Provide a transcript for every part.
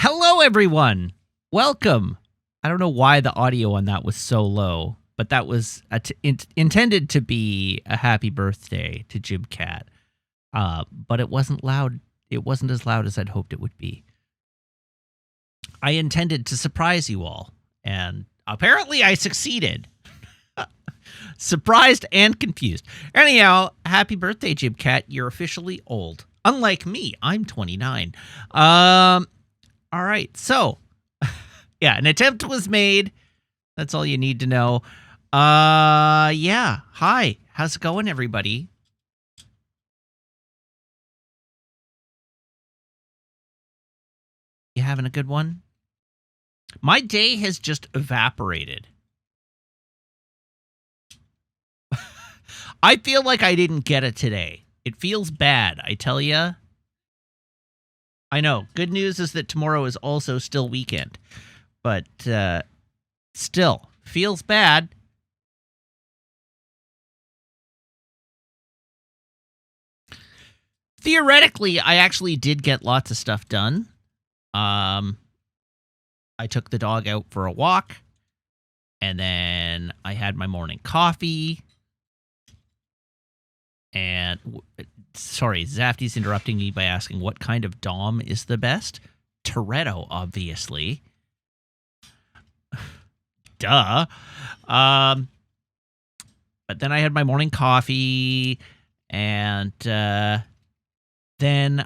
Hello, everyone. Welcome. I don't know why the audio on that was so low, but that was intended to be a happy birthday to Jim Cat. But it wasn't loud. It wasn't as loud as I'd hoped it would be. I intended to surprise you all, and apparently I succeeded. Surprised and confused. Anyhow, happy birthday, Jim Cat. You're officially old. Unlike me, I'm 29. All right, so, yeah, an attempt was made. That's all you need to know. Yeah, hi. How's it going, everybody? You having a good one? My day has just evaporated. I feel like I didn't get it today. It feels bad, I tell ya. I know. Good news is that tomorrow is also still weekend. But still, feels bad. Theoretically, I actually did get lots of stuff done. I took the dog out for a walk. And then I had my morning coffee. And, sorry, Zafty's interrupting me by asking what kind of Dom is the best. Toretto, obviously. Duh. But then I had my morning coffee, and then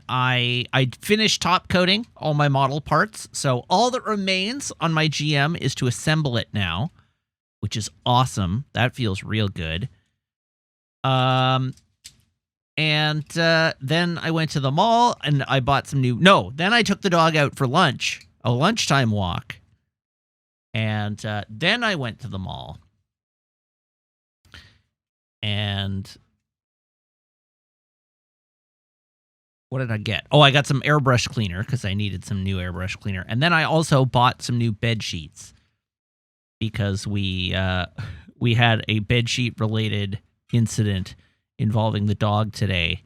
I finished top coating all my model parts. So all that remains on my GM is to assemble it now, which is awesome. That feels real good. And then I went to the mall and I bought some new... No, then I took the dog out for lunch, a lunchtime walk. And then I went to the mall. And what did I get? Oh, I got some airbrush cleaner because I needed some new airbrush cleaner. And then I also bought some new bed sheets because we had a bed sheet related incident involving the dog today,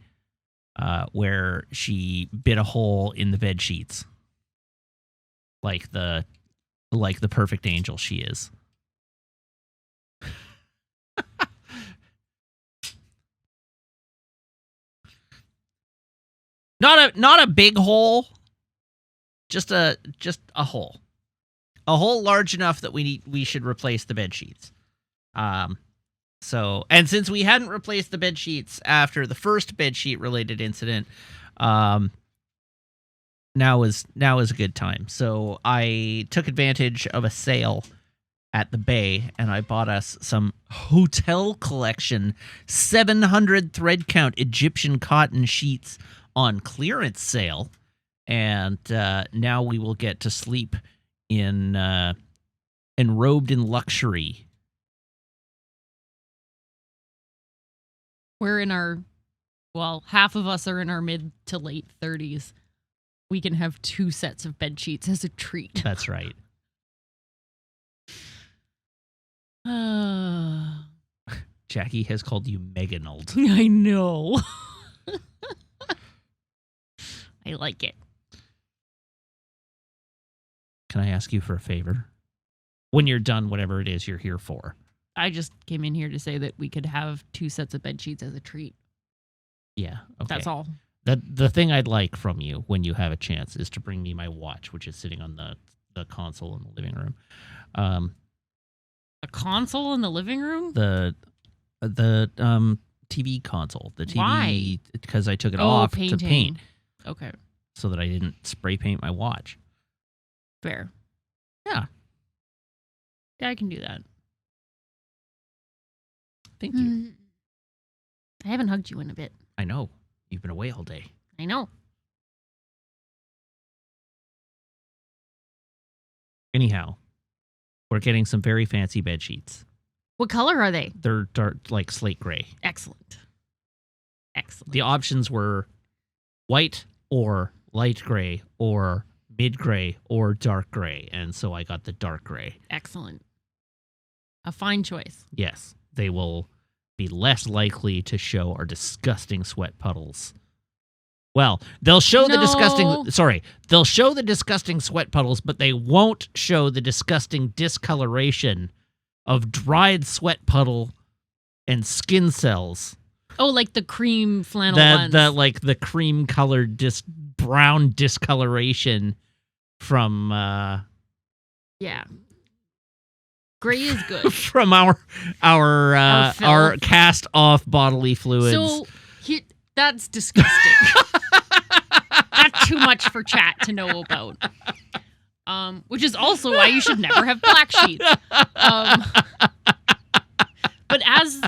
where she bit a hole in the bed sheets, like the perfect angel she is. Not a big hole, just a hole, large enough that we should replace the bed sheets. So, and since we hadn't replaced the bed sheets after the first bed sheet related incident, now is a good time. So I took advantage of a sale at the Bay, and I bought us some Hotel Collection 700 thread count Egyptian cotton sheets on clearance sale, and now we will get to sleep in enrobed in luxury. We're in half of us are in our mid to late 30s. We can have 2 sets of bed sheets as a treat. That's right. Jackie has called you Meganald. I know. I like it. Can I ask you for a favor? When you're done, whatever it is you're here for. I just came in here to say that we could have 2 sets of bed sheets as a treat. Yeah, okay. That's all. The thing I'd like from you when you have a chance is to bring me my watch, which is sitting on the console in the living room. A console in the living room? The TV console. The TV. Why? Because I took it off to paint. Okay. So that I didn't spray paint my watch. Fair. Yeah. Yeah, I can do that. Thank you. I haven't hugged you in a bit. I know. You've been away all day. I know. Anyhow, we're getting some very fancy bed sheets. What color are they? They're dark, like slate gray. Excellent. The options were white or light gray or mid gray or dark gray. And so I got the dark gray. Excellent. A fine choice. Yes. They will be less likely to show our disgusting sweat puddles. Well, they'll show the No. disgusting... Sorry. They'll show the disgusting sweat puddles, but they won't show the disgusting discoloration of dried sweat puddle and skin cells. Oh, like the cream flannel ones. The cream-colored, brown discoloration from... Yeah. Gray is good. from our filth. cast-off bodily fluids. So, that's disgusting. That's too much for chat to know about. Which is also why you should never have black sheets. But as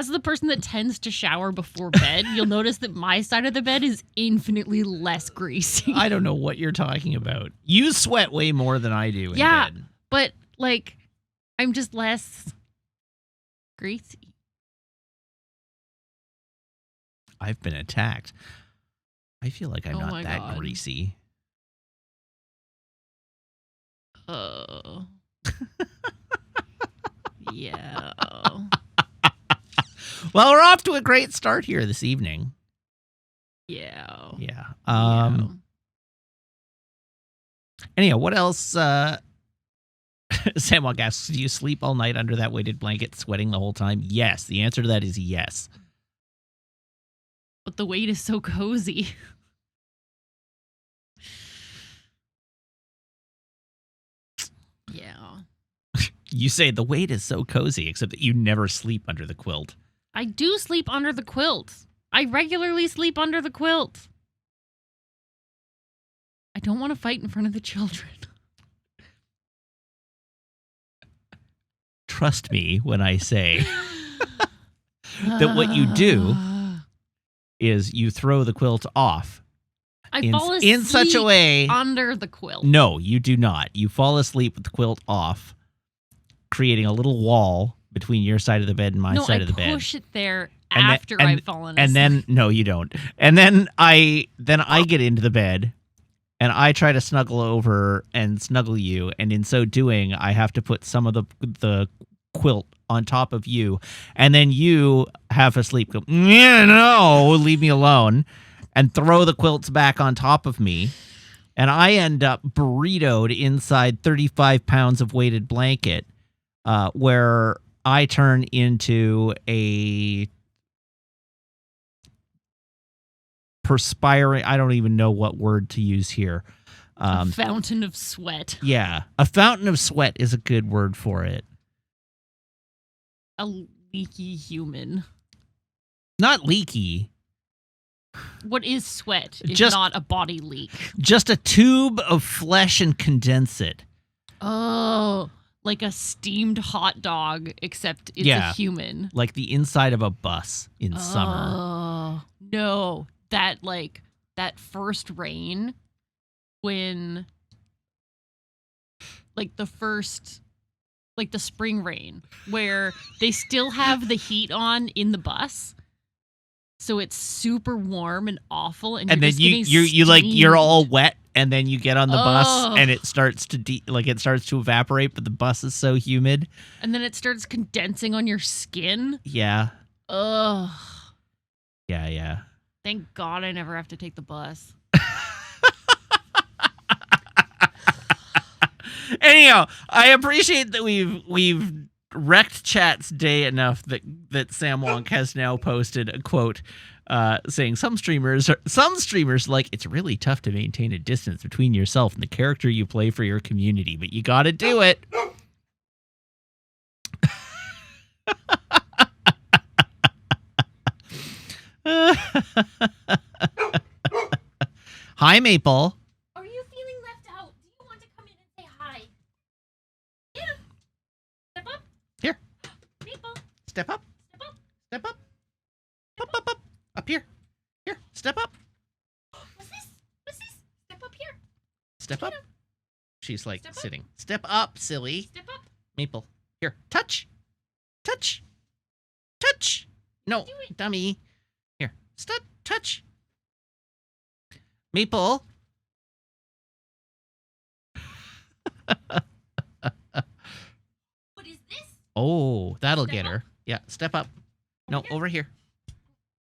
the person that tends to shower before bed, you'll notice that my side of the bed is infinitely less greasy. I don't know what you're talking about. You sweat way more than I do in bed. But, like, I'm just less greasy. I've been attacked. I feel like I'm Oh not my that God. greasy. Yeah. Well, we're off to a great start here this evening. Yeah. Yeah. Anyhow, what else? Samwalk asks, do you sleep all night under that weighted blanket, sweating the whole time? Yes. The answer to that is yes. But the weight is so cozy. Yeah. You say the weight is so cozy, except that you never sleep under the quilt. I do sleep under the quilt. I regularly sleep under the quilt. I don't want to fight in front of the children. Trust me when I say that what you do is you throw the quilt off I fall asleep in such a way. under the quilt. No, you do not. You fall asleep with the quilt off, creating a little wall between your side of the bed and my side of the bed. I push it there And after I've fallen asleep. And then no, you don't. And then I get into the bed and I try to snuggle over and snuggle you, and in so doing, I have to put some of the quilt on top of you, and then you half asleep go, yeah, no, leave me alone, and throw the quilts back on top of me, and I end up burritoed inside 35 pounds of weighted blanket, where I turn into a perspiring, I don't even know what word to use here. A fountain of sweat. Yeah, a fountain of sweat is a good word for it. A leaky human. Not leaky. What is sweat if Just- not a body leak? Just a tube of flesh and condensate. Oh, like a steamed hot dog, except it's Yeah. a human. Like the inside of a bus in summer. Oh, no. That first rain when, like the spring rain, where they still have the heat on in the bus. So it's super warm and awful, and And you're then just you're steamed. all wet, and then you get on the bus Ugh. and it starts to evaporate, but the bus is so humid. And then it starts condensing on your skin. Yeah. Ugh. Yeah. Thank God I never have to take the bus. Anyhow, I appreciate that we've wrecked chat's day enough that Sam Wonk has now posted a quote saying some streamers like, it's really tough to maintain a distance between yourself and the character you play for your community, but you gotta do it. Hi, Maple. Are you feeling left out? Do you want to come in and say hi? Yeah. Step up. Here. Maple. Step up. Step up. Step up. Up. Up here. Here. Step up. What's this? Step up here. Step up. She's like Step up. sitting. Step up, silly. Step up. Maple. Here. Touch. Touch. Touch. No, Do it. dummy. Here. Touch. Maple. What is this? Oh, that'll Step get up. her. Yeah, step up. No, here? over here.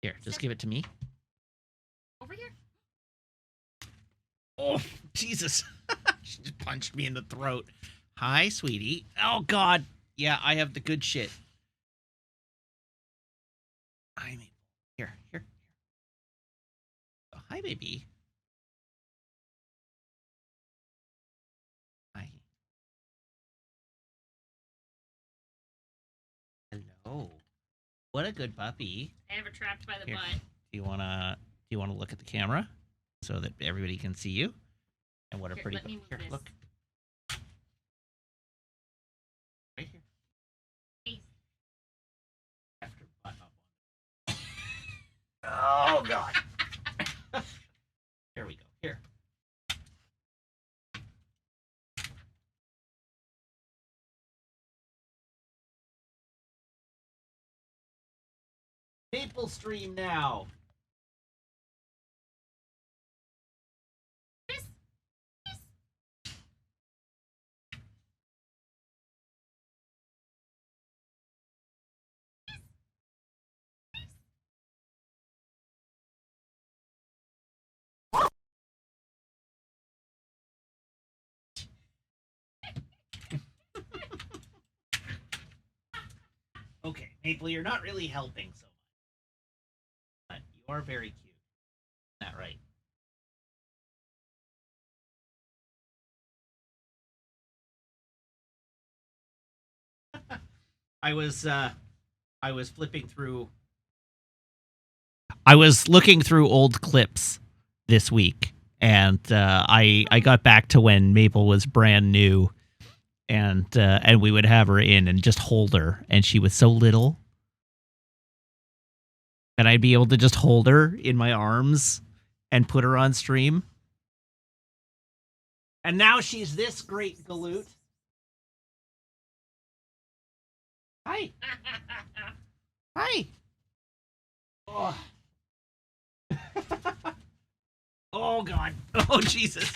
Here, just give it to me. Over here. Oh, Jesus. She just punched me in the throat. Hi, sweetie. Oh, God. Yeah, I have the good shit. Hi, Maple. Here. Oh, hi, baby. Hi. Hello. What a good puppy. I have her trapped by the Here. butt. Do you wanna look at the camera so that everybody can see you? And what a Here, pretty let me move here, this. look. Right here. Face. After butt up on. Oh God. Here we go. Here. Maple stream now. Okay, Maple, you're not really helping so much. But you are very cute. Isn't that right? I was flipping through. I was looking through old clips this week, and I got back to when Maple was brand new, and we would have her in and just hold her, and she was so little, and I'd be able to just hold her in my arms and put her on stream. And now she's this great galoot. Hi. Hi. Oh. Oh God. Oh Jesus.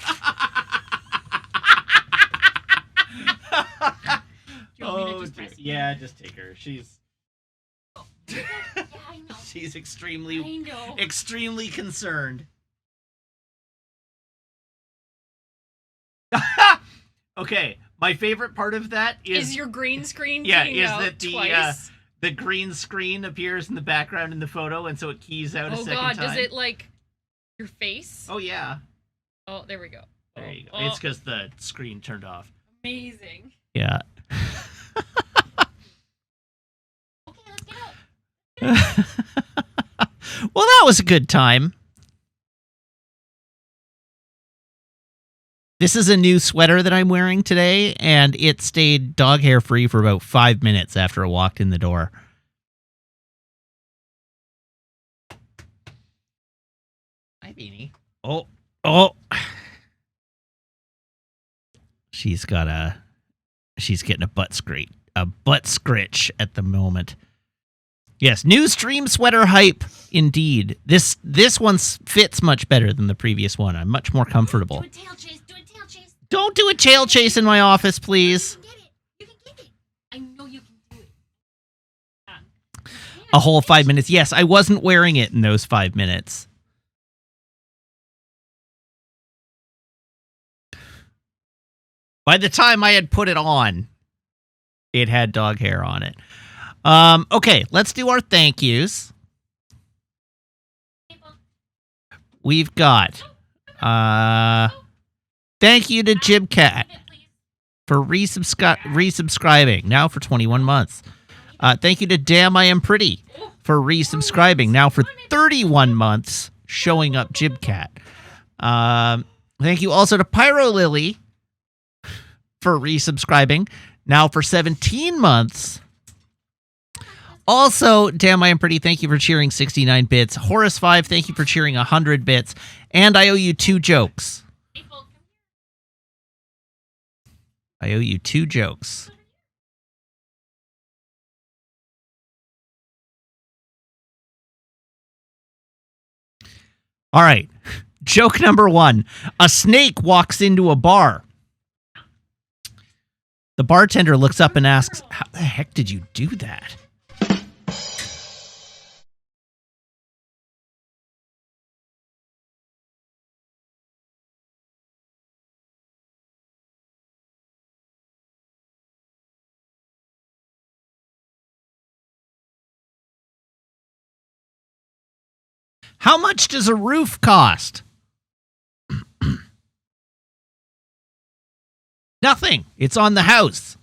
Yeah, just take her. She's Yeah, I know. she's I extremely know. concerned. Okay, my favorite part of that Is your green screen yeah, keying is out that twice? the green screen appears in the background in the photo, and so it keys out a Oh second God, time. does it like your face? Oh yeah. Oh, there we go. There you go. Oh, It's because the screen turned off. amazing. Yeah. Okay, let's get out. Well, that was a good time. This is a new sweater that I'm wearing today, and it stayed dog hair free for about 5 minutes after it walked in the door. Hi, Beanie. Oh. She's getting a butt scritch at the moment. Yes, new stream sweater hype indeed. This one fits much better than the previous one. I'm much more comfortable. Do a tail chase. Don't do a tail chase in my office, please. You can get it. I know you can do it. A whole 5 minutes. Yes, I wasn't wearing it in those 5 minutes. By the time I had put it on, it had dog hair on it. Okay, let's do our thank yous. We've got thank you to Jibcat for resubscribing now for 21 months. Thank you to Damn I Am Pretty for resubscribing now for 31 months, showing up Jibcat. Thank you also to Pyro Lily for resubscribing now for 17 months. Also, Damn I Am Pretty, thank you for cheering 69 bits. Horace 5, thank you for cheering 100 bits. And I owe you 2 jokes. I owe you 2 jokes. All right. Joke number 1. A snake walks into a bar. The bartender looks up and asks, "How the heck did you do that?" How much does a roof cost? Nothing. It's on the house.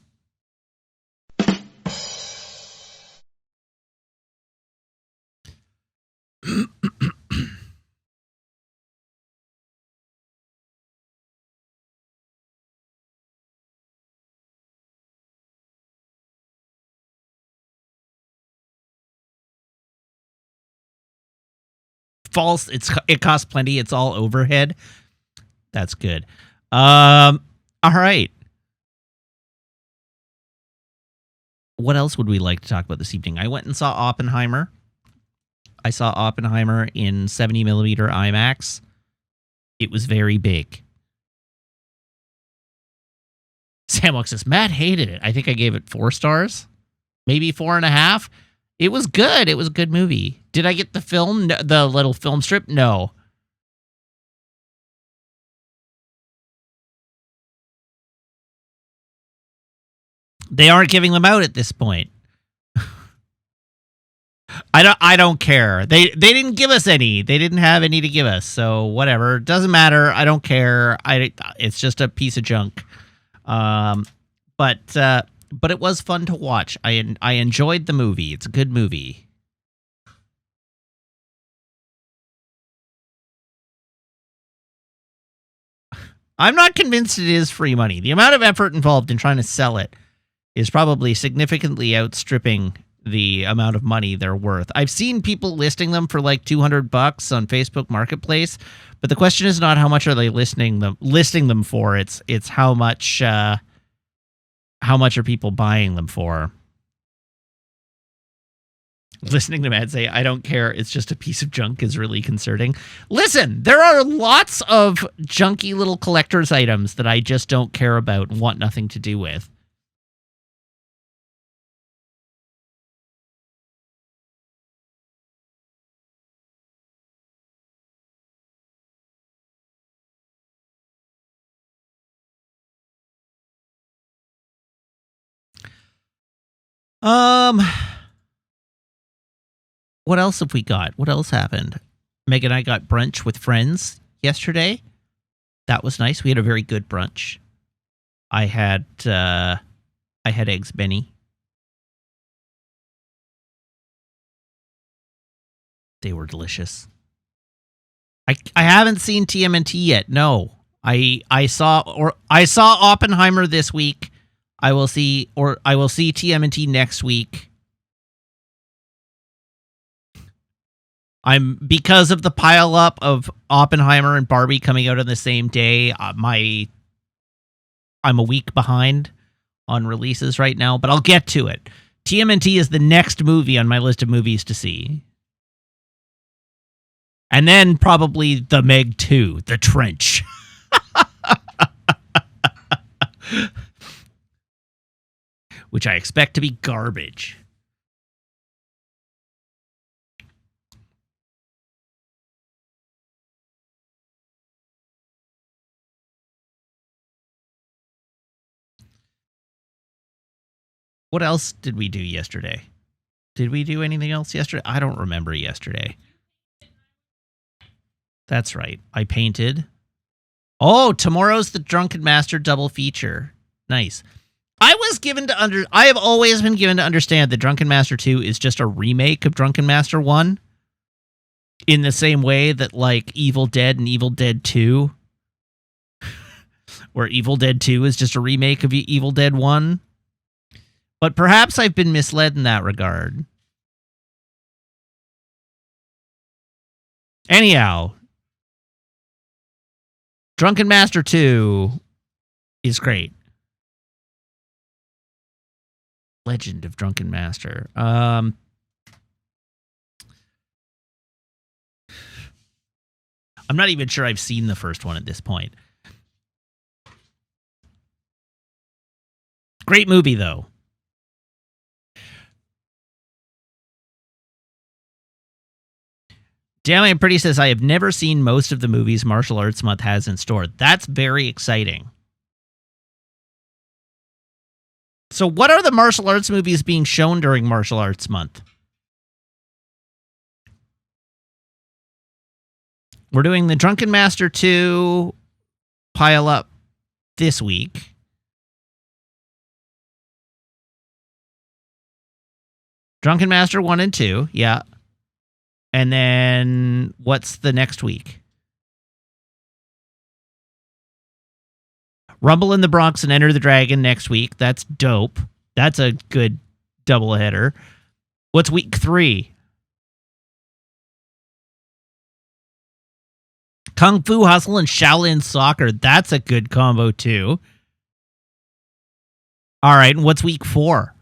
False. It costs plenty. It's all overhead. That's good. All right. What else would we like to talk about this evening? I went and saw Oppenheimer. I saw Oppenheimer in 70mm IMAX. It was very big. Samwalk says, Matt hated it. I think I gave it 4 stars. Maybe 4.5. It was good. It was a good movie. Did I get the film, the little film strip? No. They aren't giving them out at this point. I don't care. They didn't give us any. They didn't have any to give us. So whatever. Doesn't matter. I don't care. It's just a piece of junk. But it was fun to watch. I enjoyed the movie. It's a good movie. I'm not convinced it is free money. The amount of effort involved in trying to sell it is probably significantly outstripping the amount of money they're worth. I've seen people listing them for like $200 on Facebook Marketplace, but the question is not how much are they listing them for. It's how much are people buying them for. Listening to Matt say, I don't care, it's just a piece of junk is really concerning. Listen, there are lots of junky little collector's items that I just don't care about and want nothing to do with. What else have we got? What else happened? Meg and I got brunch with friends yesterday. That was nice. We had a very good brunch. I had eggs Benny. They were delicious. I haven't seen TMNT yet. No. I saw Oppenheimer this week. I will see TMNT next week. Because of the pile up of Oppenheimer and Barbie coming out on the same day, I'm a week behind on releases right now, but I'll get to it. TMNT is the next movie on my list of movies to see. And then probably The Meg 2, The Trench. Which I expect to be garbage. What else did we do yesterday? Did we do anything else yesterday? I don't remember yesterday. That's right. I painted. Oh, tomorrow's the Drunken Master double feature. Nice. I have always been given to understand that Drunken Master 2 is just a remake of Drunken Master 1. In the same way that like Evil Dead and Evil Dead 2, where Evil Dead 2 is just a remake of Evil Dead 1. But perhaps I've been misled in that regard. Anyhow, Drunken Master 2 is great. Legend of Drunken Master. I'm not even sure I've seen the first one at this point. Great movie, though. Damn I'm Pretty says, I have never seen most of the movies Martial Arts Month has in store. That's very exciting. So what are the martial arts movies being shown during Martial Arts Month? We're doing the Drunken Master 2 pile up this week. Drunken Master 1 and 2, yeah. And then what's the next week? Rumble in the Bronx and Enter the Dragon next week. That's dope. That's a good doubleheader. What's week 3? Kung Fu Hustle and Shaolin Soccer. That's a good combo, too. All right, and what's week 4?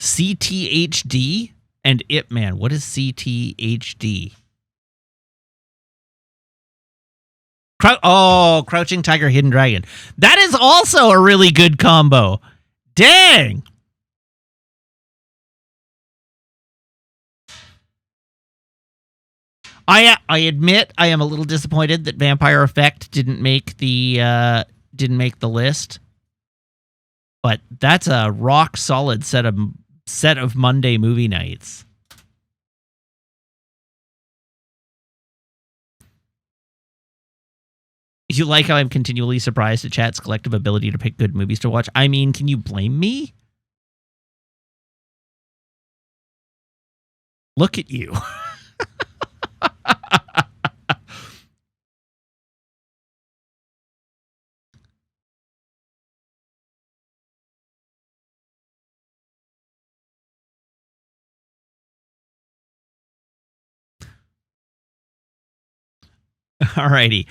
CTHD and Ip Man. What is CTHD? Crouching Tiger, Hidden Dragon. That is also a really good combo. Dang. I admit I am a little disappointed that Vampire Effect didn't make the list. But that's a rock solid set of Monday movie nights. You like how I'm continually surprised at chat's collective ability to pick good movies to watch? I mean, can you blame me? Look at you. Alrighty.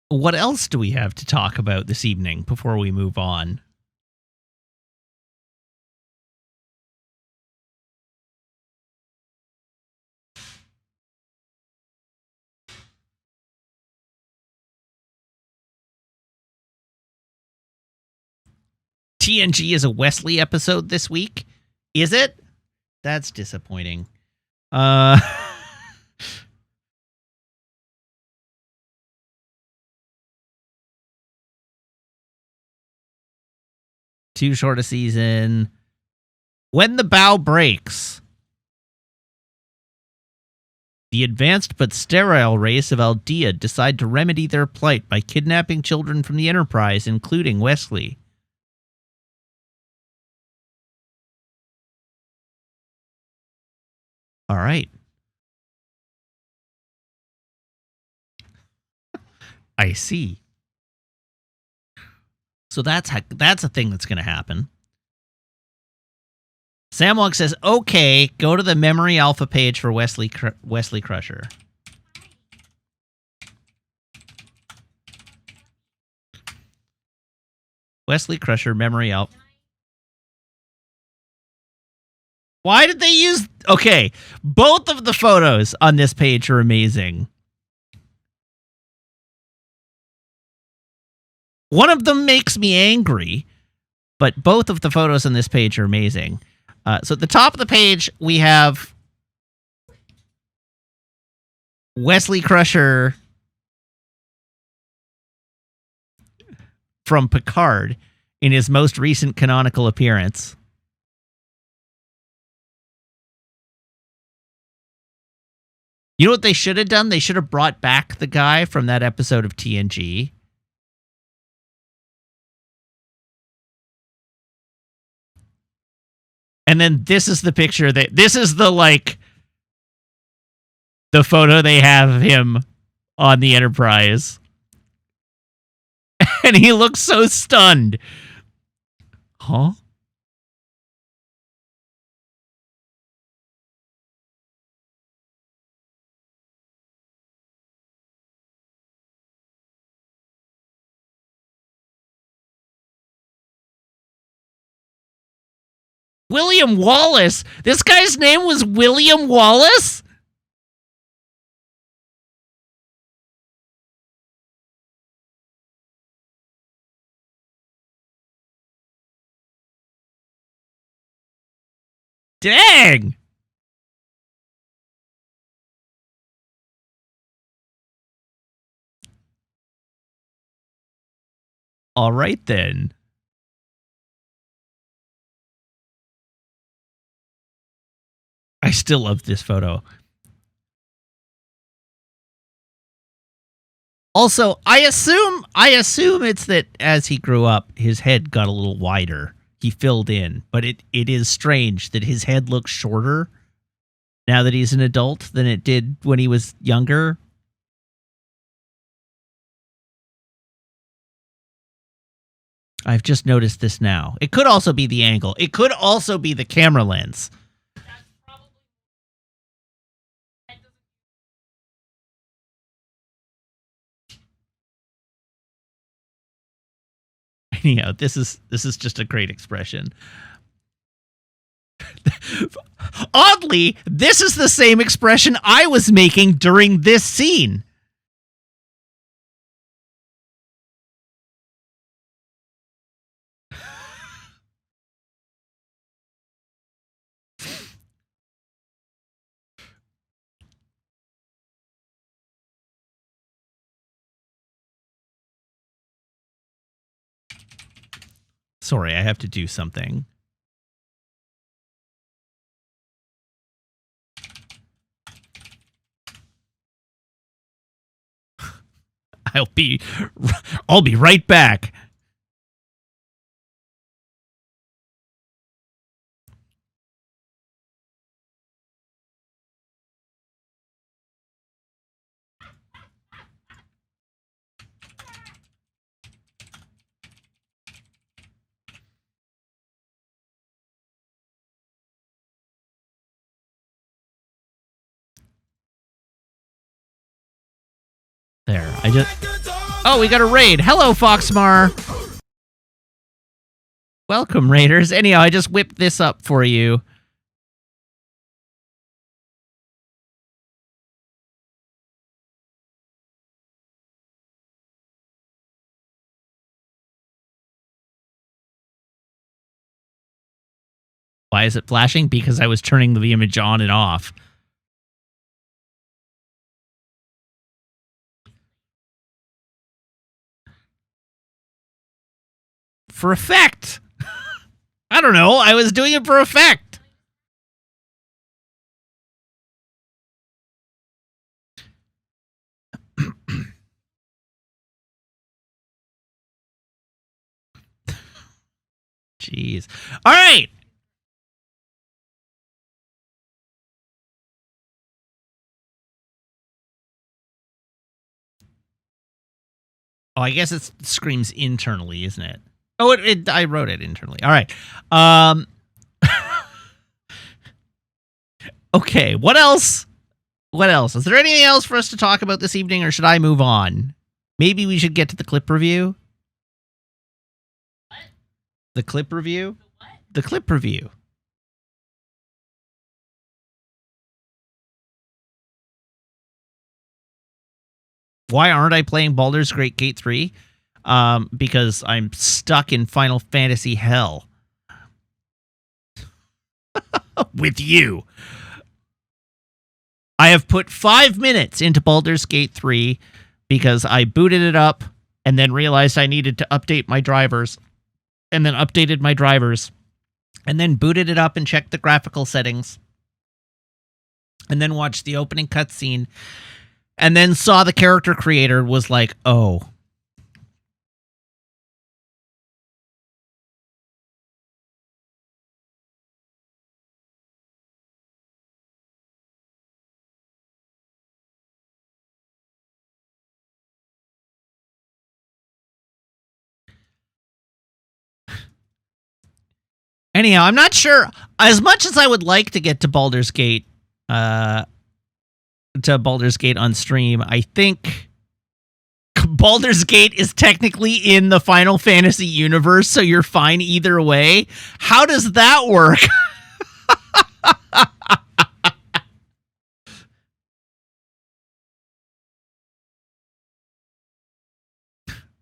What else do we have to talk about this evening before we move on? TNG is a Wesley episode this week. Is it? That's disappointing. Too short a season. When the Bow Breaks. The advanced but sterile race of Aldea decide to remedy their plight by kidnapping children from the Enterprise, including Wesley. All right. I see. So that's a thing that's going to happen. Samwog says, okay, go to the Memory Alpha page for Wesley Crusher. Wesley Crusher, Memory Alpha. Why did they use... Okay, both of the photos on this page are amazing. One of them makes me angry, but both of the photos on this page are amazing. So at the top of the page, we have Wesley Crusher from Picard in his most recent canonical appearance. You know what they should have done? They should have brought back the guy from that episode of TNG. And then this is the picture this is the photo they have of him on the Enterprise. And he looks so stunned. Huh? William Wallace? This guy's name was William Wallace? Dang! All right, then. I still love this photo. Also, I assume it's that as he grew up, his head got a little wider. He filled in, but it is strange that his head looks shorter now that he's an adult than it did when he was younger. I've just noticed this now. It could also be the angle. It could also be the camera lens. Anyhow, this is just a great expression. Oddly, this is the same expression I was making during this scene. Sorry, I have to do something. I'll be right back. There, Oh, we got a raid. Hello, Foxmar. Welcome, raiders. Anyhow, I just whipped this up for you. Why is it flashing? Because I was turning the image on and off. For effect. I don't know. I was doing it for effect. Jeez. All right. Oh, I guess it screams internally, isn't it? Oh, I wrote it internally. All right. Okay, what else? What else? Is there anything else for us to talk about this evening, or should I move on? Maybe we should get to the clip review. What? The clip review? The what? The clip review. Why aren't I playing Baldur's Gate 3? Because I'm stuck in Final Fantasy hell. With you. I have put 5 minutes into Baldur's Gate 3 because I booted it up and then realized I needed to update my drivers, and then updated my drivers, and then booted it up and checked the graphical settings, and then watched the opening cutscene, and then saw the character creator, was like, oh. Anyhow, I'm not sure. As much as I would like to get to Baldur's Gate on stream, I think Baldur's Gate is technically in the Final Fantasy universe, so you're fine either way. How does that work?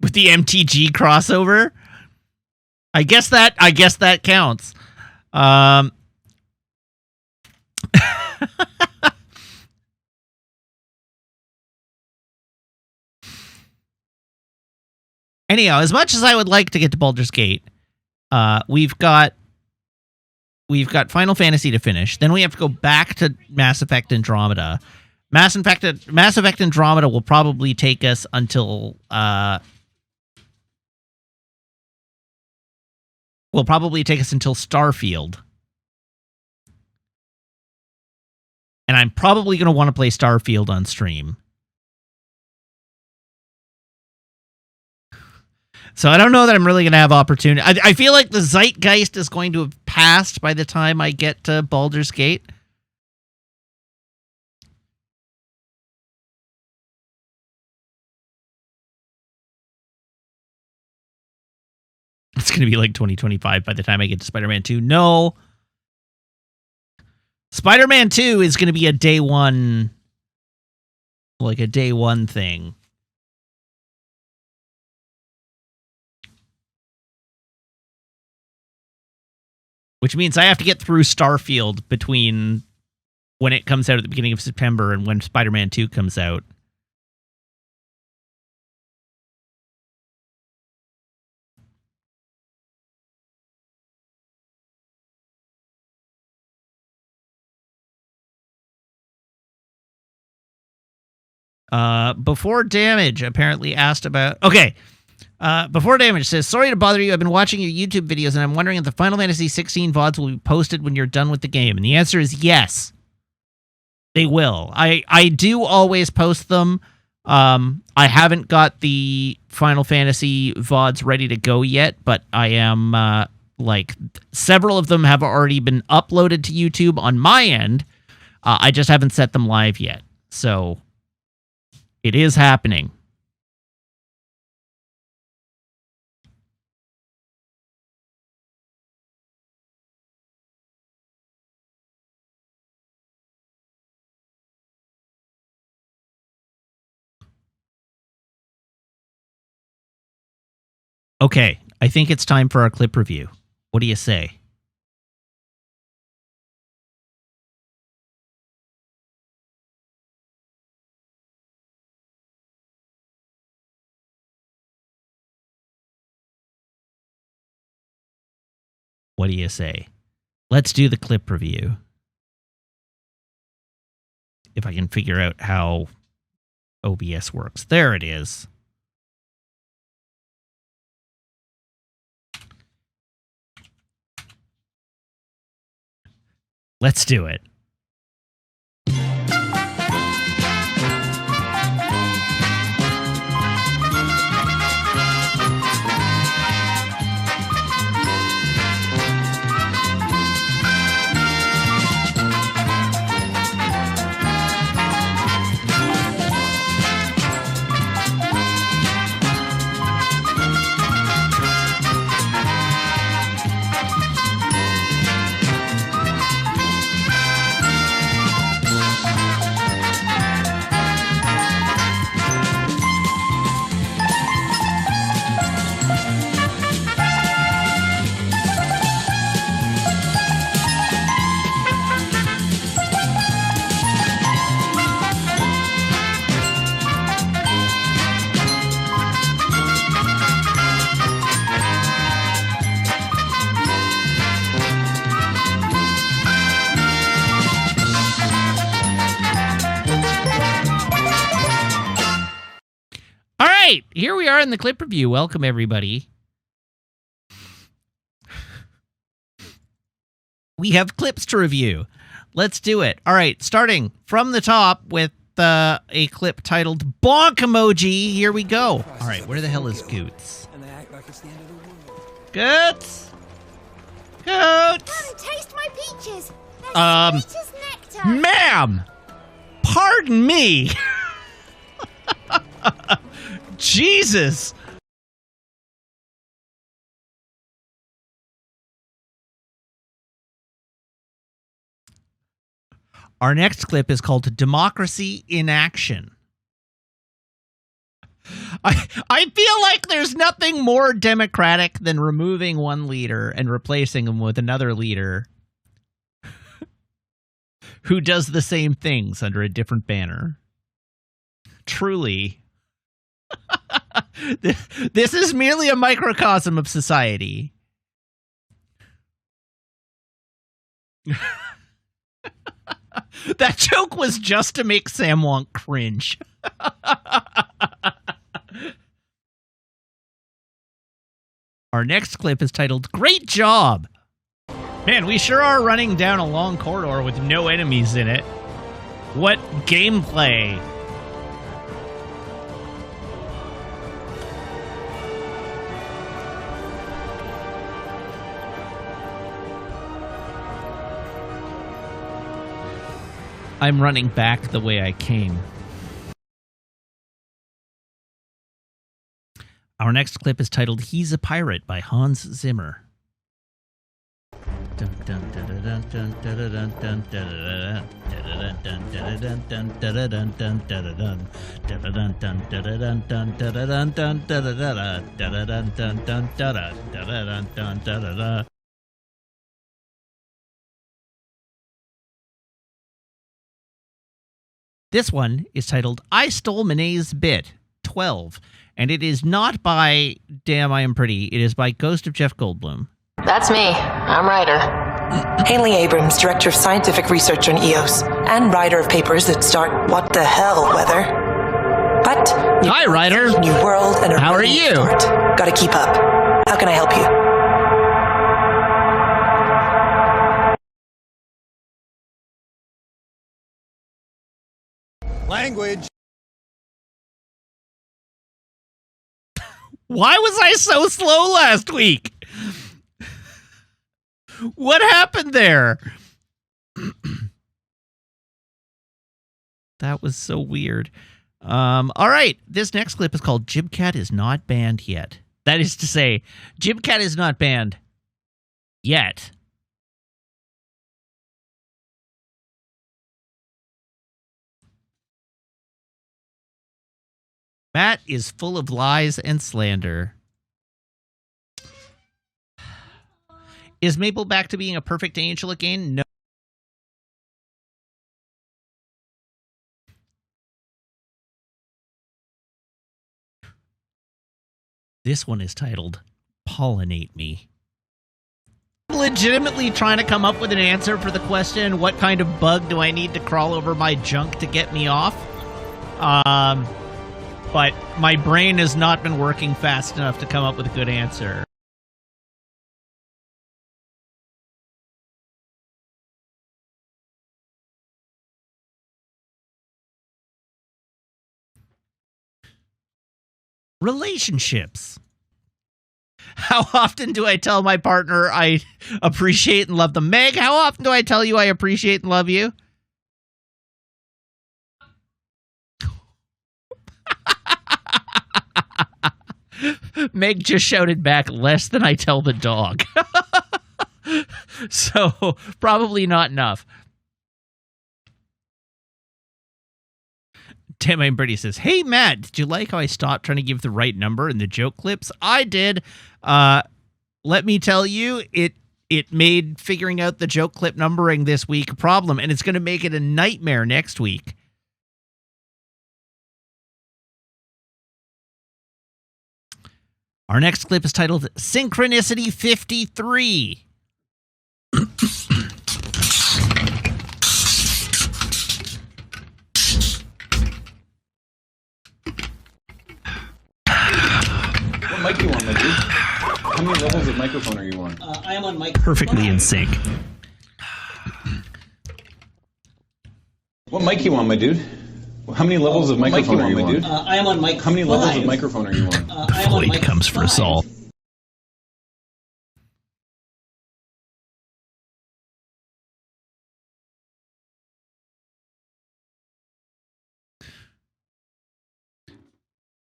With the MTG crossover? I guess that counts. Anyhow, as much as I would like to get to Baldur's Gate, we've got we've got Final Fantasy to finish. Then we have to go back to Mass Effect Andromeda. Mass Effect Andromeda will probably take us until Starfield. And I'm probably going to want to play Starfield on stream. So I don't know that I'm really going to have opportunity. I feel like the zeitgeist is going to have passed by the time I get to Baldur's Gate. It's going to be like 2025 by the time I get to Spider-Man 2. No. Spider-Man 2 is going to be a day one thing. Which means I have to get through Starfield between when it comes out at the beginning of September and when Spider-Man 2 comes out. Before Damage apparently asked about... Okay. Before Damage says, sorry to bother you. I've been watching your YouTube videos and I'm wondering if the Final Fantasy XVI VODs will be posted when you're done with the game. And the answer is yes. They will. I do always post them. I haven't got the Final Fantasy VODs ready to go yet, but I am, several of them have already been uploaded to YouTube on my end. I just haven't set them live yet. So... it is happening. Okay, I think it's time for our clip review. What do you say? What do you say? Let's do the clip review. If I can figure out how OBS works. There it is. Let's do it. Here we are in the clip review. Welcome, everybody. We have clips to review. Let's do it. All right, starting from the top with a clip titled Bonk Emoji. Here we go. All right, where the hell is Goots? Goots? Goots? Come, taste my peaches. They're sweet as nectar. Ma'am! Pardon me! Jesus! Our next clip is called Democracy in Action. I feel like there's nothing more democratic than removing one leader and replacing him with another leader who does the same things under a different banner. Truly. This is merely a microcosm of society. That joke was just to make Sam Wonk cringe. Our next clip is titled, Great Job! Man, we sure are running down a long corridor with no enemies in it. What gameplay! I'm running back the way I came. Our next clip is titled He's a Pirate by Hans Zimmer. This one is titled I Stole Monet's Bit 12, and it is not by Damn I Am Pretty, it is by Ghost of Jeff Goldblum. That's me. I'm Ryder. Haley Abrams, Director of Scientific Research on EOS, and writer of papers that start what the hell weather. But hi, Ryder. New world and a how are you? Gotta keep up. How can I help you? Language. Why was I so slow last week? What happened there? That was so weird. All right. This next clip is called Jibcat is not banned yet. That is to say, Jibcat is not banned yet. Matt is full of lies and slander. Is Maple back to being a perfect angel again? No. This one is titled Pollinate Me. I'm legitimately trying to come up with an answer for the question, what kind of bug do I need to crawl over my junk to get me off? But my brain has not been working fast enough to come up with a good answer. Relationships. How often do I tell my partner I appreciate and love them? Meg, how often do I tell you I appreciate and love you? Meg just shouted back, less than I tell the dog. So, probably not enough. Tim and Brady says, hey, Matt, did you like how I stopped trying to give the right number in the joke clips? I did. Let me tell you, it made figuring out the joke clip numbering this week a problem, and it's going to make it a nightmare next week. Our next clip is titled Synchronicity 53. What mic you on, my dude? How many levels of microphone are you on? I am on mic. Perfectly in sync. What mic you on, my dude? How many levels of microphone are you on, my dude? I am on mic. How many levels of microphone are you on? Floyd comes for us all.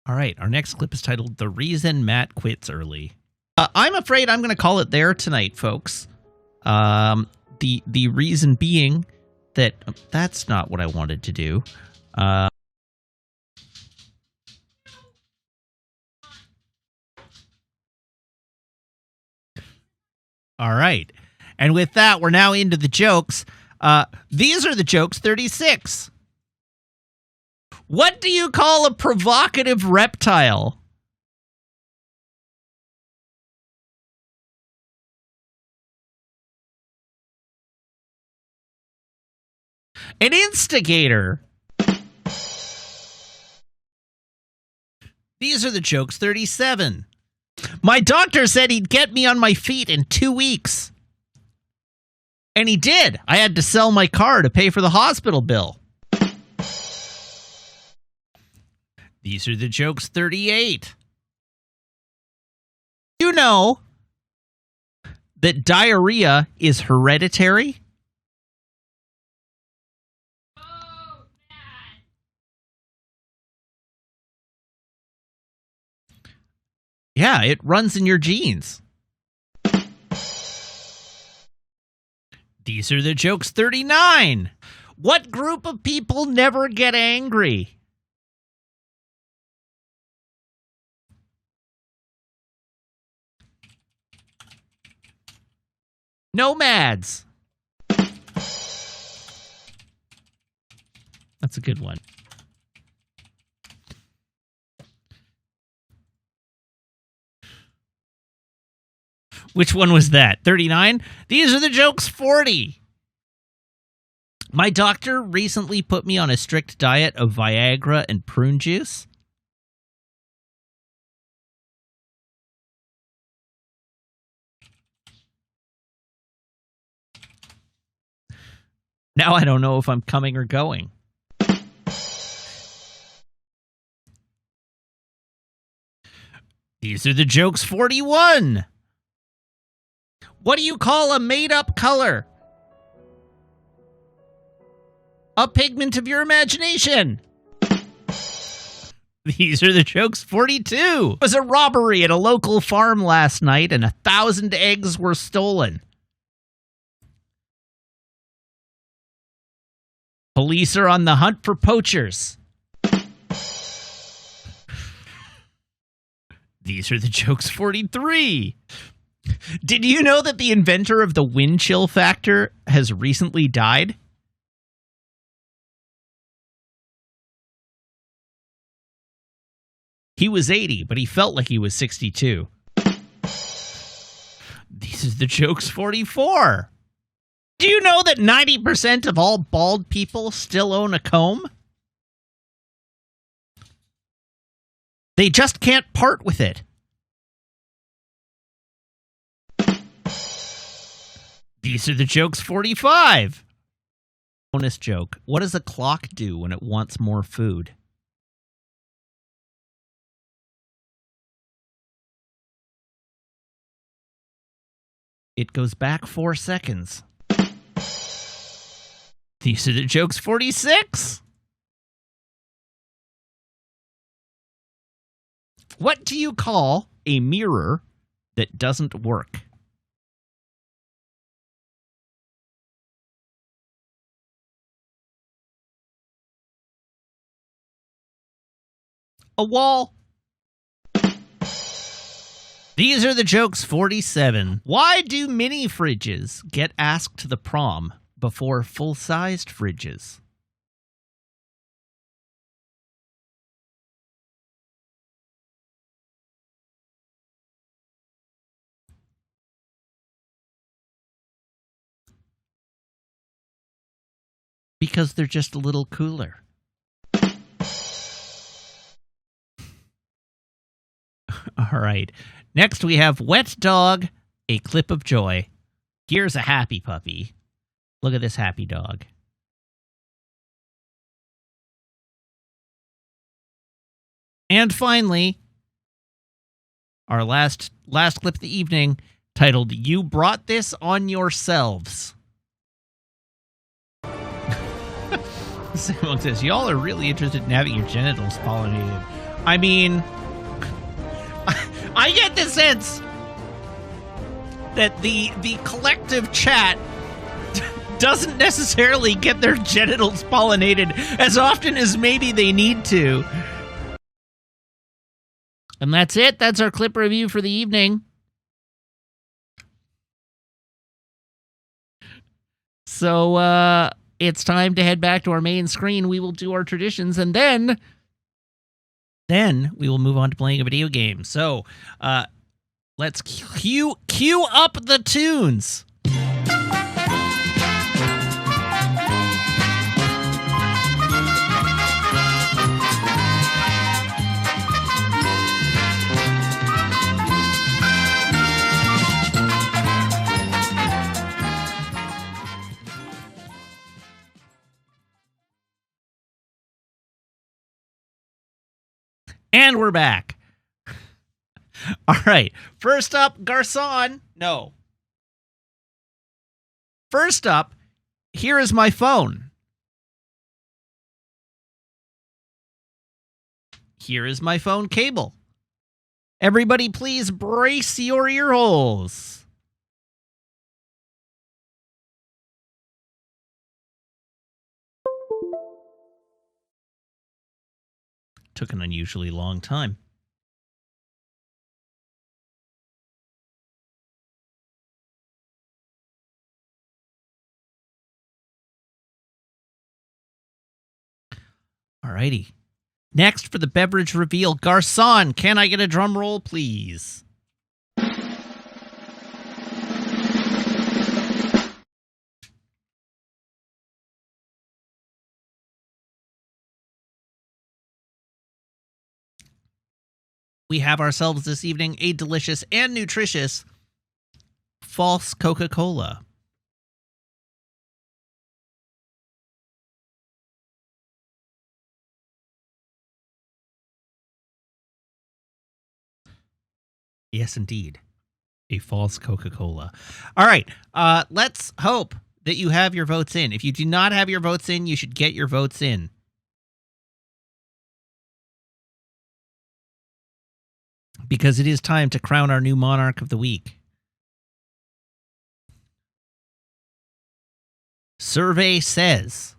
All right, our next clip is titled The Reason Matt Quits Early. I'm afraid I'm going to call it there tonight, folks. The reason being that that's not what I wanted to do. All right. And with that, we're now into the jokes. These are the jokes 36. What do you call a provocative reptile? An instigator. These are the jokes 37. My doctor said he'd get me on my feet in 2 weeks. And he did. I had to sell my car to pay for the hospital bill. These are the jokes 38. You know that diarrhea is hereditary? Yeah, it runs in your genes. These are the jokes 39. What group of people never get angry? Nomads. That's a good one. Which one was that? 39? These are the jokes 40. My doctor recently put me on a strict diet of Viagra and prune juice. Now I don't know if I'm coming or going. These are the jokes 41. What do you call a made-up color? A pigment of your imagination. These are the jokes 42. There was a robbery at a local farm last night and 1,000 eggs were stolen. Police are on the hunt for poachers. These are the jokes 43. Did you know that the inventor of the wind chill factor has recently died? He was 80, but he felt like he was 62. These are the jokes 44. Do you know that 90% of all bald people still own a comb? They just can't part with it. These are the jokes 45. Bonus joke. What does a clock do when it wants more food? It goes back 4 seconds. These are the jokes 46. What do you call a mirror that doesn't work? A wall. These are the jokes 47. Why do mini fridges get asked to the prom before full-sized fridges? Because they're just a little cooler. All right. Next we have Wet Dog, a clip of joy. Here's a happy puppy. Look at this happy dog. And finally, our last clip of the evening, titled, You Brought This on Yourselves. Someone says, y'all are really interested in having your genitals pollinated. I mean, I get the sense that the collective chat doesn't necessarily get their genitals pollinated as often as maybe they need to. And that's it. That's our clip review for the evening. So, it's time to head back to our main screen. We will do our traditions, and then we will move on to playing a video game. So, let's cue up the tunes. And we're back. All right. First up, Garcon. No. First up, here is my phone. Here is my phone cable. Everybody, please brace your ear holes. Took an unusually long time. Alrighty. Next for the beverage reveal, Garcon, can I get a drum roll, please? We have ourselves this evening a delicious and nutritious false Coca-Cola. Yes, indeed. A false Coca-Cola. All right. Let's hope that you have your votes in. If you do not have your votes in, you should get your votes in. Because it is time to crown our new monarch of the week. Survey says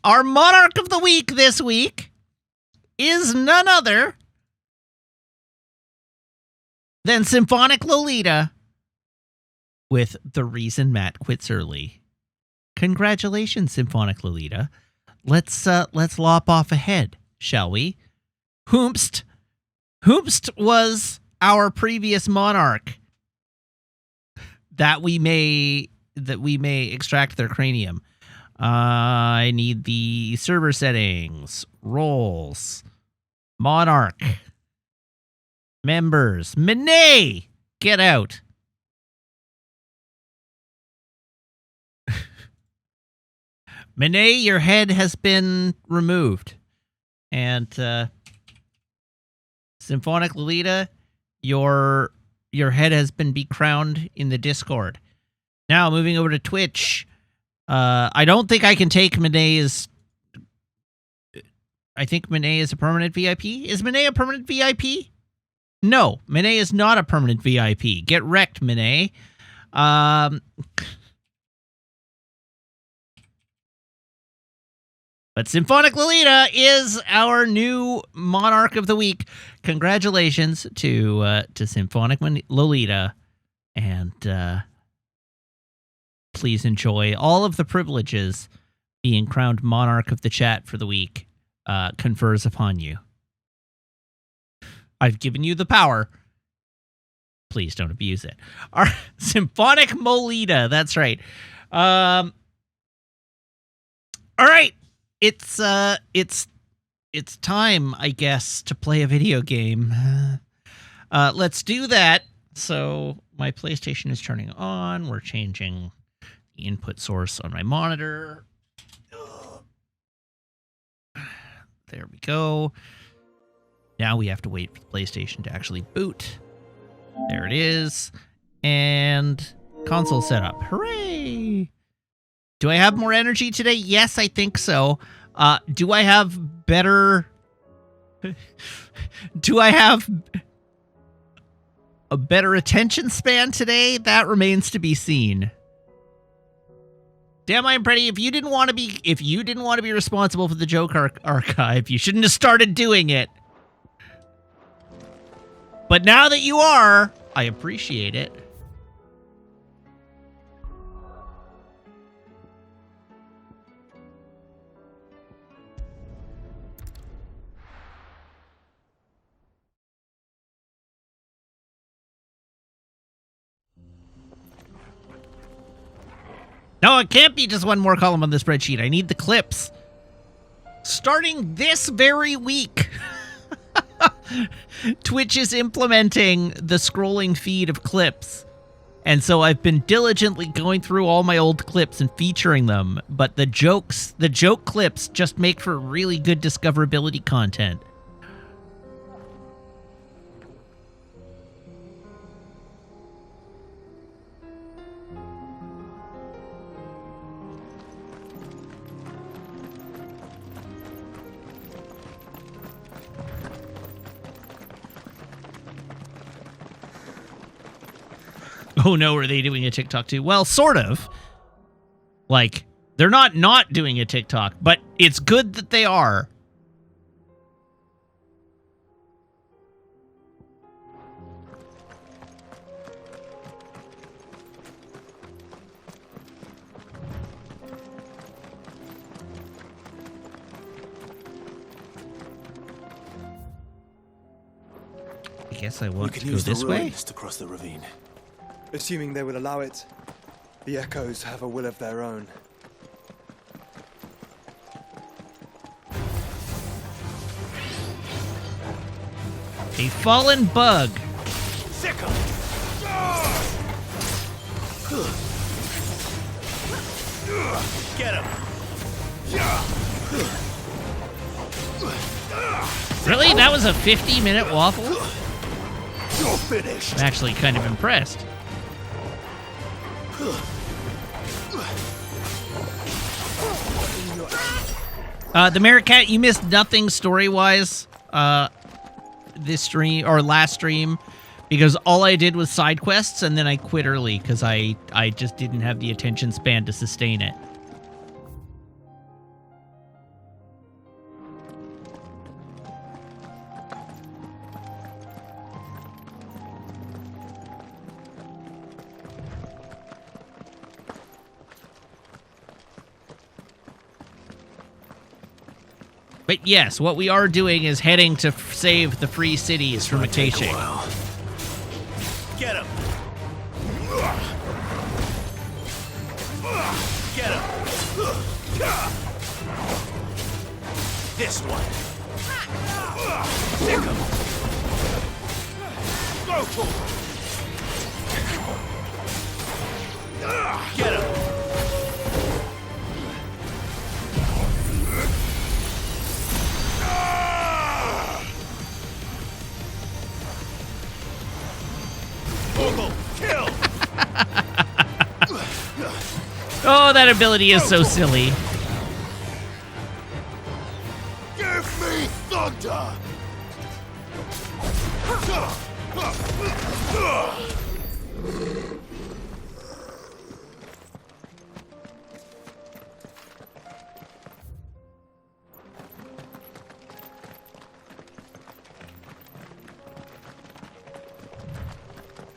our monarch of the week this week is none other than Symphonic Lolita with The Reason Matt Quits Early. Congratulations, Symphonic Lolita. Let's lop off ahead, shall we? Hoomst was our previous monarch that we may extract their cranium. I need the server settings, roles, monarch, members, Monet, get out. Monet, your head has been removed. And Symphonic Lolita, your head has been becrowned in the Discord. Now, moving over to Twitch. I don't think I can take Monet's... I think Monet is a permanent VIP. Is Monet a permanent VIP? No, Monet is not a permanent VIP. Get wrecked, Monet. But Symphonic Lolita is our new monarch of the week. Congratulations to Symphonic Lolita, and please enjoy all of the privileges being crowned monarch of the chat for the week confers upon you. I've given you the power. Please don't abuse it. Our Symphonic Molita, that's right. All right. It's time, I guess, to play a video game. Let's do that. So my PlayStation is turning on. We're changing the input source on my monitor. There we go. Now we have to wait for the PlayStation to actually boot. There it is. And console setup. Hooray! Do I have more energy today? Yes, I think so. Do I have better... Do I have a better attention span today? That remains to be seen. Damn, I'm pretty. If you didn't want to be responsible for the joke archive, you shouldn't have started doing it. But now that you are, I appreciate it. No, it can't be just one more column on the spreadsheet. I need the clips. Starting this very week, Twitch is implementing the scrolling feed of clips. And so I've been diligently going through all my old clips and featuring them, but the joke clips just make for really good discoverability content. Oh no, are they doing a TikTok too? Well, sort of. Like, they're not doing a TikTok, but it's good that they are. I guess I want to go this way. To cross the ravine. Assuming they will allow it, the echoes have a will of their own. A fallen bug. Sickle. Get him. Really? That was a 50-minute waffle? You're finished. I'm actually kind of impressed. The Meerkat, you missed nothing story-wise this stream, or last stream, because all I did was side quests, and then I quit early, because I just didn't have the attention span to sustain it. But yes, what we are doing is heading to save the free cities from Acacia. Get him. Get him. This one. Pick him. Go for it. Get him. Kill. Oh, that ability is so silly. Give me thunder.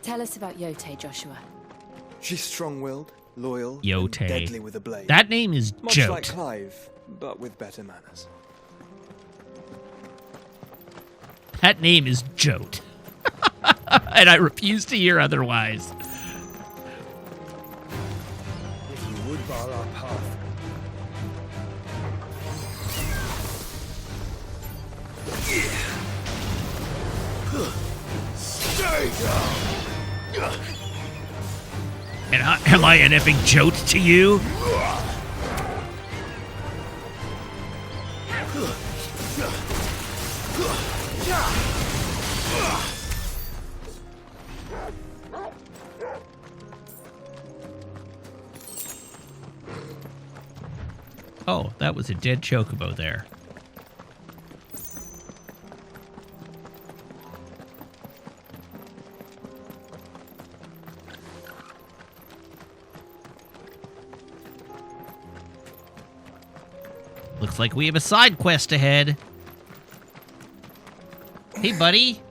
Tell us about Yote, Joshua. She's strong-willed, loyal, Yote. and deadly with a blade. That name is Much Jote. like Clive, but with better manners. That name is Jote. And I refuse to hear otherwise. If you would bar our path, Stay down. And am I an effing Jote to you? Oh, that was a dead chocobo there. Looks like we have a side quest ahead. Hey, buddy.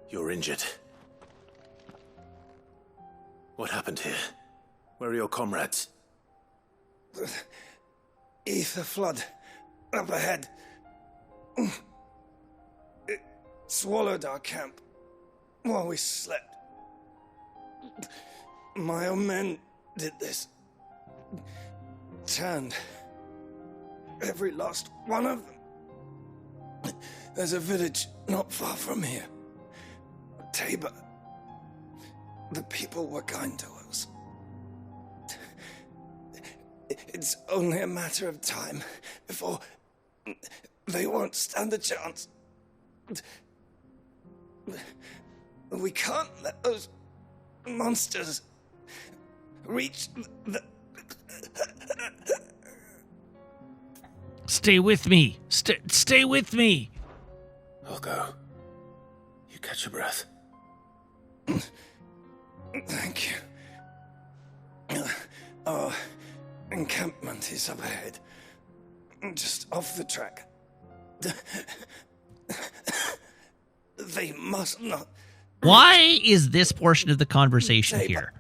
You're injured. What happened here? Where are your comrades? ether flood up ahead. It swallowed our camp while we slept. My own men did this. Turned every last one of them. There's a village not far from here. Tabor. The people were kind to us. It's only a matter of time before they won't stand a chance. We can't let those monsters reach the... Stay with me. Stay with me. I'll go. You catch your breath. Thank you. Our encampment is up ahead. Just off the track. They must not... Why is this portion of the conversation here?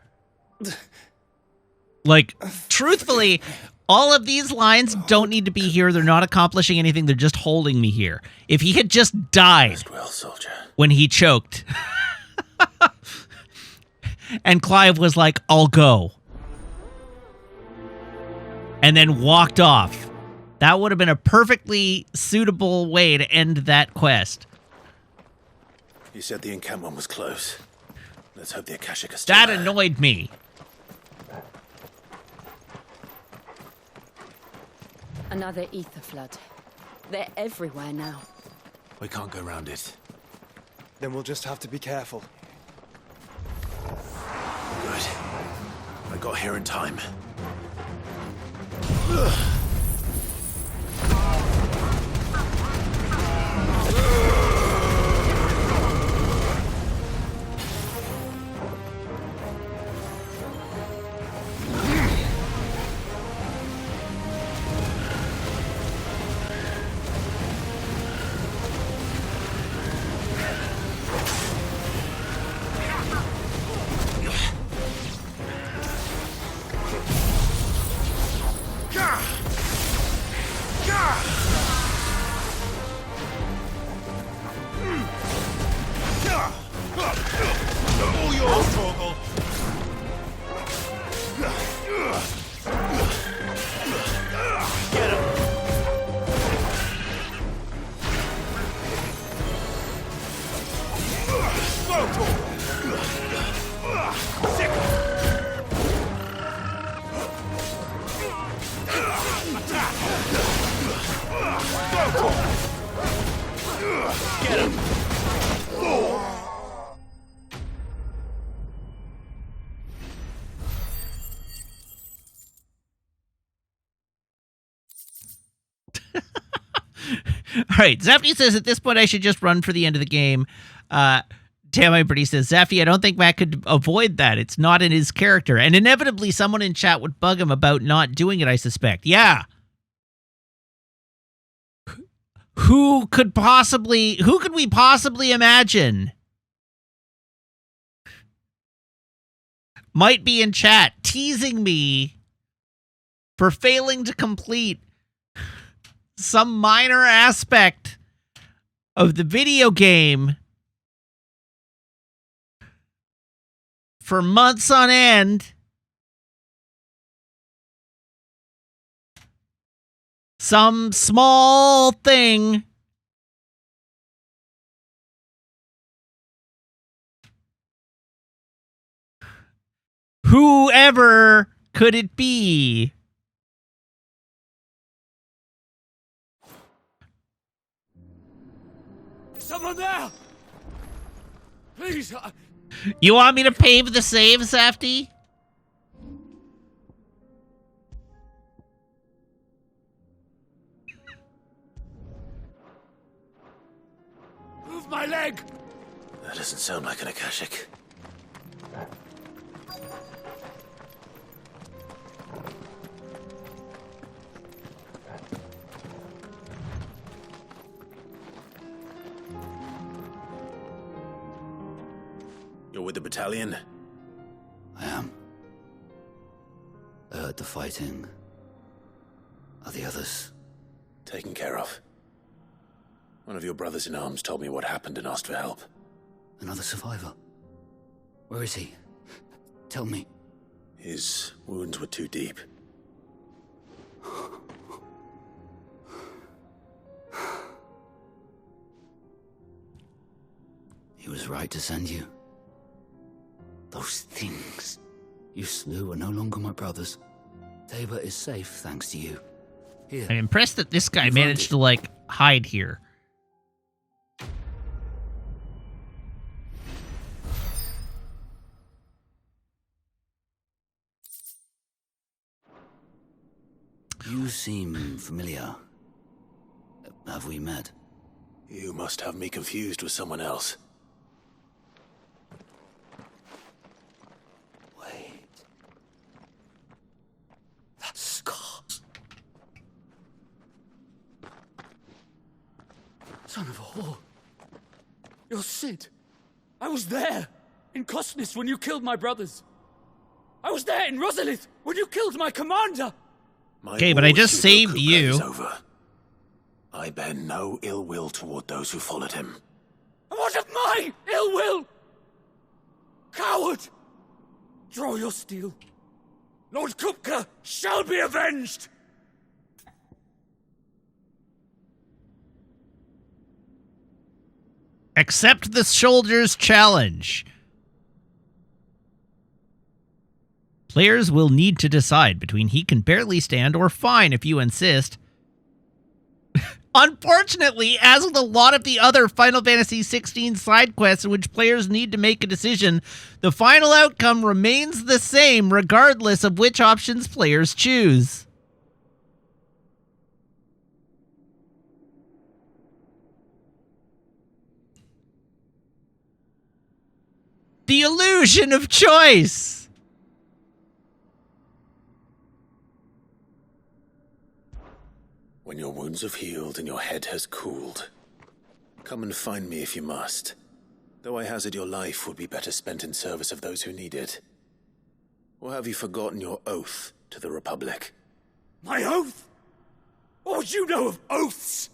Like, truthfully, all of these lines don't need to be here. They're not accomplishing anything. They're just holding me here. If he had just died Rest well, soldier. when he choked, and Clive was like, I'll go, and then walked off, that would have been a perfectly suitable way to end that quest. You said the encampment was close. Let's hope the Akashic are still That there. annoyed me. Another ether flood. They're everywhere now. We can't go around it. Then we'll just have to be careful. Good. I got here in time. All right, Zafty says at this point I should just run for the end of the game. Tammy Birdie says, Zafty, I don't think Matt could avoid that. It's not in his character. And inevitably someone in chat would bug him about not doing it, I suspect. Yeah. Who could we possibly imagine might be in chat teasing me for failing to complete some minor aspect of the video game for months on end? Some small thing. Whoever could it be? Someone there! Please! You want me to pave the save, Safety? Move my leg! That doesn't sound like an Akashic. You're with the battalion? I am. I heard the fighting. Are the others? Taken care of. One of your brothers in arms told me what happened and asked for help. Another survivor? Where is he? Tell me. His wounds were too deep. He was right to send you. Those things you slew are no longer my brothers. Tabor is safe thanks to you. Here. I'm impressed that this guy You've managed earned to, like, hide here. You seem familiar. Have we met? You must have me confused with someone else. Wait. That scar. Son of a whore. You're Sid. I was there in Cosnis when you killed my brothers. I was there in Rosalith when you killed my commander. Okay, but I just saved you. Is over. I bear no ill will toward those who followed him. And what of my ill will? Coward! Draw your steel. Lord Kupka shall be avenged! Accept the soldier's challenge. Players will need to decide between he can barely stand or fine if you insist. Unfortunately, as with a lot of the other Final Fantasy XVI side quests in which players need to make a decision, the final outcome remains the same regardless of which options players choose. The illusion of choice! When your wounds have healed and your head has cooled, come and find me if you must. Though I hazard your life would be better spent in service of those who need it. Or have you forgotten your oath to the Republic? My oath? What would you know of oaths?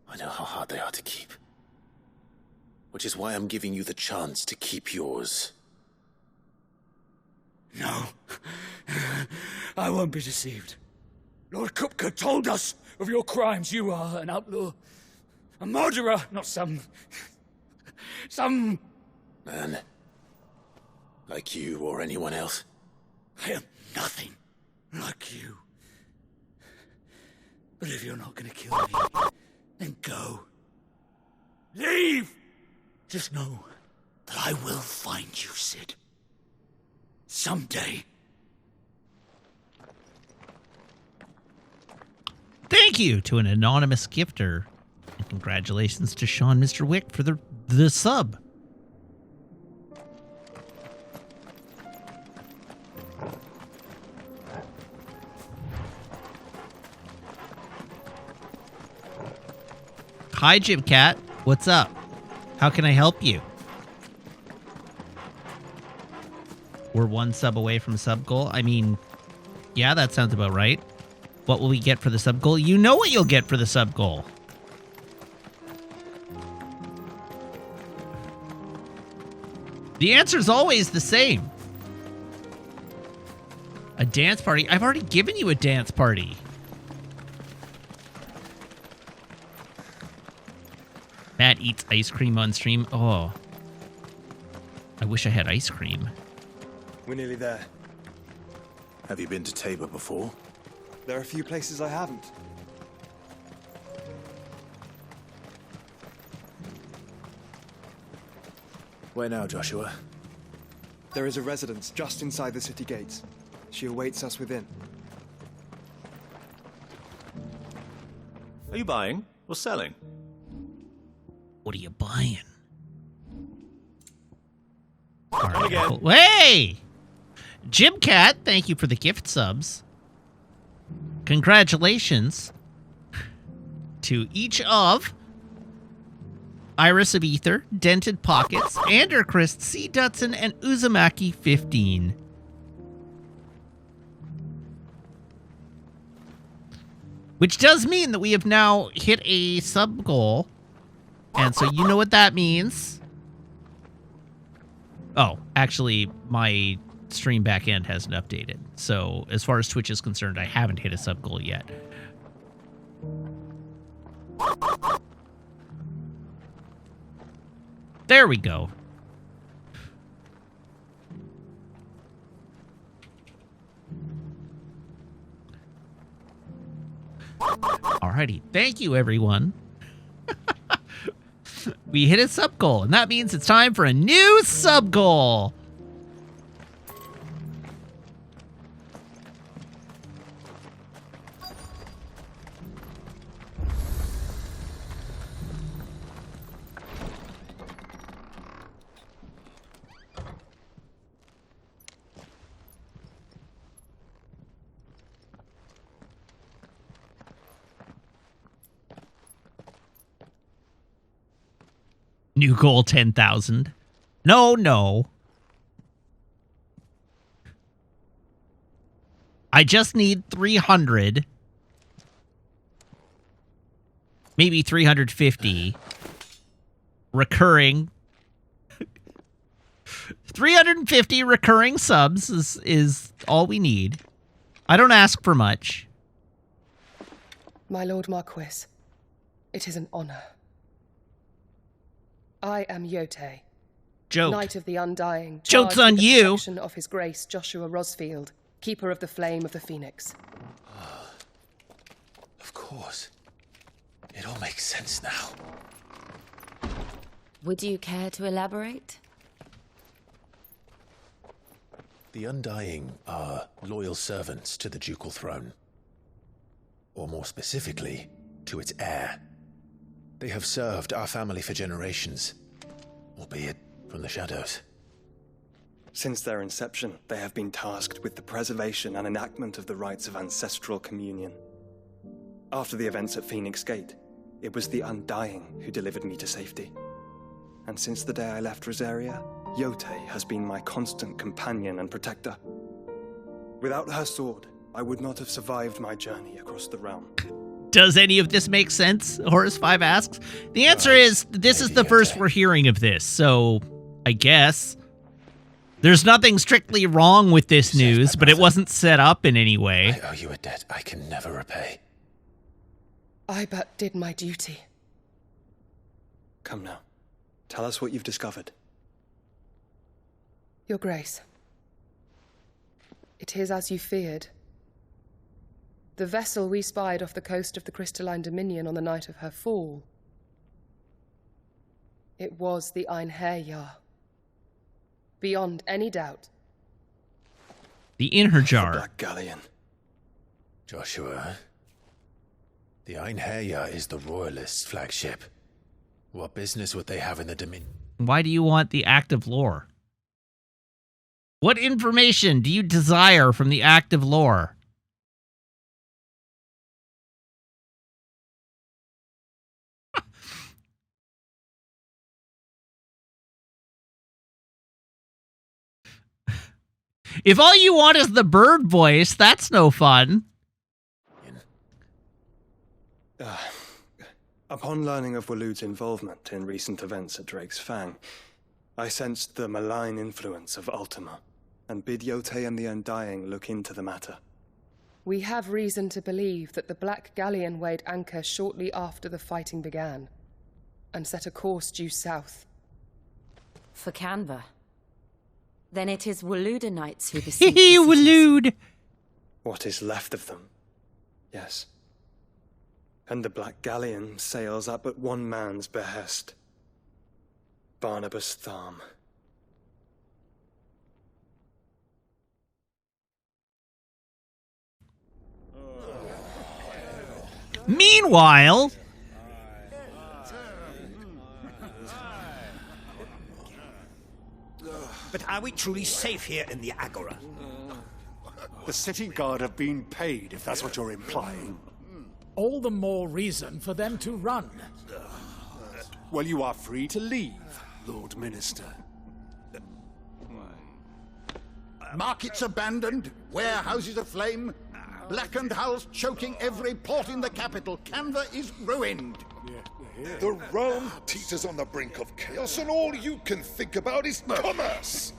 I know how hard they are to keep. Which is why I'm giving you the chance to keep yours. No. I won't be deceived. Lord Kupka told us of your crimes. You are an outlaw. A murderer, not some man. Like you or anyone else. I am nothing like you. But if you're not gonna kill me, then go. Leave! Just know that I will find you, Sid. Someday. Thank you to an anonymous gifter. And congratulations to Sean Mr. Wick for the sub. Hi, Jim Cat. What's up? How can I help you? We're one sub away from sub goal. I mean, yeah, that sounds about right. What will we get for the sub goal? You know what you'll get for the sub goal. The answer's always the same. A dance party? I've already given you a dance party. Matt eats ice cream on stream. Oh. I wish I had ice cream. We're nearly there. Have you been to Tabor before? There are a few places I haven't. Where now, Joshua? There is a residence just inside the city gates. She awaits us within. Are you buying or selling? What are you buying? Come again. Cool. Hey! Jim Cat, thank you for the gift subs. Congratulations to each of Iris of Ether, Dented Pockets, Anderchrist, C. Dutson, and Uzumaki 15. Which does mean that we have now hit a sub goal. And so you know what that means. Oh, actually, my stream backend hasn't updated. So as far as Twitch is concerned, I haven't hit a sub goal yet. There we go. Alrighty. Thank you, everyone. We hit a sub goal, and that means it's time for a new sub goal. New goal 10,000. No. I just need 300. Maybe 350. Recurring. 350 recurring subs is all we need. I don't ask for much. My Lord Marquis, it is an honor. I am Yote, Joke. Knight of the Undying. Joke's charged on with the you. protection of His Grace Joshua Rosfield, Keeper of the Flame of the Phoenix. Of course. It all makes sense now. Would you care to elaborate? The Undying are loyal servants to the ducal throne. Or more specifically, to its heir. They have served our family for generations, albeit from the shadows. Since their inception, they have been tasked with the preservation and enactment of the rites of ancestral communion. After the events at Phoenix Gate, it was the Undying who delivered me to safety. And since the day I left Rosaria, Yote has been my constant companion and protector. Without her sword, I would not have survived my journey across the realm. Does any of this make sense? Horus 5 asks. The answer is, this is the first we're hearing of this, so I guess. There's nothing strictly wrong with this news, but it wasn't set up in any way. I owe you a debt I can never repay. I but did my duty. Come now. Tell us what you've discovered. Your Grace. It is as you feared. The vessel we spied off the coast of the Crystalline Dominion on the night of her fall. It was the Einherjar. Beyond any doubt. The Inherjar. The Black Galleon. Joshua, the Einherjar is the Royalists' flagship. What business would they have in the Dominion? Why do you want the active lore? What information do you desire from the active lore? If all you want is the bird voice, that's no fun. Upon learning of Waloed's involvement in recent events at Drake's Fang, I sensed the malign influence of Ultima, and bid Yote and the Undying look into the matter. We have reason to believe that the Black Galleon weighed anchor shortly after the fighting began, and set a course due south. For Canva. Then it is Waloedanites who besiege Hee Waloed! What is left of them? Yes. And the Black Galleon sails at but one man's behest. Barnabas Tharm. Meanwhile... But are we truly safe here in the Agora? The city guard have been paid, if that's what you're implying. All the more reason for them to run. Well, you are free to leave, Lord Minister. Markets abandoned, warehouses aflame, blackened hulls choking every port in the capital. Canva is ruined. The realm teeters on the brink of chaos, and all you can think about is commerce.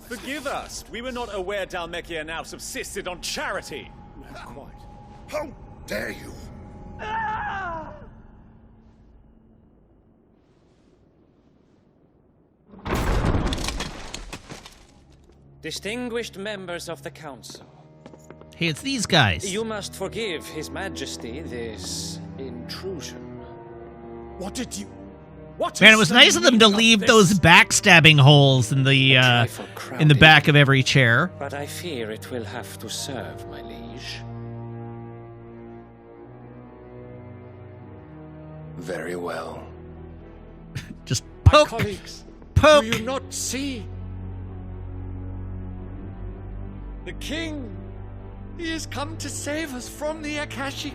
Forgive us. We were not aware Dhalmekia now subsisted on charity. Quite. How dare you? Distinguished members of the council. Hey, it's these guys. You must forgive His Majesty this intrusion. What did you... Man, it was nice of them to leave those backstabbing holes in the back of every chair. But I fear it will have to serve, my liege. Very well. Just poke. My colleagues, poke. Do you not see? The king, he has come to save us from the Akashic.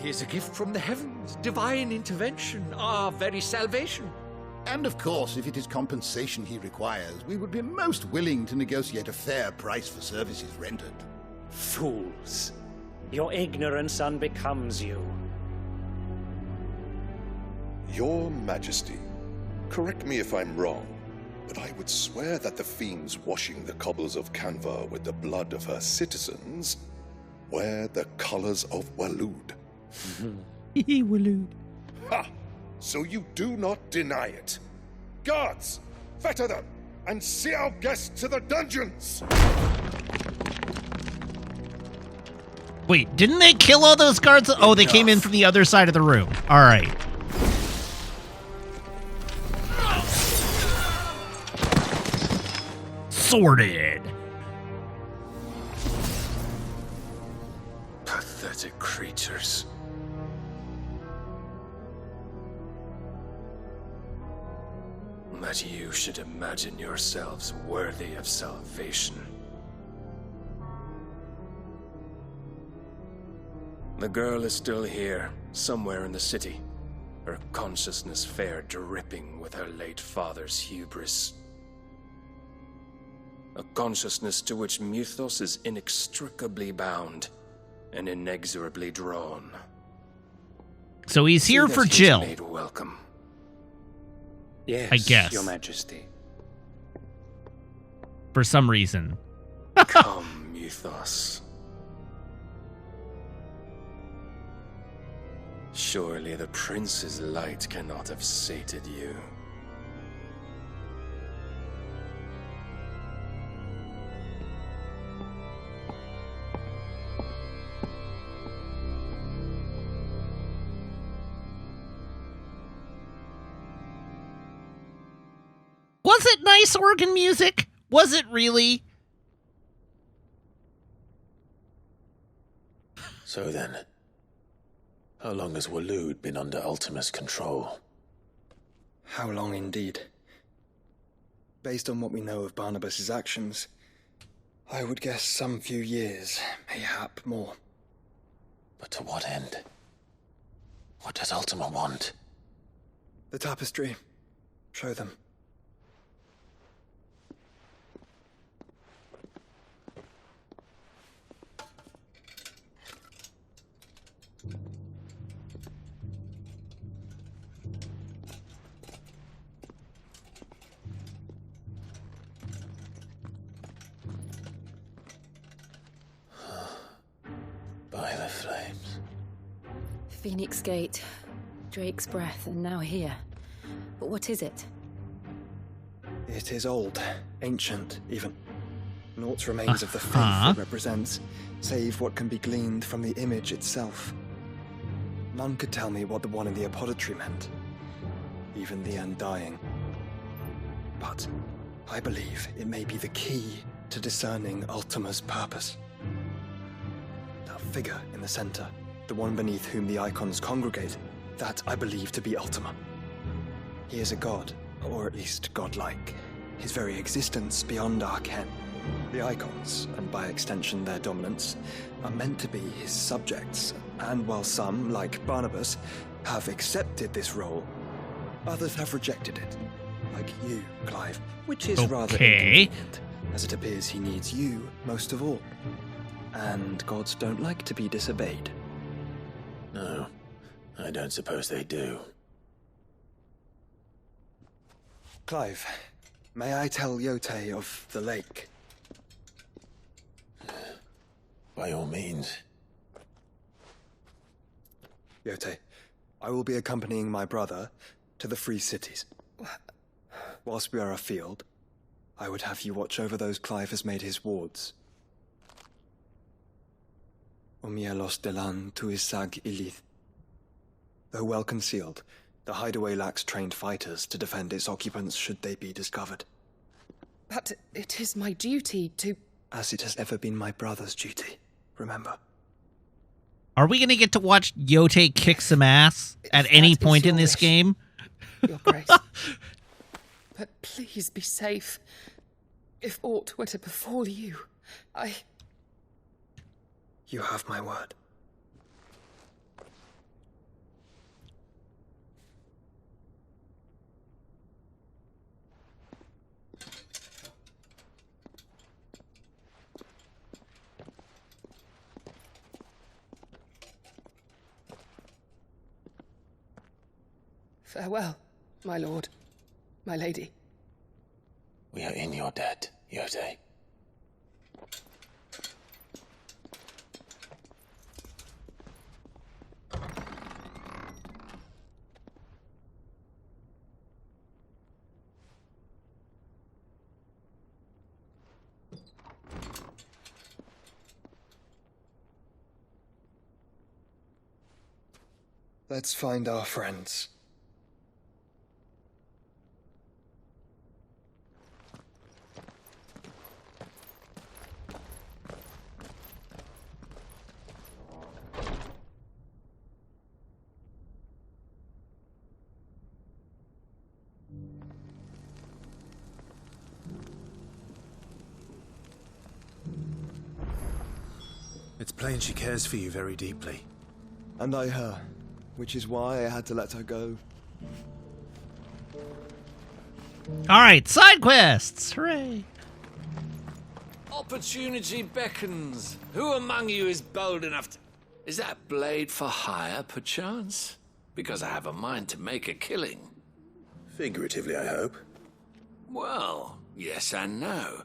He is a gift from the heavens, divine intervention, our very salvation. And of course, if it is compensation he requires, we would be most willing to negotiate a fair price for services rendered. Fools. Your ignorance unbecomes you. Your Majesty, correct me if I'm wrong, but I would swear that the fiends washing the cobbles of Canva with the blood of her citizens wear the colors of Waloed. Waloed. Ha! So you do not deny it. Guards, fetter them, and see our guests to the dungeons! Wait, didn't they kill all those guards? Oh, they came in from the other side of the room. All right. Sorted. Pathetic creatures. That you should imagine yourselves worthy of salvation. The girl is still here, somewhere in the city, her consciousness fair dripping with her late father's hubris. A consciousness to which Mythos is inextricably bound and inexorably drawn. So he's here for Jill. Made welcome. Yes, I guess. Your Majesty. For some reason. Come, Mythos. Surely the prince's light cannot have sated you. Was it nice organ music? Was it really? So then, how long has Waloed been under Ultima's control? How long indeed? Based on what we know of Barnabas's actions, I would guess some few years, mayhap more. But to what end? What does Ultima want? The tapestry. Show them. By the flames. Phoenix Gate, Drake's Breath, and now here. But what is it? It is old, ancient, even. Naught remains of the faith it represents, save what can be gleaned from the image itself. None could tell me what the one in the apothecary meant, even the Undying. But I believe it may be the key to discerning Ultima's purpose. That figure in the center, the one beneath whom the icons congregate, that I believe to be Ultima. He is a god, or at least godlike, his very existence beyond our ken. The icons, and by extension their dominance, are meant to be his subjects, and while some, like Barnabas, have accepted this role, others have rejected it, like you, Clive, which is rather inconvenient, as it appears he needs you most of all. And gods don't like to be disobeyed. No, I don't suppose they do. Clive, may I tell Yote of the lake? By all means. Yote, I will be accompanying my brother to the Free Cities. Whilst we are afield, I would have you watch over those Clive has made his wards. Omielos delan tuisag ilith. Though well concealed, the hideaway lacks trained fighters to defend its occupants should they be discovered. But it is my duty to... As it has ever been my brother's duty, remember. Are we going to get to watch Yote kick some ass at any point in this game? Your Grace. But please be safe. If aught were to befall you, You have my word. Farewell, my lord, my lady. We are in your debt, Yote. Let's find our friends. It's plain she cares for you very deeply. And I her, which is why I had to let her go. All right, side quests. Hooray. Opportunity beckons. Who among you is bold enough to... Is that blade for hire, perchance? Because I have a mind to make a killing. Figuratively, I hope. Well, yes and no.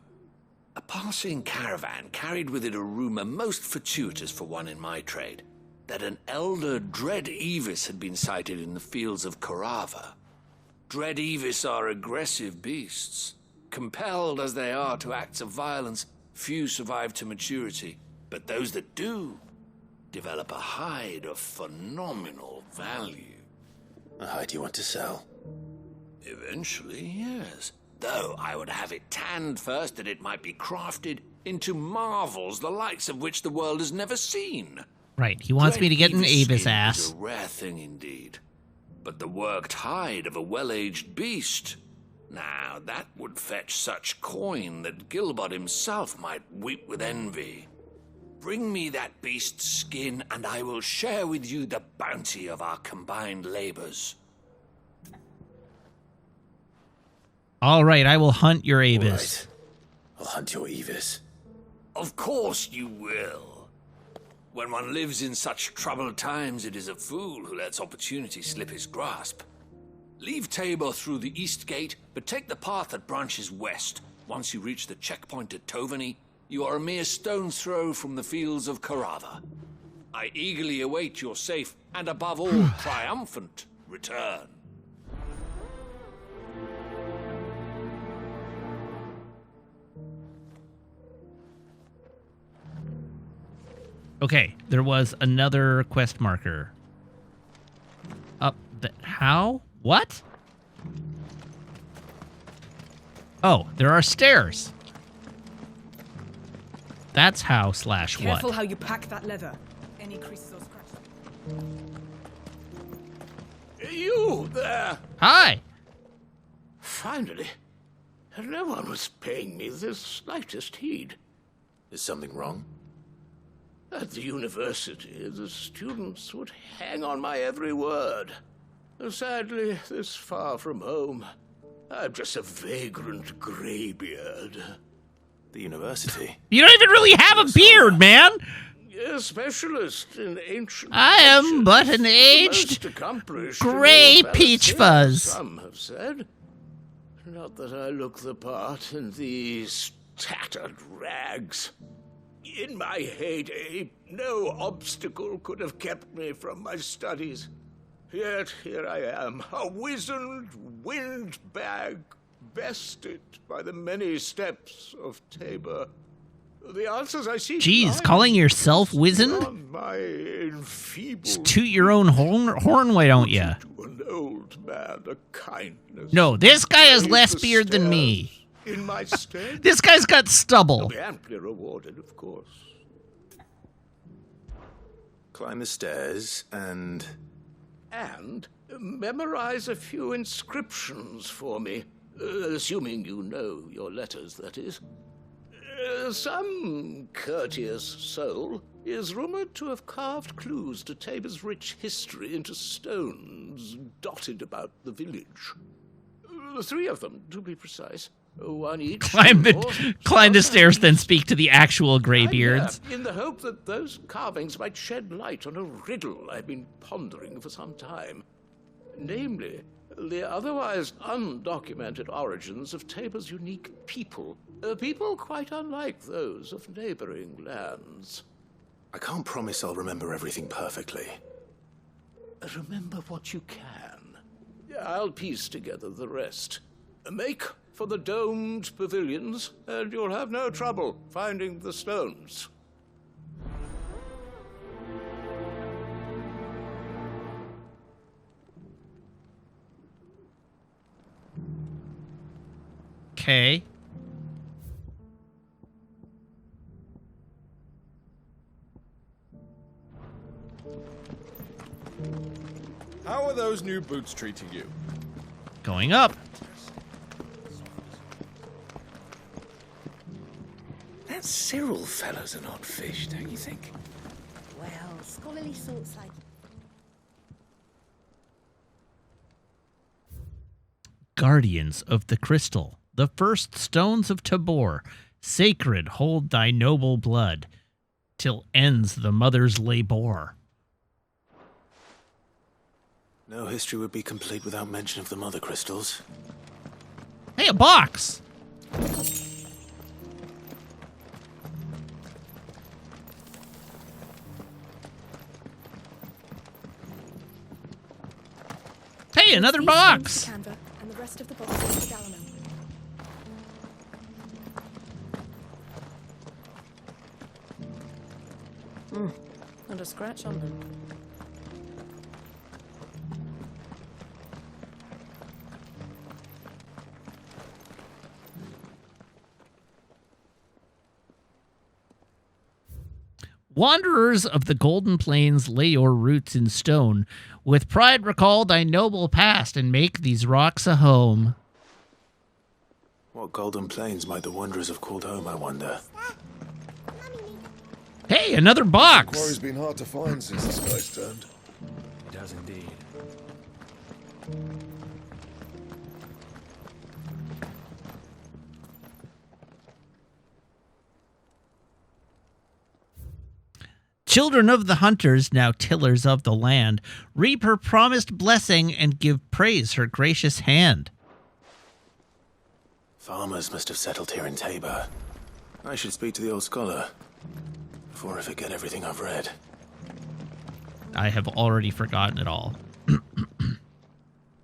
A passing caravan carried with it a rumor most fortuitous for one in my trade, that an elder Dread Evis had been sighted in the fields of Carava. Dread Evis are aggressive beasts. Compelled as they are to acts of violence, few survive to maturity, but those that do develop a hide of phenomenal value. A hide you want to sell? Eventually, yes. Though I would have it tanned first that it might be crafted into marvels the likes of which the world has never seen. Right, he wants me to get an Avis ass. Is a rare thing indeed. But the worked hide of a well-aged beast, now that would fetch such coin that Gilbert himself might weep with envy. Bring me that beast's skin, and I will share with you the bounty of our combined labors. All right, I will hunt your Avis. Right. I'll hunt your Evis. Of course you will. When one lives in such troubled times, it is a fool who lets opportunity slip his grasp. Leave Tabor through the east gate, but take the path that branches west. Once you reach the checkpoint at Tovany, you are a mere stone's throw from the fields of Carava. I eagerly await your safe, and above all, triumphant return. Okay, there was another quest marker. Up the... How? What? Oh, there are stairs. That's how / what. Careful how you pack that leather. Any creases or scratches. You there? Hi. Finally. No one was paying me the slightest heed. Is something wrong? At the university, the students would hang on my every word. Sadly, this far from home, I'm just a vagrant graybeard. The university? You don't even really have a beard, man! A specialist in ancient... I am but an aged, gray peach fuzz. Some have said. Not that I look the part in these tattered rags. In my heyday, no obstacle could have kept me from my studies. Yet here I am, a wizened windbag, bested by the many steps of Tabor. The answers I seek. Jeez, calling yourself wizened? My enfeebled Toot your own horn, why don't ya? to an old man, a kindness. No, this guy has less beard than me. In my stead. This guy's got stubble. I'll be amply rewarded, of course. Climb the stairs and memorize a few inscriptions for me, assuming you know your letters, that is. Some courteous soul is rumored to have carved clues to Tabor's rich history into stones dotted about the village. 3 of them, to be precise. One each. Climb the stairs, then speak to the actual graybeards. In the hope that those carvings might shed light on a riddle I've been pondering for some time. Namely, the otherwise undocumented origins of Tabor's unique people. People quite unlike those of neighboring lands. I can't promise I'll remember everything perfectly. Remember what you can. I'll piece together the rest. Make for the domed pavilions, and you'll have no trouble finding the stones. Okay. How are those new boots treating you? Going up. That Cyril fellow's an odd fish, don't you think? Well, scholarly sorts like... Guardians of the Crystal, the first stones of Tabor, sacred hold thy noble blood, till ends the mother's labor. No history would be complete without mention of the mother crystals. Hey, a box! Hey, another box! And the rest of the boxes to Gallimel. Not a scratch on them. Wanderers of the Golden Plains, lay your roots in stone. With pride recall thy noble past and make these rocks a home. What golden plains might the wanderers have called home, I wonder? Hey, another box! Quarry's been hard to find since the sky's turned. It does indeed. Children of the hunters, now tillers of the land, reap her promised blessing and give praise her gracious hand. Farmers must have settled here in Tabor. I should speak to the old scholar before I forget everything I've read. I have already forgotten it all. The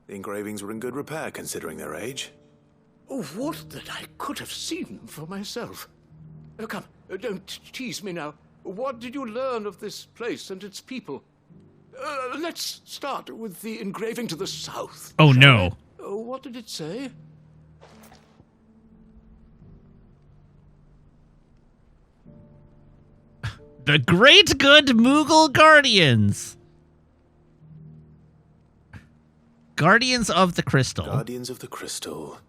engravings were in good repair considering their age. Oh, would that I could have seen them for myself. Come, don't tease me now. What did you learn of this place and its people? Let's start with the engraving to the south. Oh, no. What did it say? The Great Good Mooghal Guardians. Guardians of the Crystal. Guardians of the Crystal,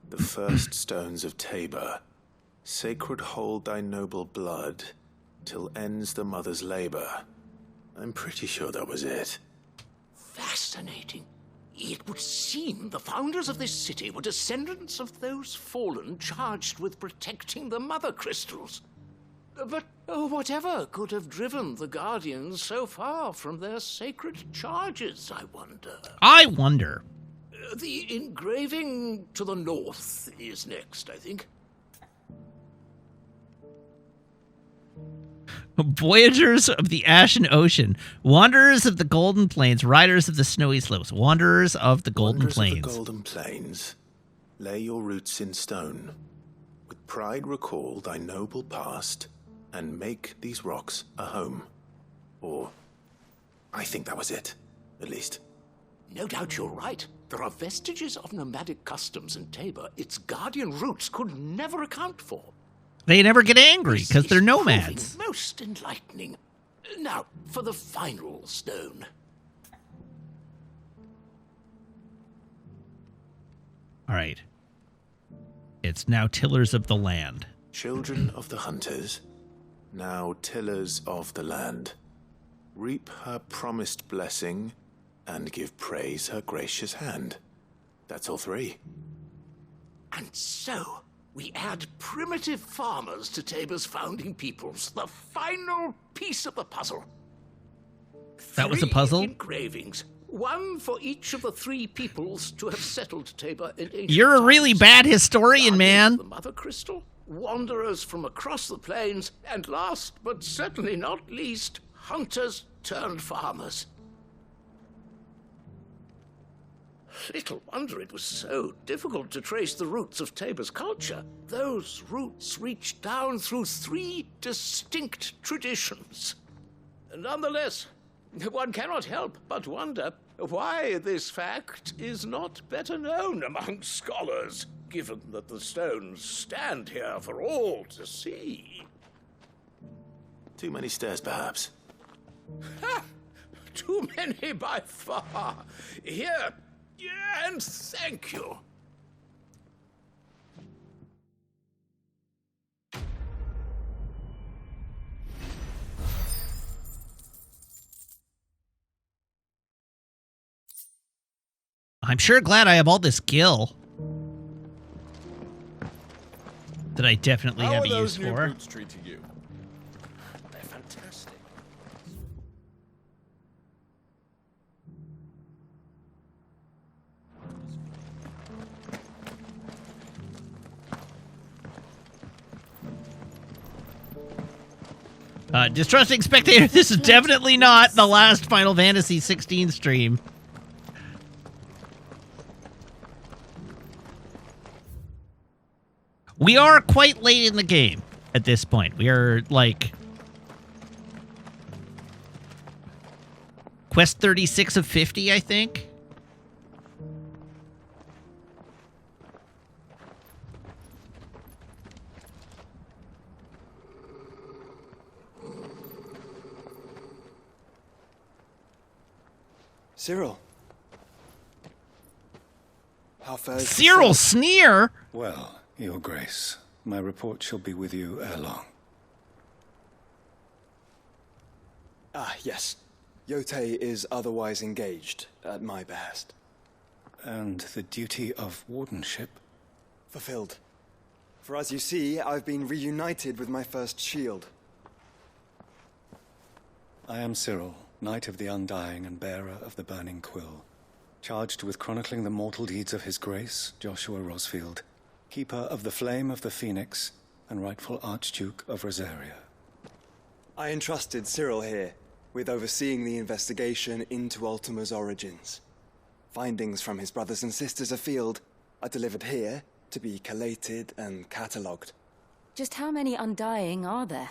the first stones of Tabor. Sacred hold thy noble blood, till ends the mother's labor. I'm pretty sure that was it. Fascinating. It would seem the founders of this city were descendants of those fallen charged with protecting the mother crystals. But whatever could have driven the Guardians so far from their sacred charges, I wonder? The engraving to the north is next, I think. Voyagers of the Ashen Ocean, wanderers of the Golden Plains, riders of the snowy slopes, wanderers of the Golden Wanderers Plains. of the Golden Plains, lay your roots in stone. With pride recall thy noble past, and make these rocks a home. Or, I think that was it, at least. No doubt you're right. There are vestiges of nomadic customs in Tabor its guardian roots could never account for. They never get angry because they're nomads. Proving most enlightening. Now, for the final stone. All right. It's now tillers of the land. Children of the hunters, now tillers of the land. Reap her promised blessing, and give praise her gracious hand. That's all three. And so, we add primitive farmers to Tabor's founding peoples, the final piece of the puzzle. That was a 3 puzzle? engravings, one for each of the 3 peoples to have settled Tabor in ancient You're a really bad historian, man. The Mother Crystal, wanderers from across the plains, and last but certainly not least, hunters turned farmers. Little wonder it was so difficult to trace the roots of Tabor's culture. Those roots reach down through 3 distinct traditions. Nonetheless, one cannot help but wonder why this fact is not better known among scholars, given that the stones stand here for all to see. Too many stairs, perhaps. Ha! Too many by far. Here, and thank you. I'm sure glad I have all this gil that I definitely have a use How are those new for. boots treating you? They're fantastic. Distrusting spectator, this is definitely not the last Final Fantasy 16 stream. We are quite late in the game at this point. We are, like, quest 36 of 50, I think. Cyril. How fares the Cyril search? Sneer? Well, Your Grace, my report shall be with you ere long. Ah, yes. Yotei is otherwise engaged, at my behest. And the duty of wardenship? Fulfilled. For as you see, I've been reunited with my first shield. I am Cyril, Knight of the Undying and bearer of the Burning Quill, charged with chronicling the mortal deeds of His Grace, Joshua Rosfield, Keeper of the Flame of the Phoenix and rightful Archduke of Rosaria. I entrusted Cyril here with overseeing the investigation into Ultima's origins. Findings from his brothers and sisters afield are delivered here to be collated and catalogued. Just how many Undying are there?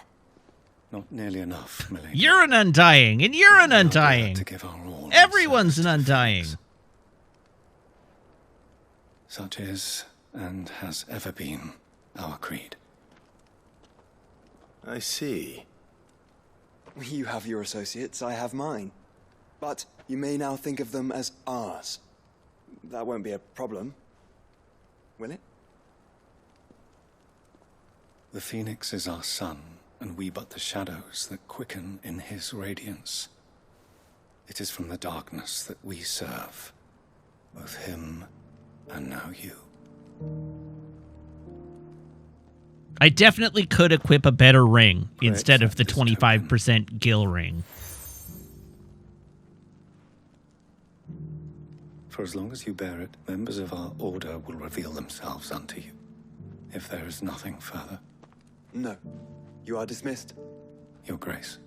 Not nearly enough, milady. You're an Undying, and you're an Undying. To give our all. Everyone's an Undying. Such is, and has ever been, our creed. I see. You have your associates, I have mine. But you may now think of them as ours. That won't be a problem, will it? The Phoenix is our sun, and we but the shadows that quicken in his radiance. It is from the darkness that we serve, both him and now you. I definitely could equip a better ring instead of the 25% gil ring. For as long as you bear it, members of our order will reveal themselves unto you, if there is nothing further. No. You are dismissed. Your Grace.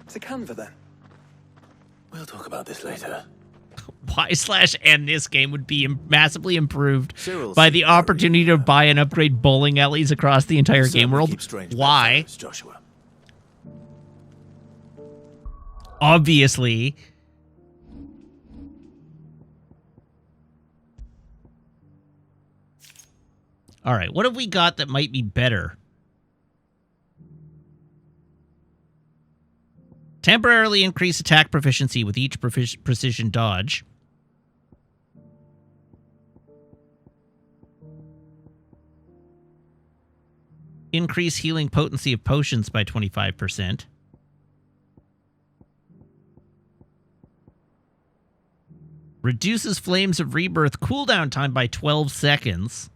To Canva, then? We'll talk about this later. Y/N this game would be massively improved by the opportunity to buy and upgrade bowling alleys across the entire game world. Why? Joshua. Obviously. All right, what have we got that might be better? Temporarily increase attack proficiency with each precision dodge. Increase healing potency of potions by 25%. Reduces Flames of Rebirth cooldown time by 12 seconds.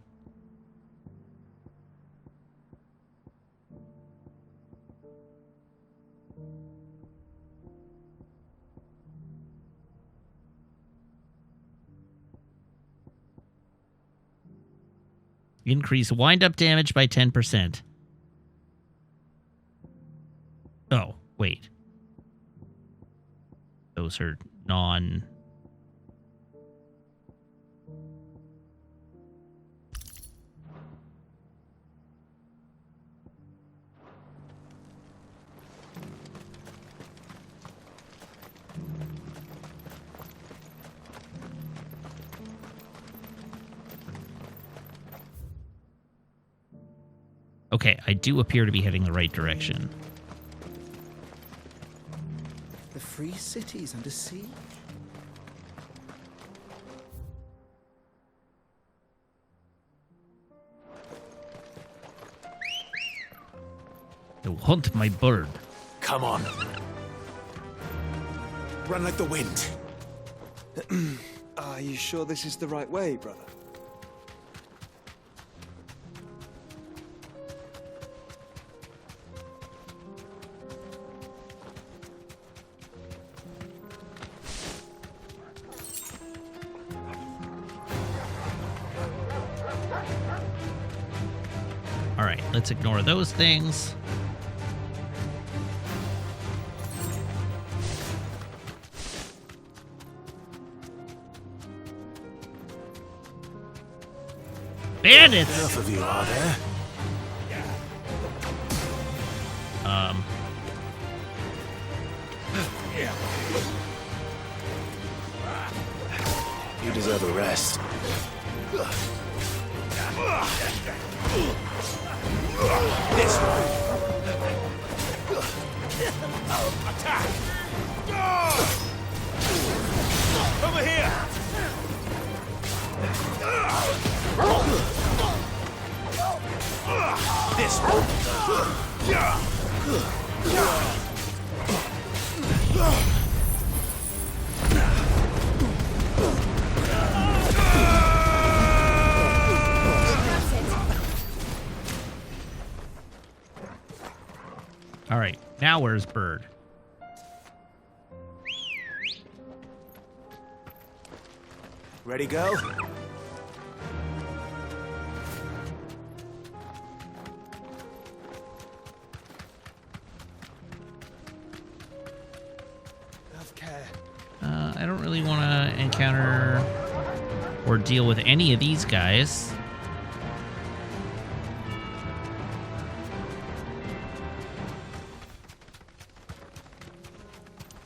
Increase wind-up damage by 10%. Oh, wait. Those are non... Okay, I do appear to be heading the right direction. The free cities under siege? I want my bird. Come on. Run like the wind. Are you sure this is the right way, brother? All right, let's ignore those things. Bandits! Enough of you, are there? You deserve a rest. This way. Attack! Over here! This way. All right, now where's Bird? Ready, go? I don't really want to encounter or deal with any of these guys.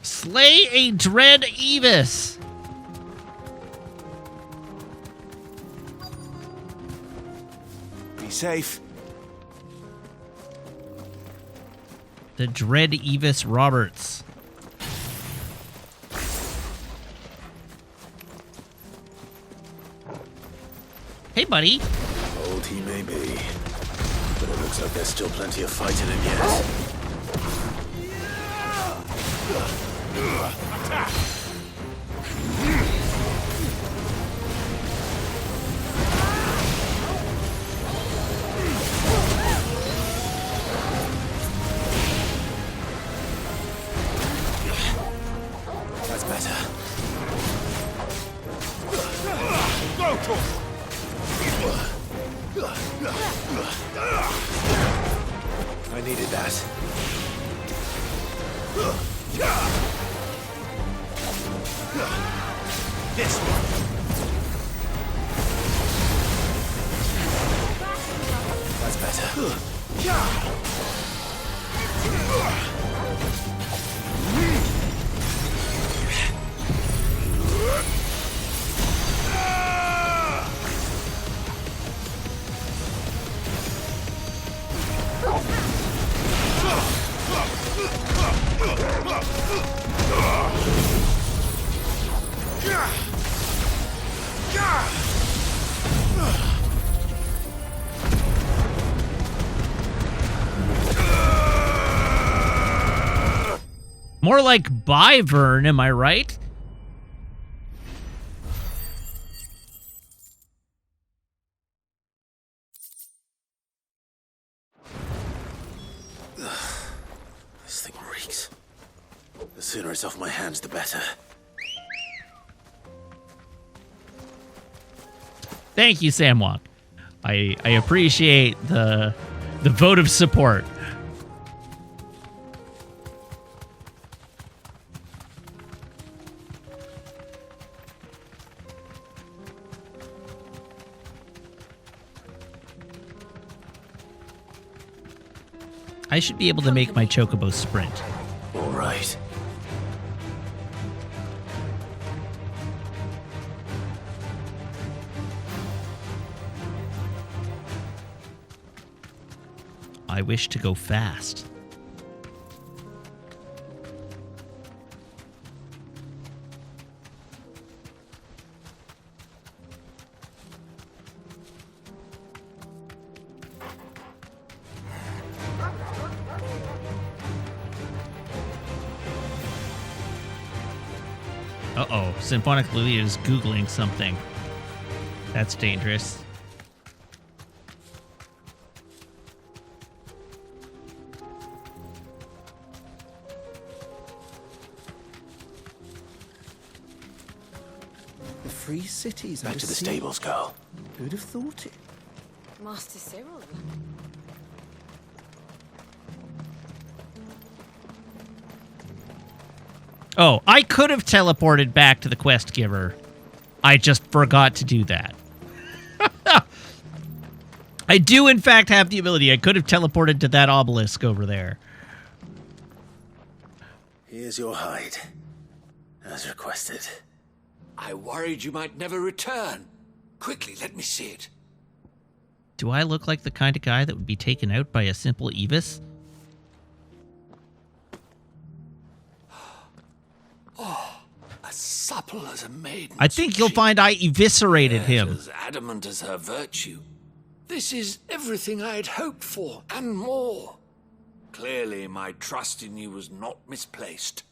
Slay a Dread Evis! Be safe. The Dread Evis Roberts. Hey, buddy. Old he may be, but it looks like there's still plenty of fight in him yet. Attack! That's better. Go, Tor! Needed that. This one. That's better. More like Byvern, am I right? This thing reeks. The sooner it's off my hands, the better. Thank you, Samwalk. I appreciate the vote of support. I should be able to make my chocobo sprint. All right. I wish to go fast. Uh-oh, Symphonic Lily is Googling something. That's dangerous. The free cities. Back to the stables, girl. Who'd have thought it? Master Cyril. Oh, I could have teleported back to the quest giver. I just forgot to do that. I do, in fact, have the ability. I could have teleported to that obelisk over there. Here's your hide, as requested. I worried you might never return. Quickly, let me see it. Do I look like the kind of guy that would be taken out by a simple Evis? Oh, as supple as a maiden. I think you'll find I eviscerated him. As adamant as her virtue. This is everything I had hoped for, and more. Clearly, my trust in you was not misplaced.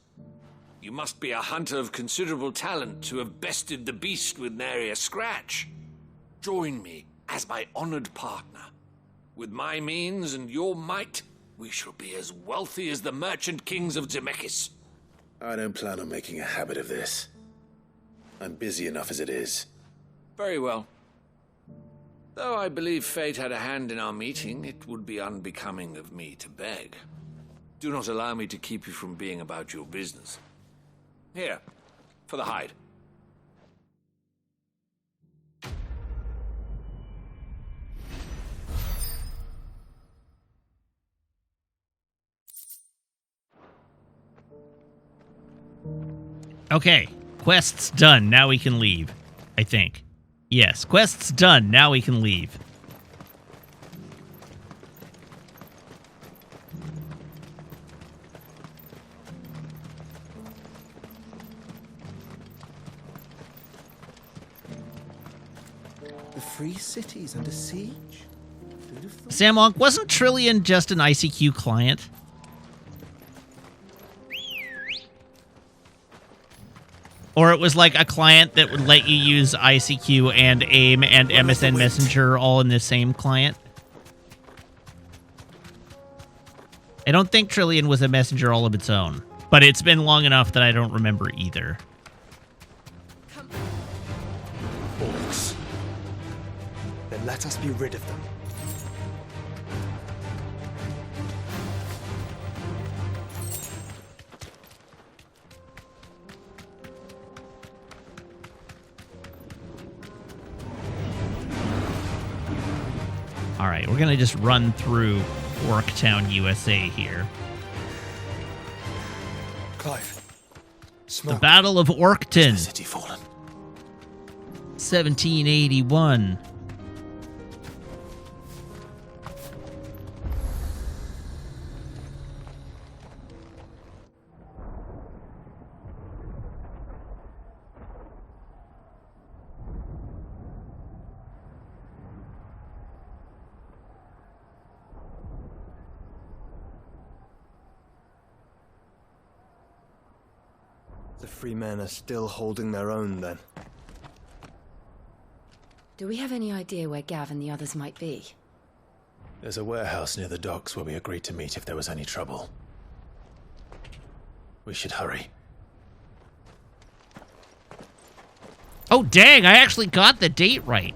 You must be a hunter of considerable talent to have bested the beast with nary a scratch. Join me as my honored partner. With my means and your might, we shall be as wealthy as the merchant kings of Zemeckis. I don't plan on making a habit of this. I'm busy enough as it is. Very well. Though I believe fate had a hand in our meeting, it would be unbecoming of me to beg. Do not allow me to keep you from being about your business. Here, for the hide. Okay, quest's done. Now we can leave, I think. Yes, quest's done. Now we can leave. The free cities under siege? Who'd have thought? Samwalk, wasn't Trillian just an ICQ client? Or it was like a client that would let you use ICQ and AIM and MSN Messenger all in the same client? I don't think Trillian was a messenger all of its own, but it's been long enough that I don't remember either. Orcs. Then let us be rid of them. All right, we're going to just run through Orktown, USA here. Clive. The Battle of Orkton. Has the city fallen? 1781. The free men are still holding their own, then. Do we have any idea where Gav and the others might be? There's a warehouse near the docks where we agreed to meet if there was any trouble. We should hurry. Oh, dang, I actually got the date right.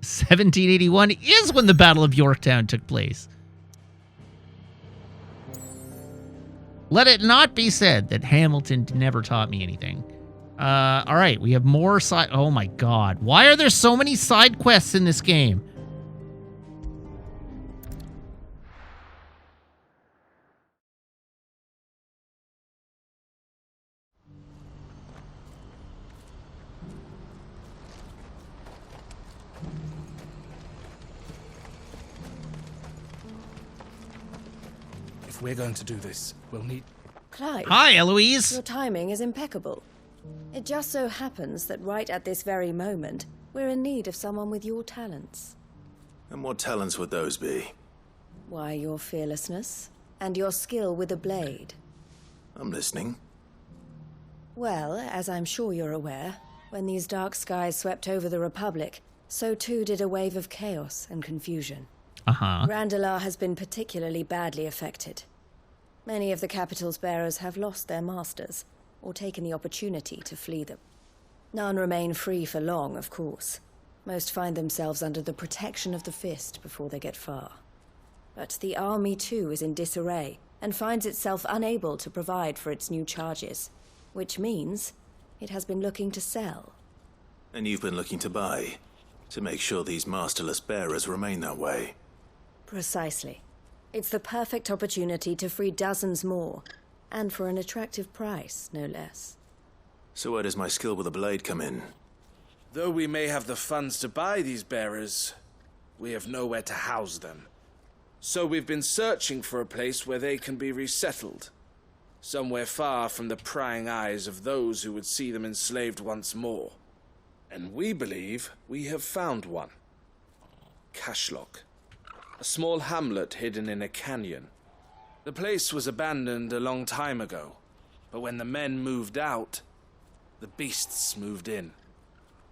$1781 is when the Battle of Yorktown took place. Let it not be said that Hamilton never taught me anything. All right, we have more side... Oh my god. Why are there so many side quests in this game? If we're going to do this, we'll need... Clive. Hi, Eloise. Your timing is impeccable. It just so happens that right at this very moment, we're in need of someone with your talents. And what talents would those be? Why, your fearlessness and your skill with a blade. I'm listening. Well, as I'm sure you're aware, when these dark skies swept over the Republic, so too did a wave of chaos and confusion. Randalar has been particularly badly affected. Many of the capital's bearers have lost their masters, or taken the opportunity to flee them. None remain free for long, of course. Most find themselves under the protection of the Fist before they get far. But the army too is in disarray, and finds itself unable to provide for its new charges, which means it has been looking to sell. And you've been looking to buy, to make sure these masterless bearers remain that way. Precisely. It's the perfect opportunity to free dozens more, and for an attractive price, no less. So where does my skill with a blade come in? Though we may have the funds to buy these bearers, we have nowhere to house them. So we've been searching for a place where they can be resettled. Somewhere far from the prying eyes of those who would see them enslaved once more. And we believe we have found one. Cashlock. A small hamlet hidden in a canyon. The place was abandoned a long time ago, but when the men moved out, the beasts moved in.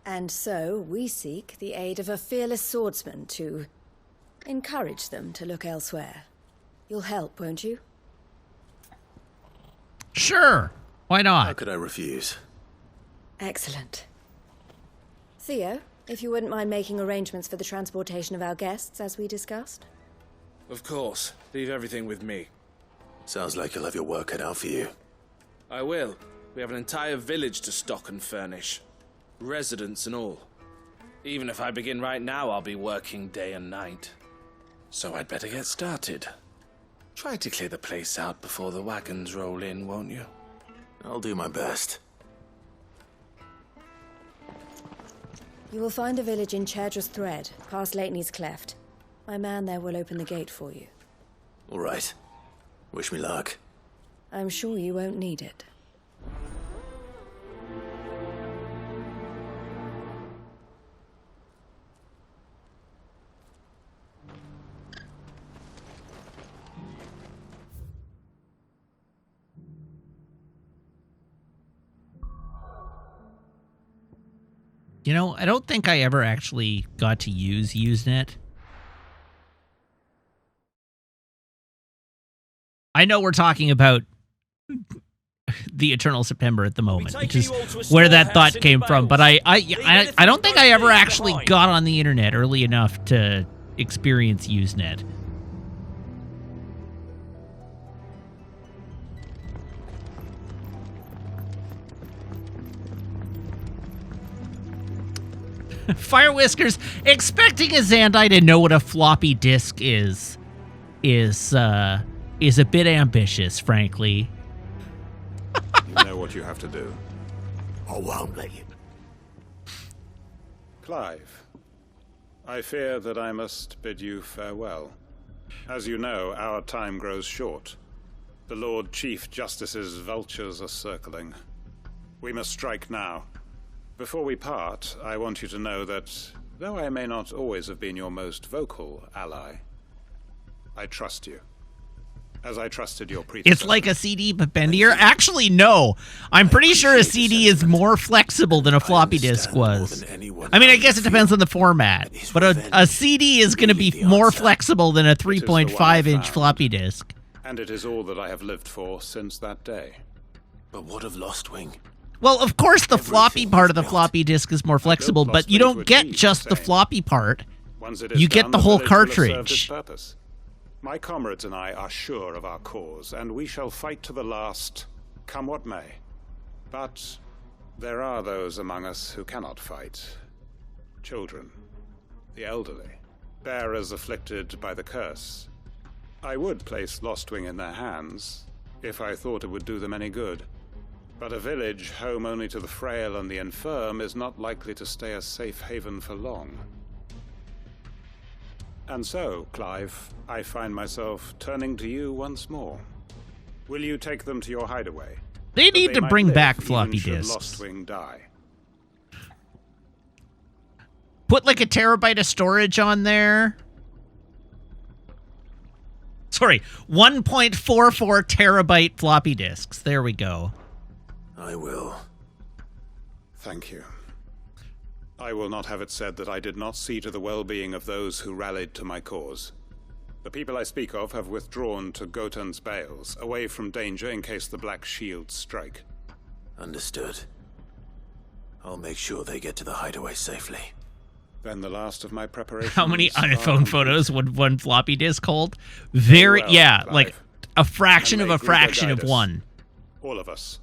And so we seek the aid of a fearless swordsman to encourage them to look elsewhere. You'll help, won't you? Sure. Why not? How could I refuse? Excellent. Theo, if you wouldn't mind making arrangements for the transportation of our guests, as we discussed. Of course. Leave everything with me. Sounds like you'll have your work cut out for you. I will. We have an entire village to stock and furnish. Residents and all. Even if I begin right now, I'll be working day and night. So I'd better get started. Try to clear the place out before the wagons roll in, won't you? I'll do my best. You will find a village in Chairdra's Thread, past Lateney's Cleft. My man there will open the gate for you. All right. Wish me luck. I'm sure you won't need it. You know, I don't think I ever actually got to use Usenet. I know we're talking about the Eternal September at the moment, which is where that thought came from, but I don't think I ever actually got on the internet early enough to experience Usenet. Fire Whiskers, expecting a Zandai to know what a floppy disk is a bit ambitious, frankly. You know what you have to do. I won't let you. Clive, I fear that I must bid you farewell. As you know, our time grows short. The Lord Chief Justice's vultures are circling. We must strike now. Before we part, I want you to know that, though I may not always have been your most vocal ally, I trust you. As I trusted your predecessor. It's like a CD, but bendier? Actually, no. I'm pretty sure a CD is more flexible than a floppy disk was. I mean, I guess it depends on the format, but a CD is going to be more flexible than a 3.5-inch floppy disk. And it is all that I have lived for since that day. But what of Lostwing? Well, of course, the floppy part of the floppy disk is more flexible, but you don't get just the floppy part. You get the whole cartridge. My comrades and I are sure of our cause, and we shall fight to the last, come what may. But there are those among us who cannot fight. Children, the elderly, bearers afflicted by the curse. I would place Lostwing in their hands, if I thought it would do them any good. But a village home only to the frail and the infirm is not likely to stay a safe haven for long. And so, Clive, I find myself turning to you once more. Will you take them to your hideaway? They need to bring back floppy should disks. Lostwing die. Put like a terabyte of storage on there. Sorry, 1.44 terabyte floppy disks. There we go. I will. Thank you. I will not have it said that I did not see to the well-being of those who rallied to my cause. The people I speak of have withdrawn to Gotan's Bales, away from danger in case the Black Shields strike. Understood. I'll make sure they get to the hideaway safely. Then the last of my preparations. How many iPhone photos would one floppy disk hold? Very, well, yeah, Clive. Like a fraction of a fraction of one. All of us.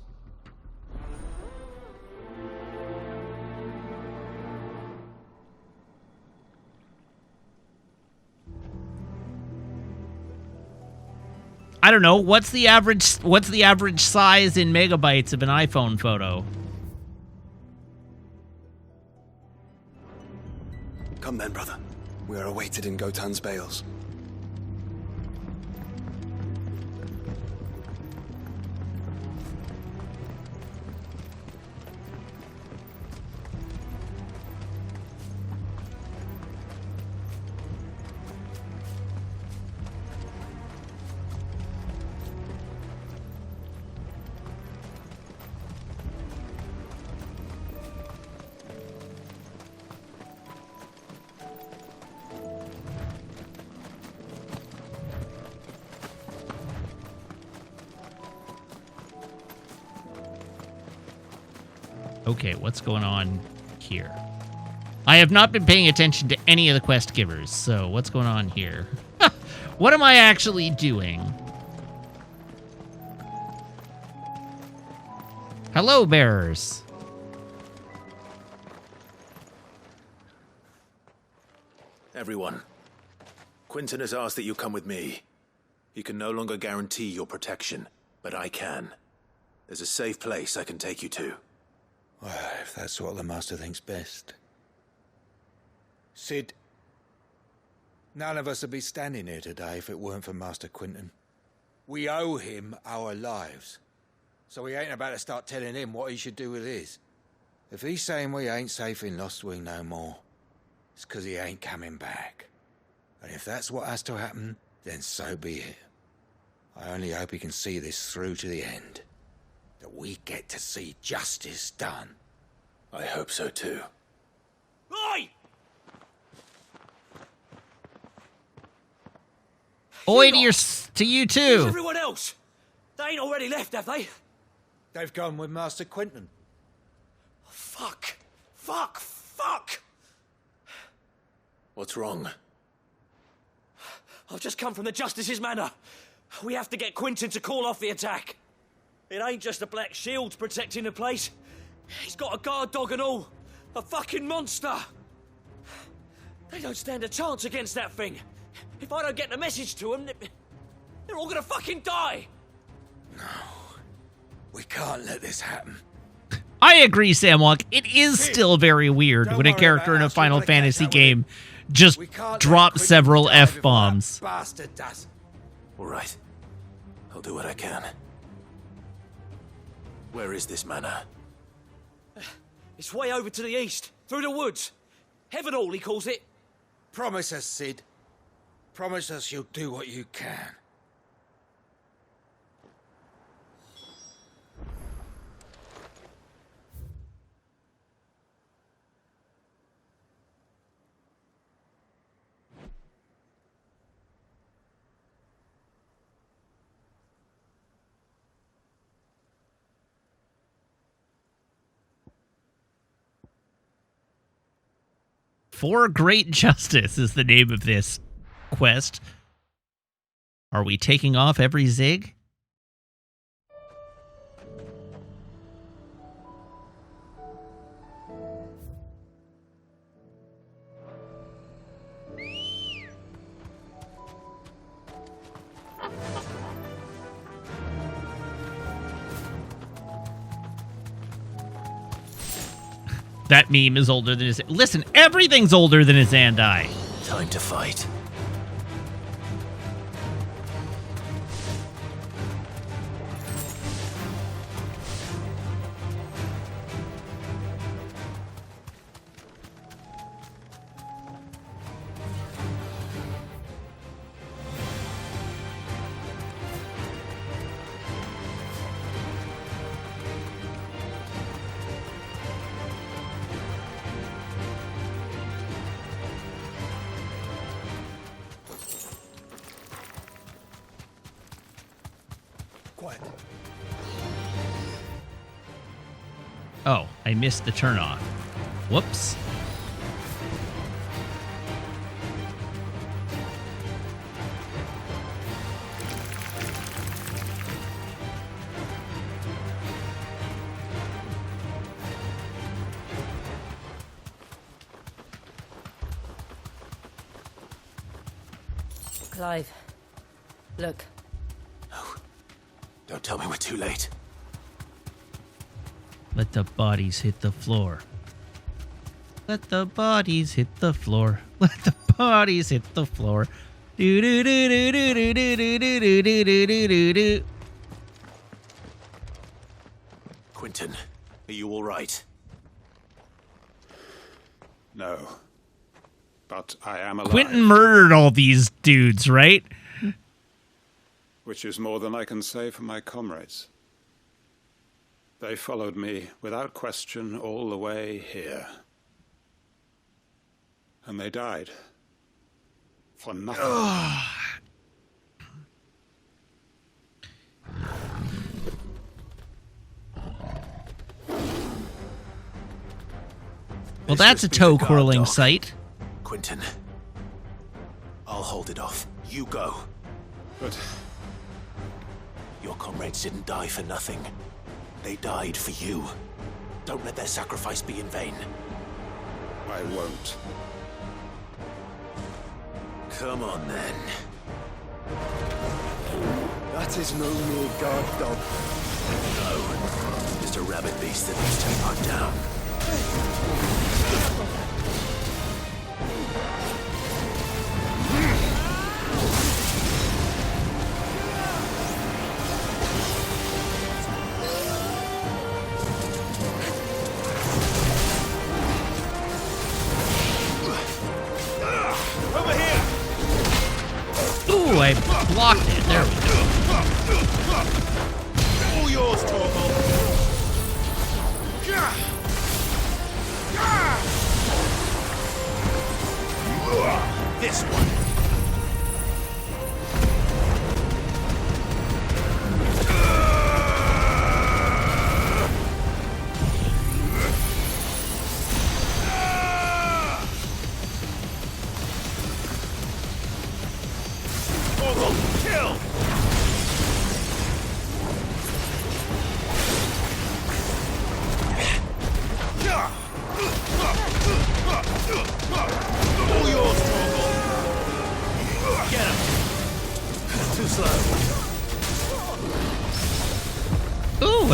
I don't know, what's the average size in megabytes of an iPhone photo? Come then, brother. We are awaited in Gotan's Bales. Okay, what's going on here? I have not been paying attention to any of the quest givers, so what's going on here? What am I actually doing? Hello, bearers. Everyone, Quinton has asked that you come with me. He can no longer guarantee your protection, but I can. There's a safe place I can take you to. Well, if that's what the Master thinks best. Sid, none of us would be standing here today if it weren't for Master Quinton. We owe him our lives. So we ain't about to start telling him what he should do with his. If he's saying we ain't safe in Lostwing no more, it's 'cause he ain't coming back. And if that's what has to happen, then so be it. I only hope he can see this through to the end. That we get to see justice done. I hope so too. Oi! Oi to you too. Where's everyone else? They ain't already left, have they? They've gone with Master Quinton. Fuck! Fuck! Fuck! What's wrong? I've just come from the Justice's manor. We have to get Quinton to call off the attack. It ain't just the Black Shields protecting the place. He's got a guard dog and all. A fucking monster. They don't stand a chance against that thing. If I don't get the message to them, they're all gonna fucking die. No. We can't let this happen. I agree, Samwalk. It is still very weird when a character in a Final Fantasy game just drops several F-bombs. Bastard does. All right. I'll do what I can. Where is this manor? It's way over to the east, through the woods. Heaven Hall, he calls it. Promise us, Cid. Promise us you'll do what you can. For Great Justice is the name of this quest. Are we taking off every zig? That meme is older than his... Listen, everything's older than his Zandai. Time to fight. Oh, I missed the turn-off. Whoops. Clive, look. No. Don't tell me we're too late. Let the bodies hit the floor. Let the bodies hit the floor. Let the bodies hit the floor. Do do do do do do do do do do do do do. Quentin, are you all right? No. But I am alive. Quentin murdered all these dudes, right? Which is more than I can say for my comrades. They followed me without question all the way here. And they died. For nothing. Well, that's a toe-curling sight. Quentin, I'll hold it off. You go. But your comrades didn't die for nothing. They died for you. Don't let their sacrifice be in vain. I won't. Come on, then. That is no mere guard dog. No. Just a rabid beast that needs to be put down. Ooh, I blocked it. There we go. All yours, Torgal.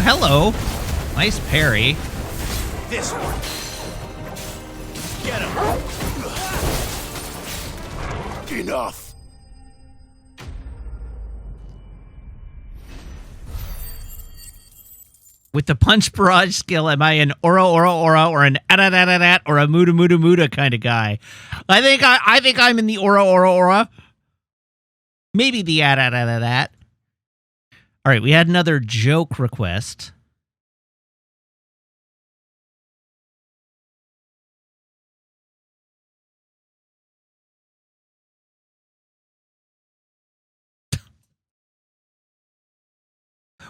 hello. Nice parry. This one. Get him. Enough. With the punch barrage skill, am I an aura or an at or a muda kind of guy? I think I'm in the aura. Maybe the at. All right, we had another joke request.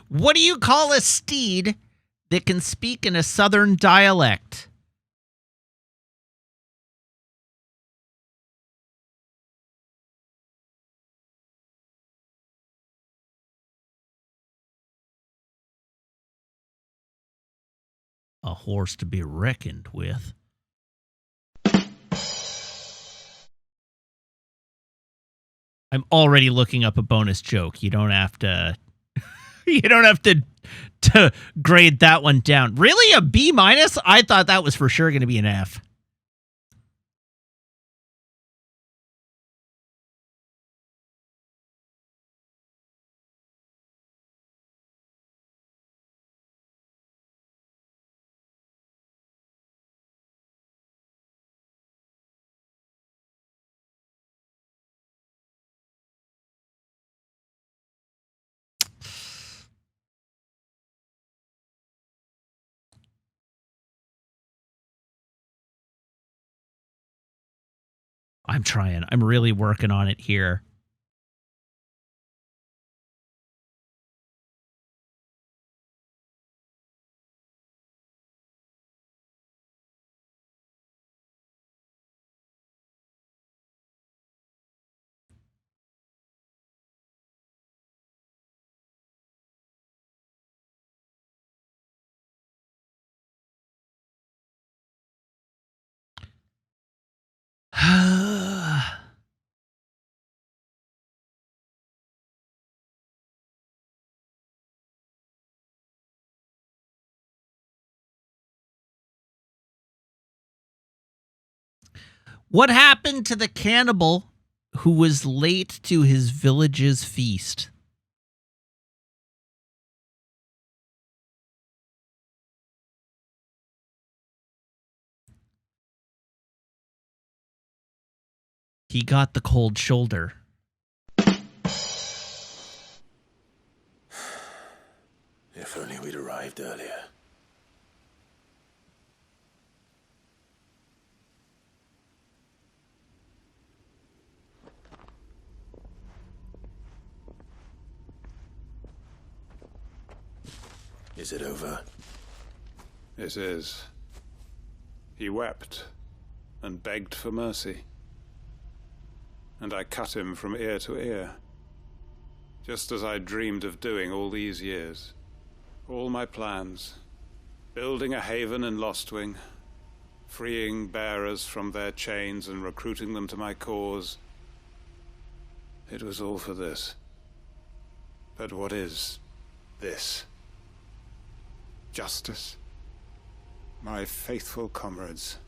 What do you call a steed that can speak in a southern dialect? A horse to be reckoned with. I'm already looking up a bonus joke. You don't have to to grade that one down. Really? A B-? I thought that was for sure going to be an F. I'm trying. I'm really working on it here. What happened to the cannibal who was late to his village's feast? He got the cold shoulder. If only we'd arrived earlier. Is it over? It is. He wept and begged for mercy. And I cut him from ear to ear, just as I dreamed of doing all these years. All my plans, building a haven in Lostwing, freeing bearers from their chains and recruiting them to my cause. It was all for this. But what is this? Justice? My faithful comrades.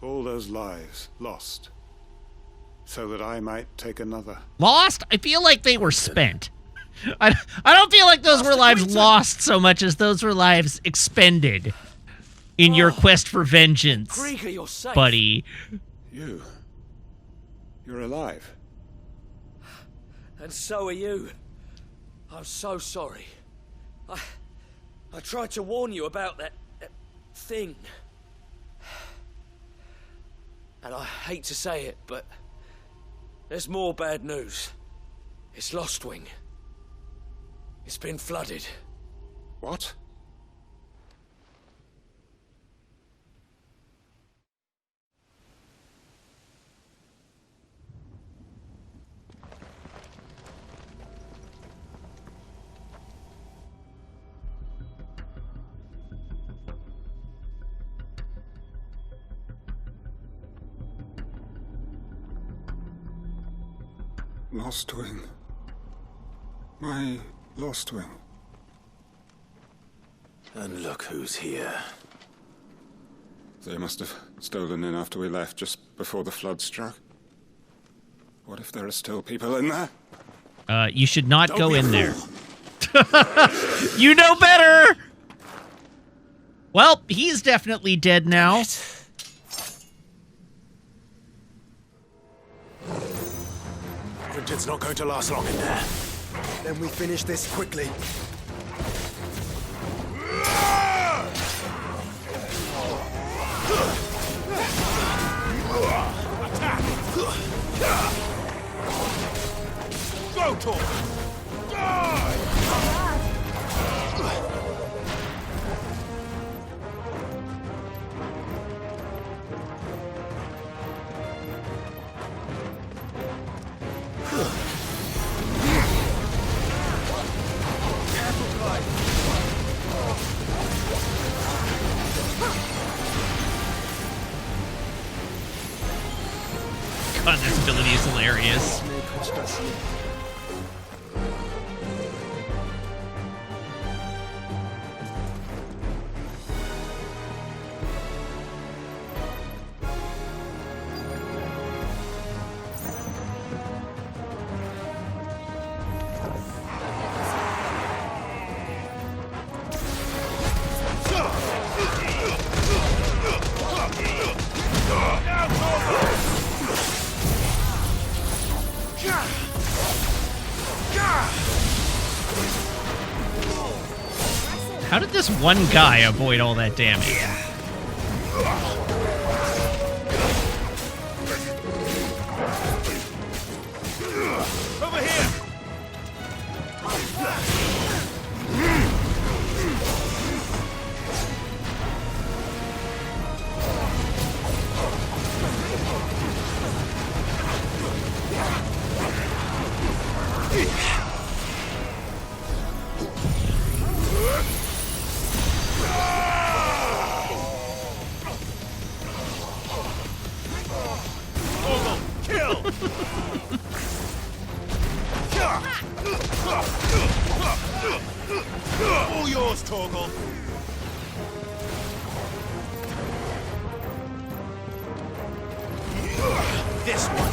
All those lives lost, so that I might take another. Lost? I feel like they were spent. I don't feel like those were lives lost so much as those were lives expended in your quest for vengeance, Krieger, you're safe. buddy. You're alive. And so are you. I'm so sorry. I tried to warn you about that thing. And I hate to say it, but there's more bad news. It's Lostwing. It's been flooded. What? Lostwing. My Lostwing. And look who's here. They must have stolen in after we left, just before the flood struck. What if there are still people in there? You should not go in there. You know better! Well, he's definitely dead now. Quinton's not going to last long in there. Then we finish this quickly. Go, Tor! God, this ability is hilarious. How did this one guy avoid all that damage? Over here! All yours, Torgal. This one.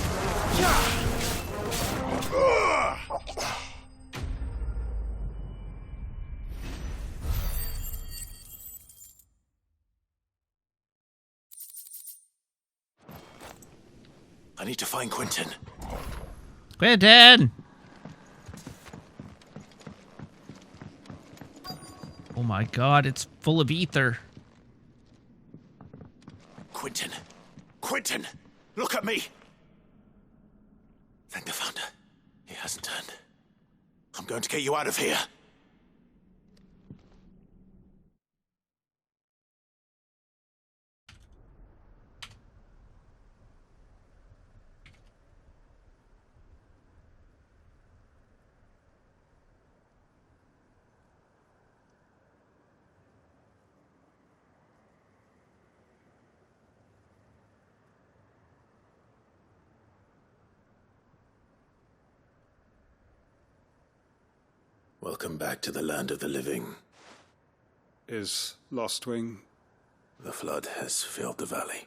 I need to find Quinton. Quinton! Oh my god, it's full of ether. Quinton! Quinton! Look at me! Thank the Founder. He hasn't turned. I'm going to get you out of here. Welcome back to the land of the living. Is Lostwing? The flood has filled the valley.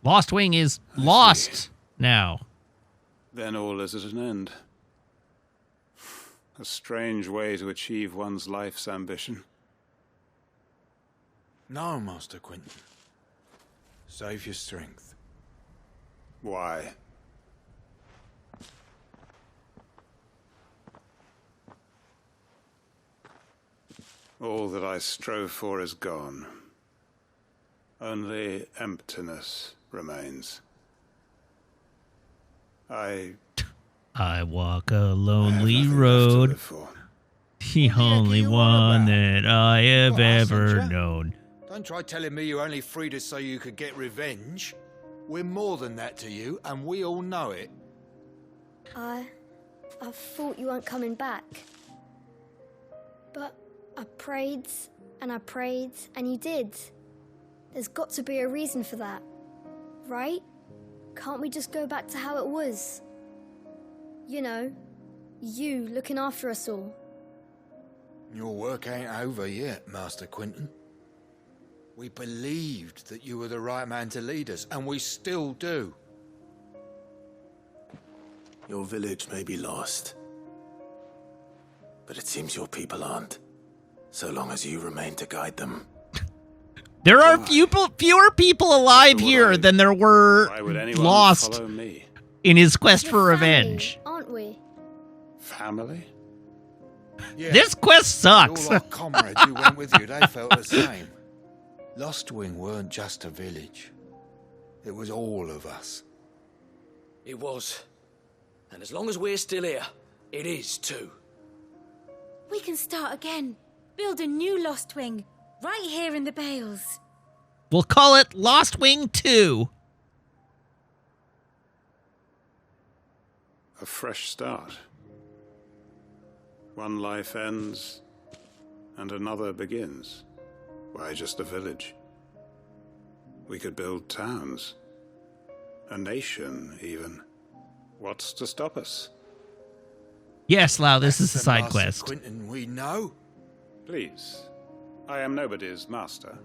Lostwing is lost now. Then all is at an end. A strange way to achieve one's life's ambition. No, Master Quinton. Save your strength. Why? All that I strove for is gone. Only emptiness remains. I walk a lonely road. The only one that I have ever known. Don't try telling me you only freed us so you could get revenge. We're more than that to you, and we all know it. I thought you weren't coming back. But I prayed, and you did. There's got to be a reason for that, right? Can't we just go back to how it was? You know, you looking after us all. Your work ain't over yet, Master Quinton. We believed that you were the right man to lead us, and we still do. Your village may be lost, but it seems your people aren't, so long as you remain to guide them. There are fewer people alive here than there were lost in his quest for revenge. Aren't we? Family? Yeah. This quest sucks. All our comrades who went with you, they felt the same. Lostwing weren't just a village. It was all of us. It was. And as long as we're still here, it is too. We can start again. Build a new Lost Wing, right here in the Bales. We'll call it Lost Wing 2. A fresh start. One life ends, and another begins. Why just a village? We could build towns. A nation, even. What's to stop us? Yes, Lau, this is a side quest. Quinton, we know. Please. I am nobody's master.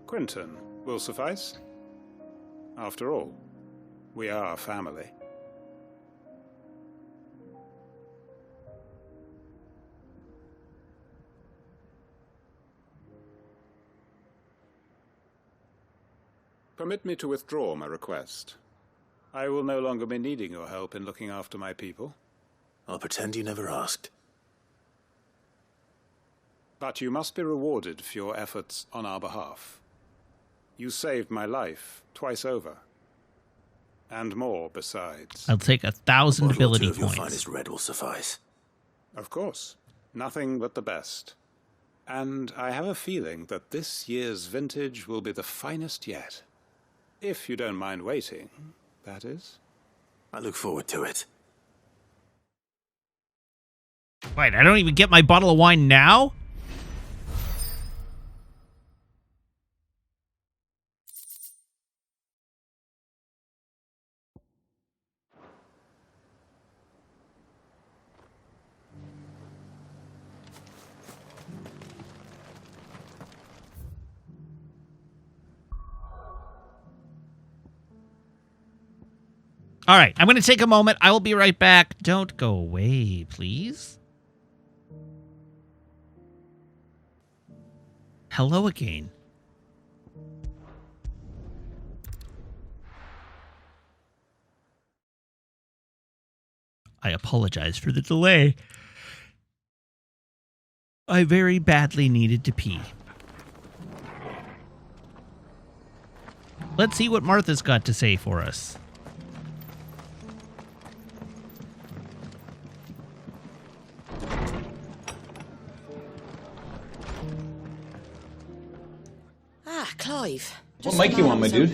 Quinton will suffice. After all, we are family. Permit me to withdraw my request. I will no longer be needing your help in looking after my people. I'll pretend you never asked. But you must be rewarded for your efforts on our behalf. You saved my life twice over. And more besides. I'll take 1,000 ability Your points. finest red will suffice. Of course. Nothing but the best. And I have a feeling that this year's vintage will be the finest yet. If you don't mind waiting, that is. I look forward to it. Wait, I don't even get my bottle of wine now? All right, I'm going to take a moment. I will be right back. Don't go away, please. Hello again. I apologize for the delay. I very badly needed to pee. Let's see what Martha's got to say for us. Clive. What mic you on, my dude?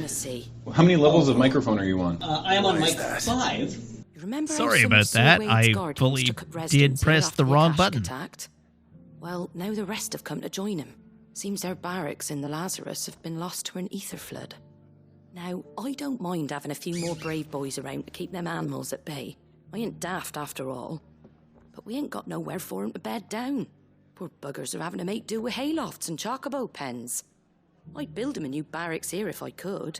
How many levels of microphone are you on? I am on mic 5. Remember Sorry about that. I fully did press the wrong button. Attacked? Well, now the rest have come to join him. Seems their barracks in the Lazarus have been lost to an ether flood. Now, I don't mind having a few more brave boys around to keep them animals at bay. I ain't daft after all. But we ain't got nowhere for 'em to bed down. Poor buggers are having to make do with haylofts and chocobo pens. I'd build 'em a new barracks here if I could.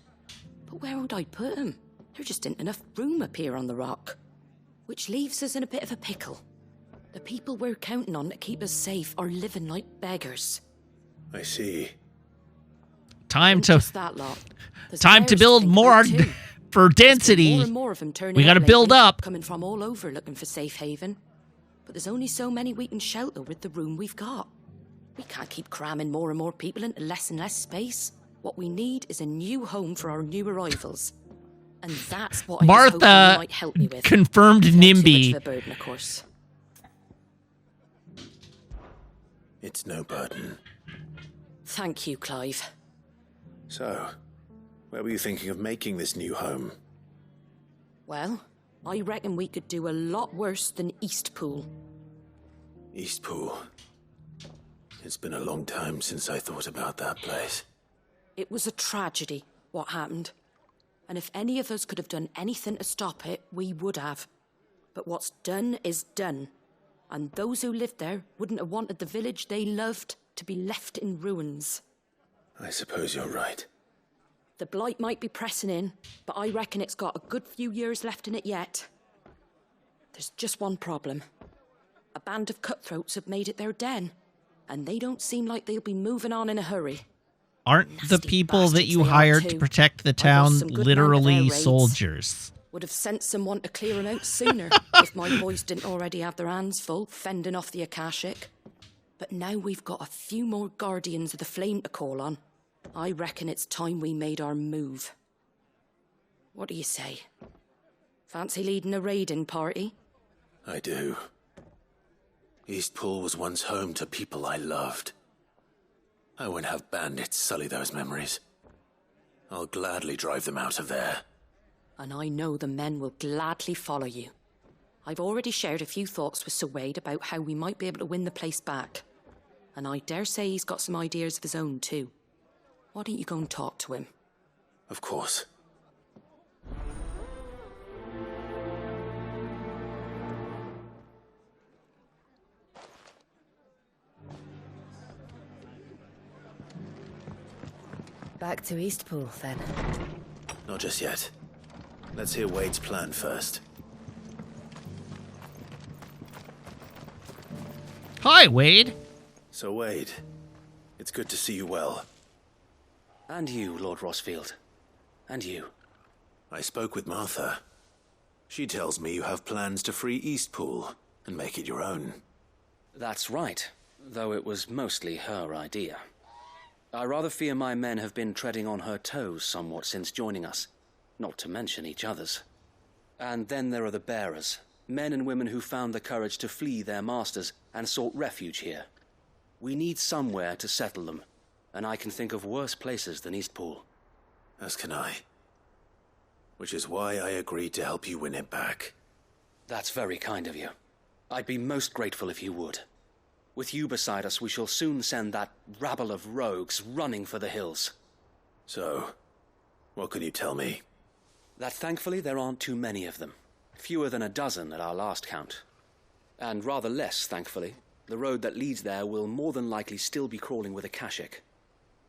But where would I put 'em? There just ain't enough room up here on the rock. Which leaves us in a bit of a pickle. The people we're counting on to keep us safe are living like beggars. I see. Time to to build more for density. More and more of them turning We got to up build lately, up. Coming from all over looking for safe haven. But there's only so many we can shelter with the room we've got. We can't keep cramming more and more people into less and less space. What we need is a new home for our new arrivals. And that's what I was hoping you Martha might help me with. confirmed Without too much NIMBY. of a burden, of course. It's no burden. Thank you, Clive. So, where were you thinking of making this new home? Well, I reckon we could do a lot worse than Eastpool. Eastpool. It's been a long time since I thought about that place. It was a tragedy, what happened. And if any of us could have done anything to stop it, we would have. But what's done is done. And those who lived there wouldn't have wanted the village they loved to be left in ruins. I suppose you're right. The blight might be pressing in, but I reckon it's got a good few years left in it yet. There's just one problem. A band of cutthroats have made it their den, and they don't seem like they'll be moving on in a hurry. Aren't the people that you hired to protect the town literally soldiers? Would have sent someone to clear them out sooner if my boys didn't already have their hands full fending off the Akashic. But now we've got a few more Guardians of the Flame to call on. I reckon it's time we made our move. What do you say? Fancy leading a raiding party? I do. Eastpool was once home to people I loved. I won't have bandits sully those memories. I'll gladly drive them out of there. And I know the men will gladly follow you. I've already shared a few thoughts with Sir Wade about how we might be able to win the place back. And I dare say he's got some ideas of his own too. Why don't you go and talk to him? Of course. Back to Eastpool, then. Not just yet. Let's hear Wade's plan first. Hi, Wade. So, Wade, it's good to see you well. And you, Lord Rosfield. And you. I spoke with Martha. She tells me you have plans to free Eastpool and make it your own. That's right, though it was mostly her idea. I rather fear my men have been treading on her toes somewhat since joining us, not to mention each other's. And then there are the bearers, men and women who found the courage to flee their masters and sought refuge here. We need somewhere to settle them, and I can think of worse places than Eastpool. As can I. Which is why I agreed to help you win it back. That's very kind of you. I'd be most grateful if you would. With you beside us, we shall soon send that rabble of rogues running for the hills. So, what can you tell me? That thankfully there aren't too many of them. Fewer than a dozen at our last count. And rather less, thankfully. The road that leads there will more than likely still be crawling with Akashic.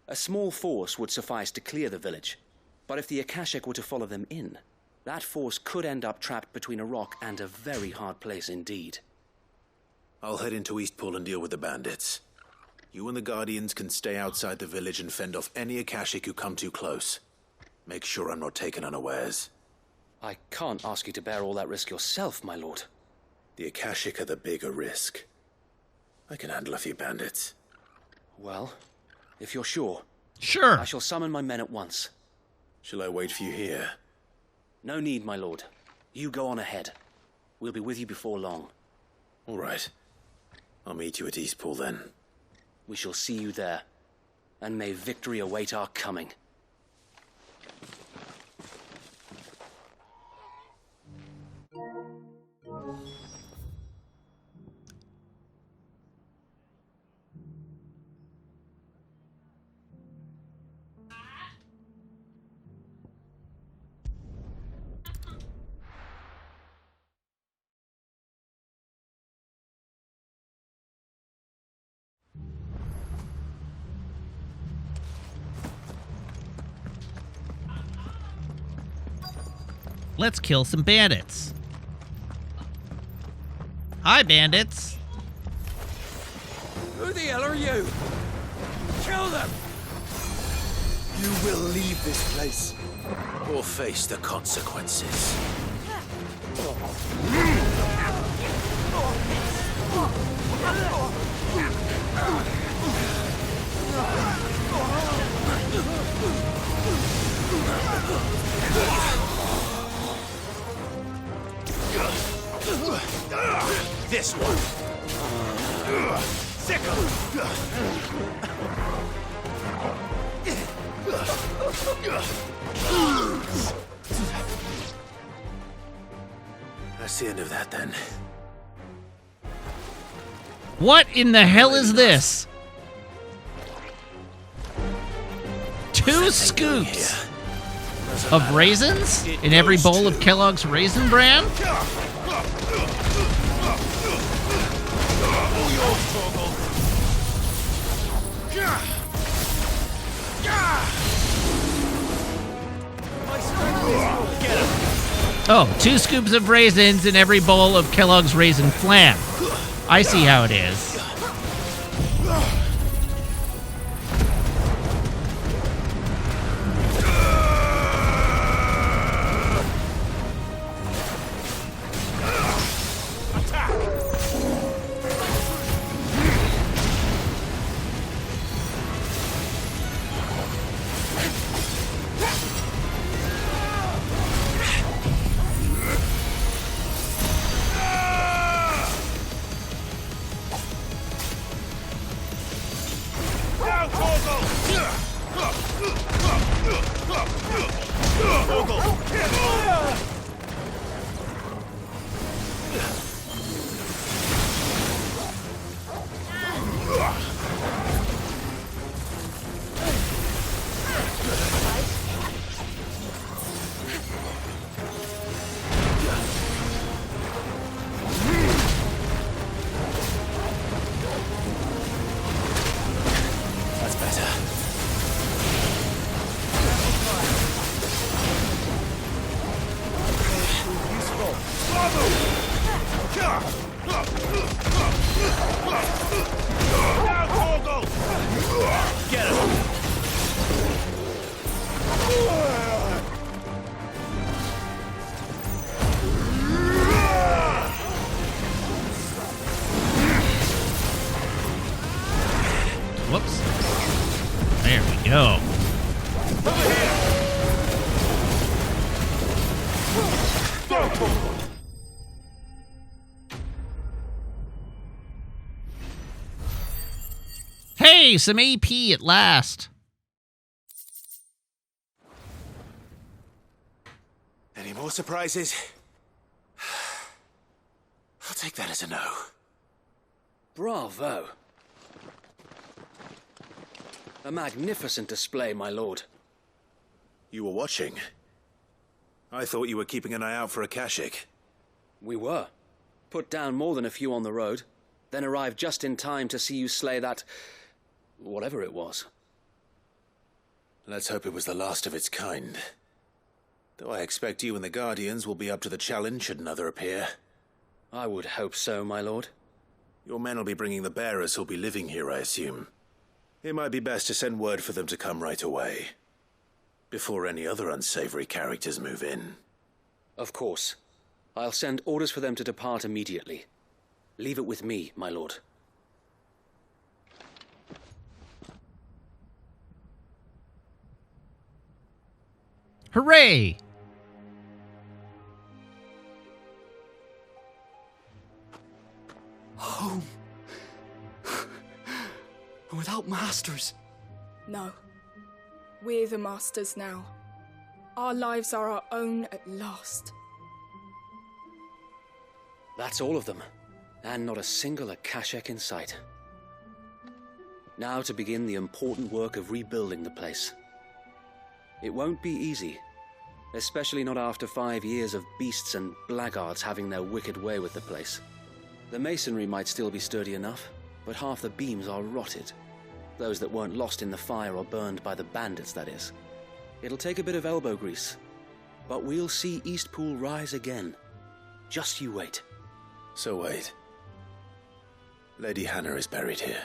A small force would suffice to clear the village, but if the Akashic were to follow them in, that force could end up trapped between a rock and a very hard place indeed. I'll head into Eastpool and deal with the bandits. You and the Guardians can stay outside the village and fend off any Akashic who come too close. Make sure I'm not taken unawares. I can't ask you to bear all that risk yourself, my lord. The Akashic are the bigger risk. I can handle a few bandits. Well, if you're sure. Sure. I shall summon my men at once. Shall I wait for you here? No need, my lord. You go on ahead. We'll be with you before long. All right. I'll meet you at Eastpool then. We shall see you there. And may victory await our coming. Let's kill some bandits. Hi, bandits. Who the hell are you? Kill them! You will leave this place. Or face the consequences. This one. Sickle. That's the end of that then. What in the hell is this? 2 scoops of raisins in every bowl of Kellogg's Raisin Bran? All yours, Torgal. Get him. Oh, 2 scoops of raisins in every bowl of Kellogg's Raisin Flan. I see how it is. Whoops. There we go. Hey, some AP at last. Any more surprises? I'll take that as a no. Bravo. A magnificent display, my lord. You were watching? I thought you were keeping an eye out for a Kashik. We were. Put down more than a few on the road, then arrived just in time to see you slay that... whatever it was. Let's hope it was the last of its kind. Though I expect you and the Guardians will be up to the challenge should another appear. I would hope so, my lord. Your men will be bringing the bearers who'll be living here, I assume. It might be best to send word for them to come right away, before any other unsavory characters move in. Of course. I'll send orders for them to depart immediately. Leave it with me, my lord. Hooray! Home. Without masters. No. We're the masters now. Our lives are our own at last. That's all of them, and not a single Akashek in sight. Now to begin the important work of rebuilding the place. It won't be easy, especially not after 5 years of beasts and blackguards having their wicked way with the place. The masonry might still be sturdy enough, but half the beams are rotted. Those that weren't lost in the fire or burned by the bandits, that is. It'll take a bit of elbow grease, but we'll see Eastpool rise again. Just you wait. So wait. Lady Hannah is buried here.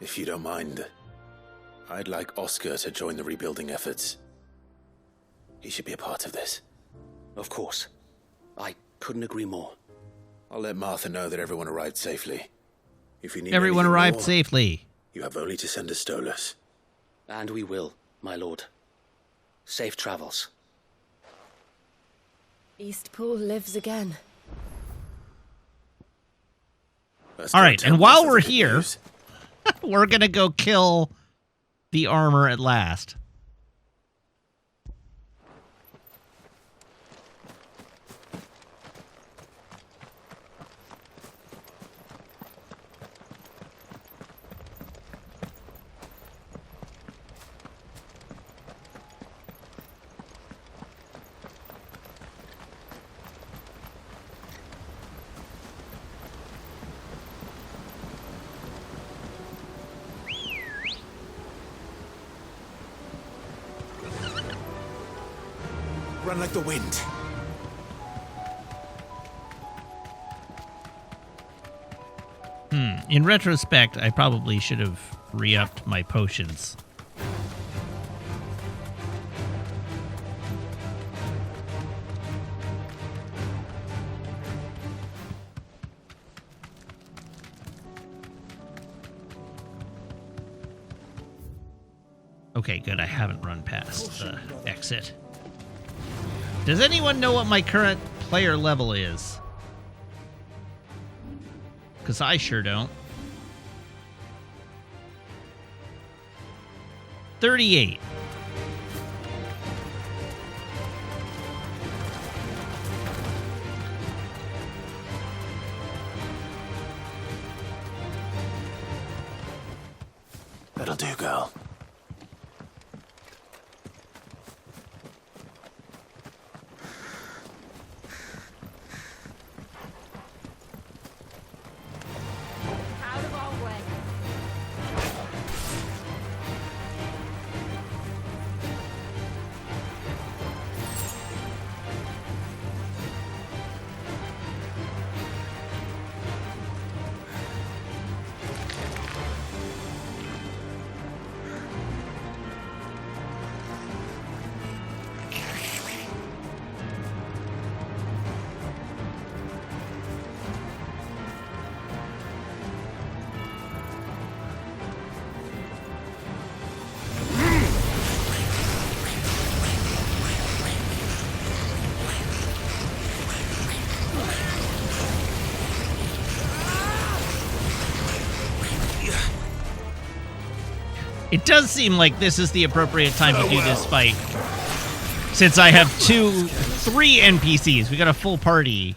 If you don't mind, I'd like Oscar to join the rebuilding efforts. He should be a part of this. Of course. I couldn't agree more. I'll let Martha know that everyone arrived safely. If you need Everyone anything arrived more, safely. You have only to send a Stolas. And we will, my lord. Safe travels. Eastpool lives again. All right, and while we're here, we're going to go kill the armor at last. Run like the wind. In retrospect, I probably should have re-upped my potions. Okay, good. I haven't run past the exit. Does anyone know what my current player level is? Because I sure don't. 38. That'll do, girl. Out of our way. It does seem like this is the appropriate time to do this fight. Since I have 3 NPCs. We got a full party.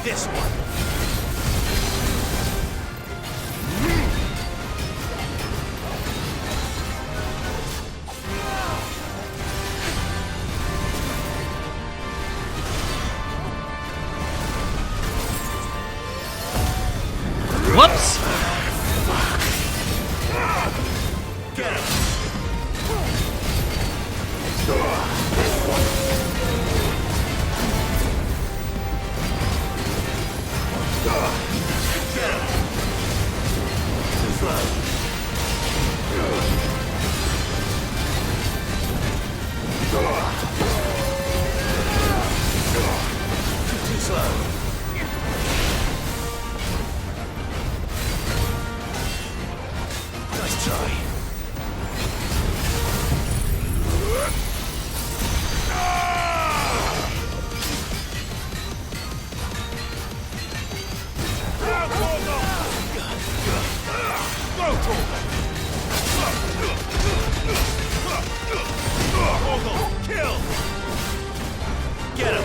This one. Whoops! Get him. Too slow. Nice try. Kill! Get him!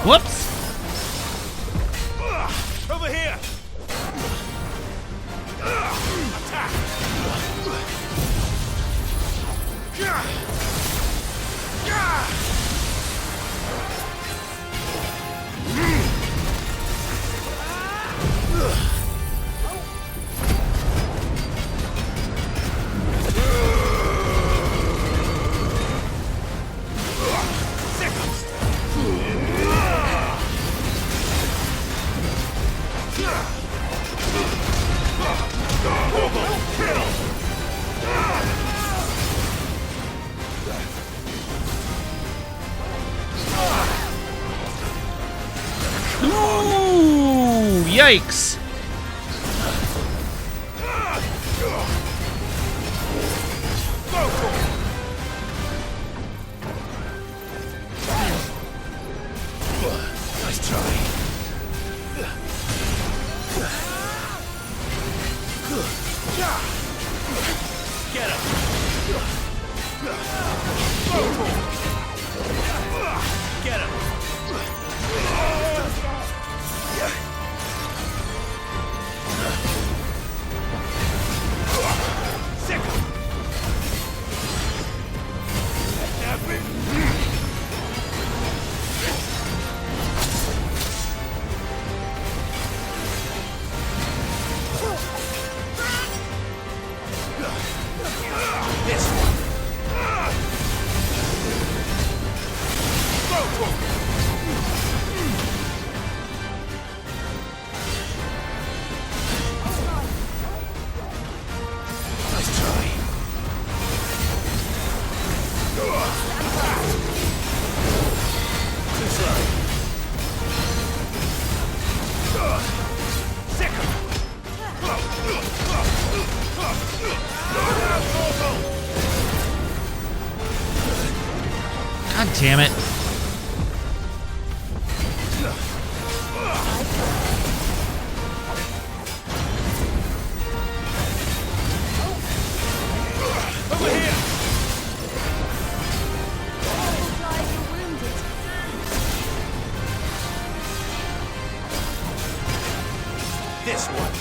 Whoops! Over here! Attack! strikes! Nice try. Get him. Get him. Sick him. This one. Nice try. Too slow. Sick him. God damn it. Over here. This one.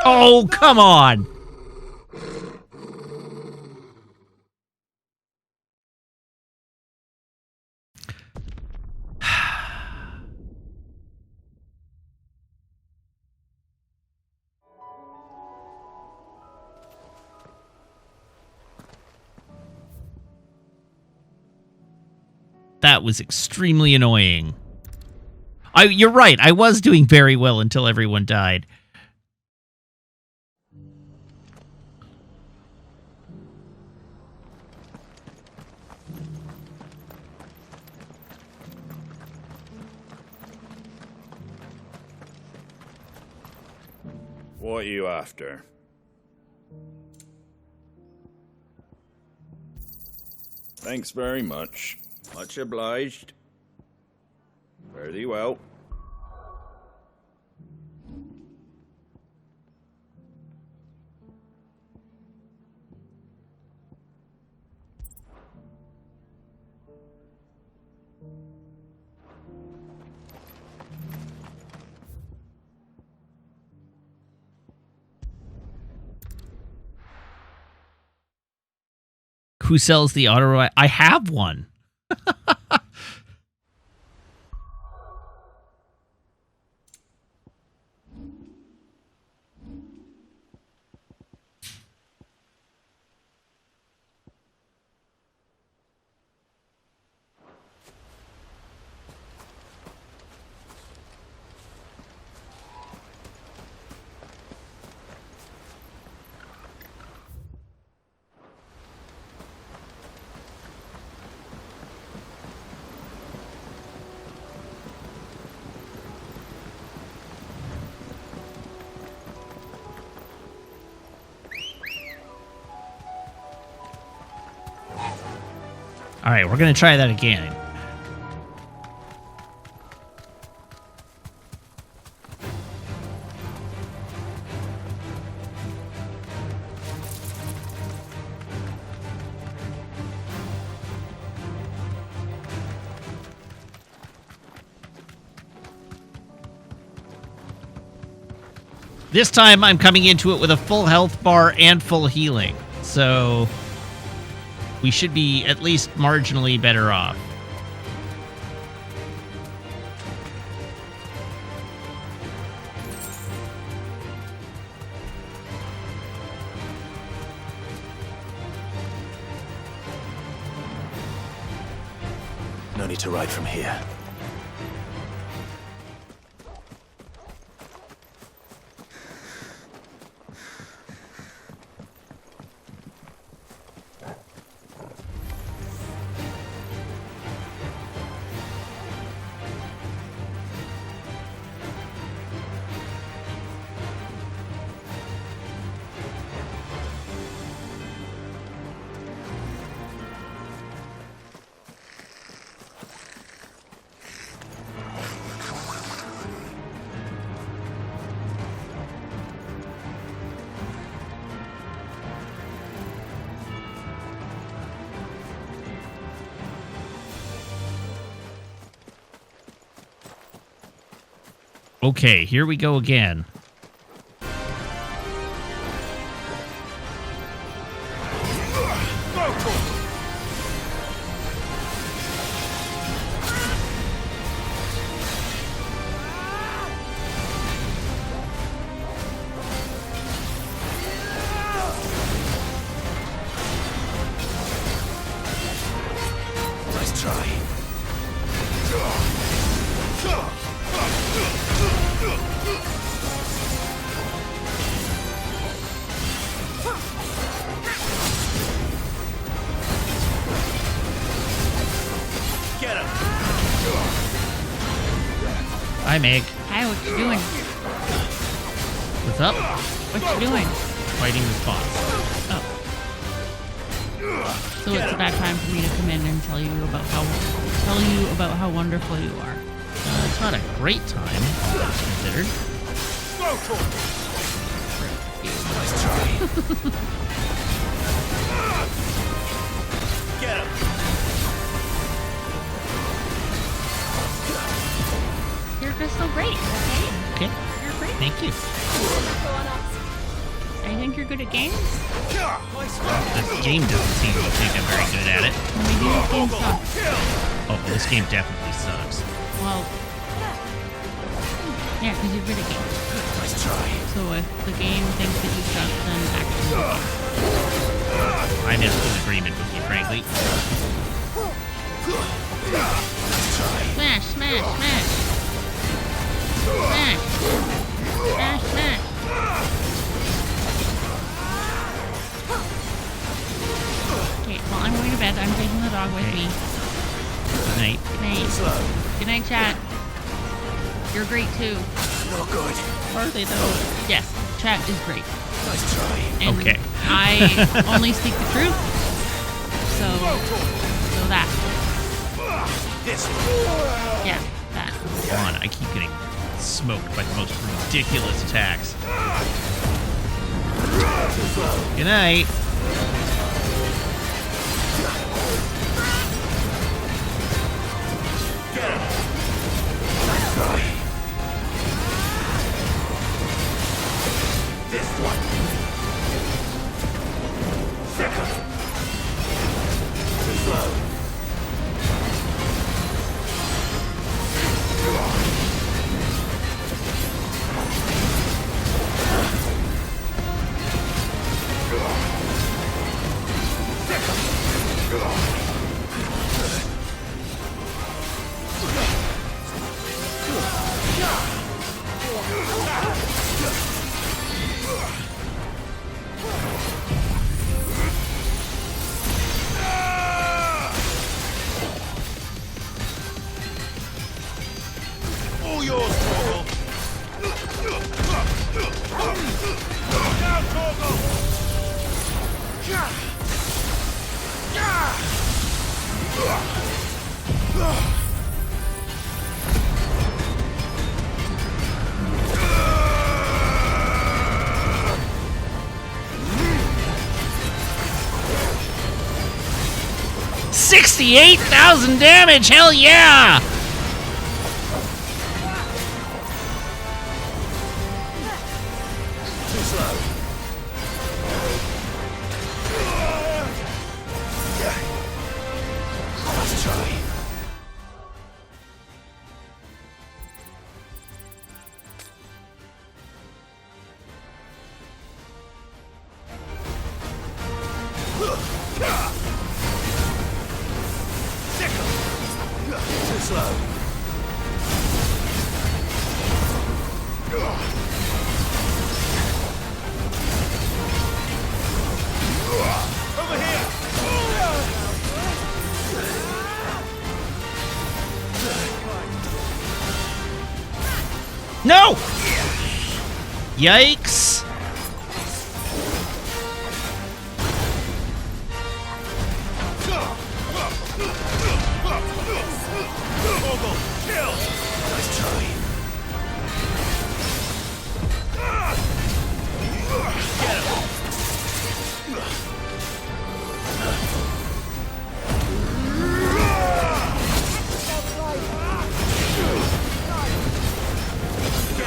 Oh, come on! That was extremely annoying. You're right, I was doing very well until everyone died. What are you after? Thanks very much. Much obliged. Fare thee well. Who sells the auto? I have one. All right, we're going to try that again. This time I'm coming into it with a full health bar and full healing. So we should be at least marginally better off. No need to ride from here. Okay, here we go again. Nice try. Get him. Hi, Meg. Hi, what you doing? What's up? What you doing? Fighting this boss. Oh. So it's about time for me to come in and tell you about how wonderful you are. It's not a great time, all things considered. Nice try. Get him. You're just so great, okay? Okay. You're great. Thank you. I think you're good at games. This game doesn't seem to think I'm very good at it. Well, maybe this game sucks. Oh, this game definitely sucks. Well, yeah, because you're good at games. Nice try. So if the game thinks that you suck, then actually I'm in full agreement with you, frankly. smash, smash, smash. Smash. Smash, smash. Okay, well, I'm going to bed. I'm taking the dog with me. Good night. Good night. Good night, chat. You're great, too. Not good. Are they, though? Yes, chat is great. Nice try. And Okay. I only speak the truth. So that. This one. Yeah, that. Come on, I keep getting smoked by the most ridiculous attacks. Good night. Get him. Nice try. This one. Second. Too slow. All yours, Torgal. Down, Torgal. 68,000 damage! Hell yeah! Too slow. Let's try. Too slow. Over here. No! Yikes! Torgal, kill! Nice try. Get him!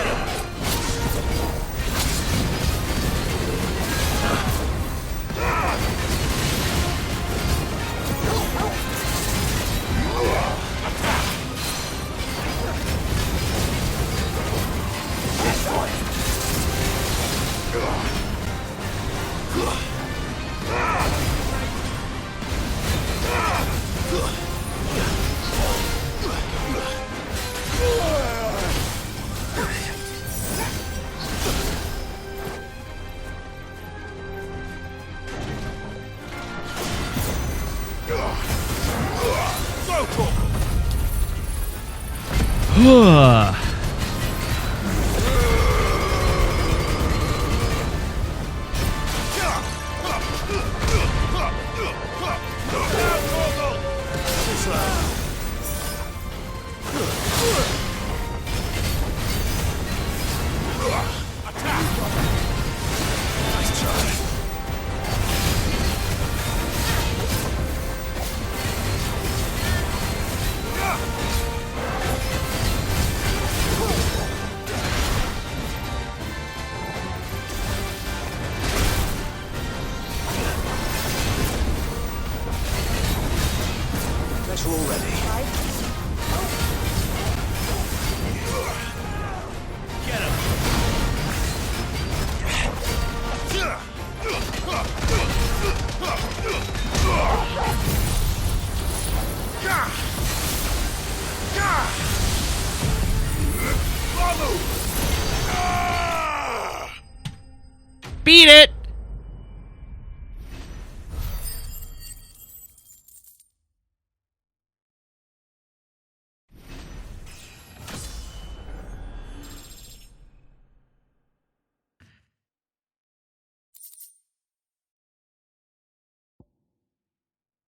Beat it!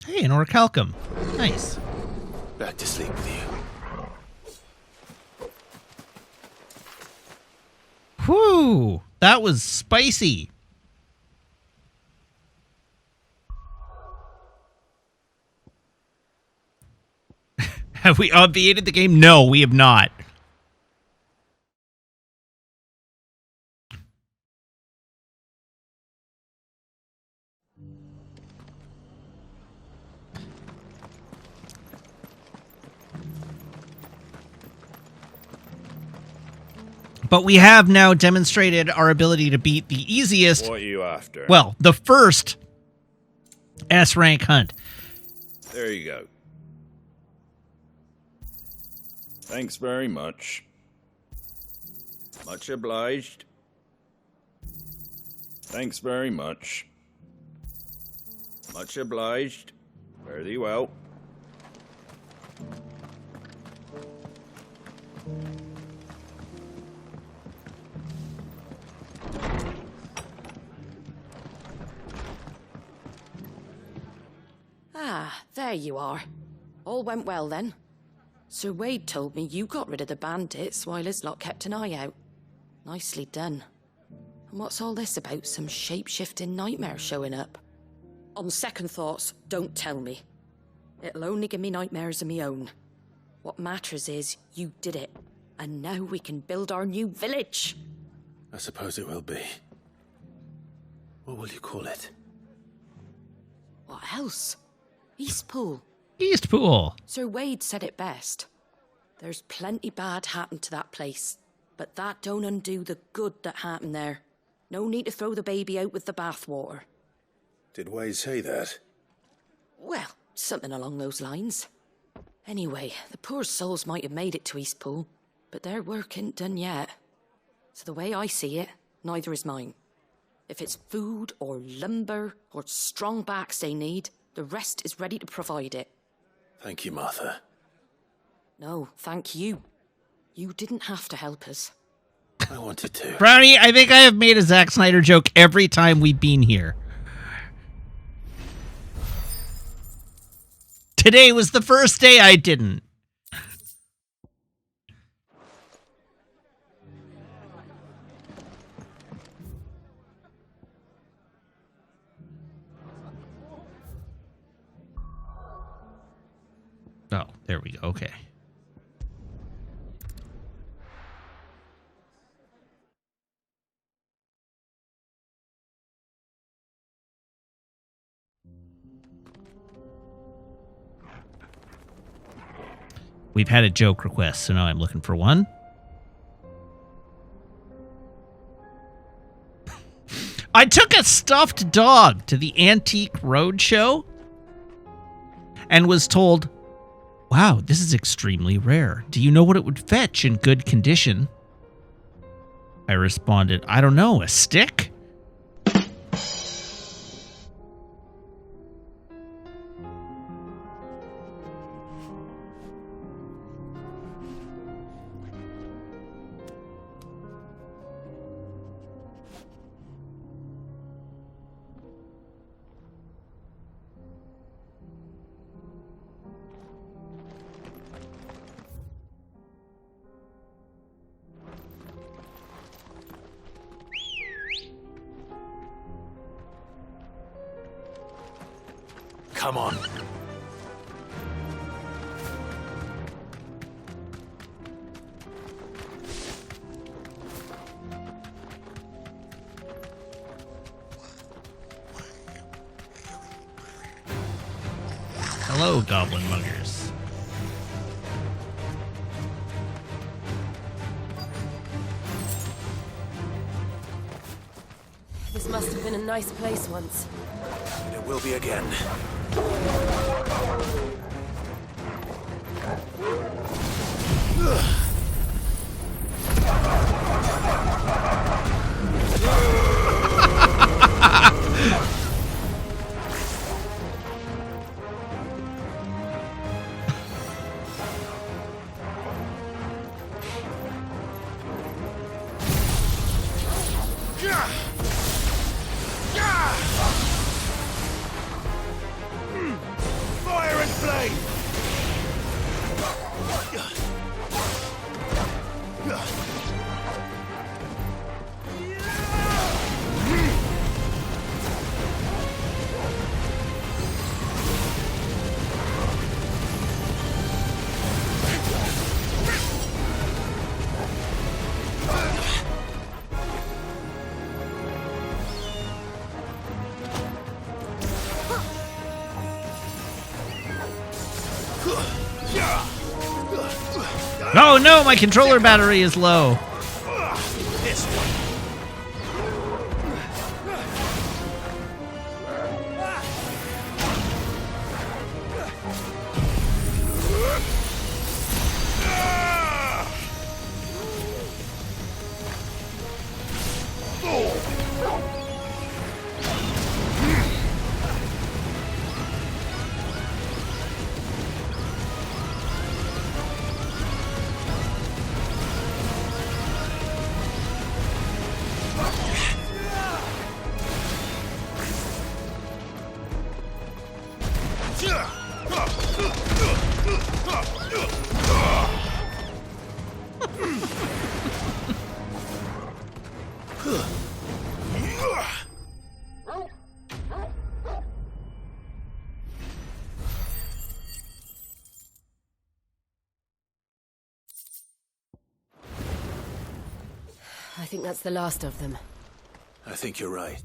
Hey, an orichalcum. Nice. Back to sleep with you. Whew! That was spicy. Have we obviated the game? No, we have not. But we have now demonstrated our ability to beat the easiest... What are you after? Well, the first S-rank hunt. There you go. Thanks very much. Much obliged. Thanks very much. Much obliged. Fare thee well. Ah, there you are. All went well then. Sir Wade told me you got rid of the bandits while his lot kept an eye out. Nicely done. And what's all this about some shape-shifting nightmare showing up? On second thoughts, don't tell me. It'll only give me nightmares of me own. What matters is you did it, and now we can build our new village. I suppose it will be. What will you call it? What else? Eastpool. Eastpool. Sir Wade said it best. There's plenty bad happened to that place, but that don't undo the good that happened there. No need to throw the baby out with the bathwater. Did Wade say that? Well, something along those lines. Anyway, the poor souls might have made it to Eastpool, but their work ain't done yet. So the way I see it, neither is mine. If it's food or lumber or strong backs they need, the rest is ready to provide it. Thank you, Martha. No, thank you. You didn't have to help us. I wanted to. Brownie, I think I have made a Zack Snyder joke every time we've been here. Today was the first day I didn't. Oh, there we go. Okay. We've had a joke request, so now I'm looking for one. I took a stuffed dog to the Antique Roadshow and was told, wow, this is extremely rare. Do you know what it would fetch in good condition? I responded, I don't know, a stick? Come on. Hello, goblin muggers. This must have been a nice place once. And it will be again. Fire and flame! Oh no, my controller battery is low. This one. I think that's the last of them. I think you're right.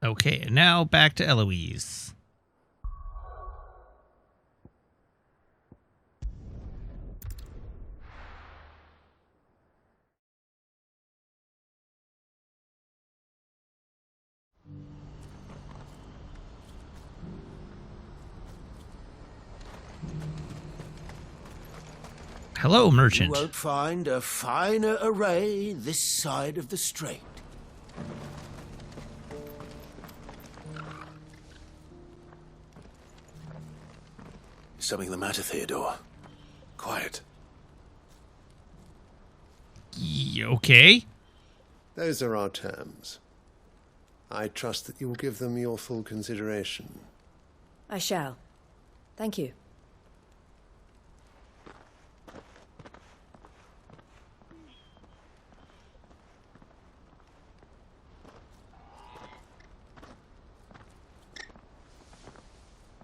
Okay, now back to Eloise. Hello, merchant. You won't find a finer array this side of the strait. Is something the matter, Theodore? Quiet. Okay. Those are our terms. I trust that you will give them your full consideration. I shall. Thank you.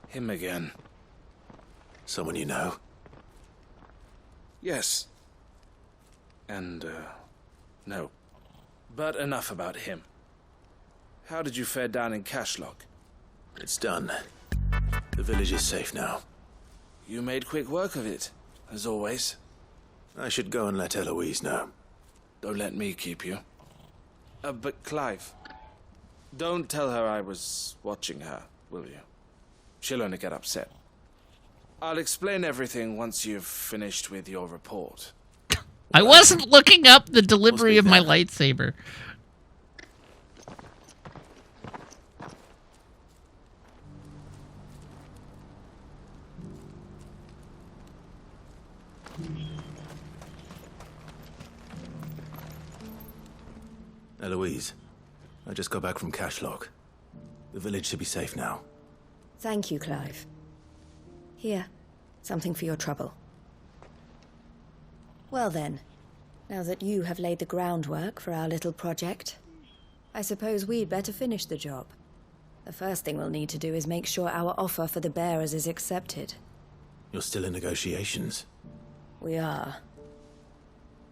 Him again. Someone you know? Yes. And, no. But enough about him. How did you fare down in Cashlock? It's done. The village is safe now. You made quick work of it, as always. I should go and let Eloise know. Don't let me keep you. But Clive, don't tell her I was watching her, will you? She'll only get upset. I'll explain everything once you've finished with your report. I wasn't looking up the delivery of my lightsaber. Eloise, I just got back from Cashlock. The village should be safe now. Thank you, Clive. Here, something for your trouble. Well then, now that you have laid the groundwork for our little project, I suppose we'd better finish the job. The first thing we'll need to do is make sure our offer for the bearers is accepted. You're still in negotiations? We are.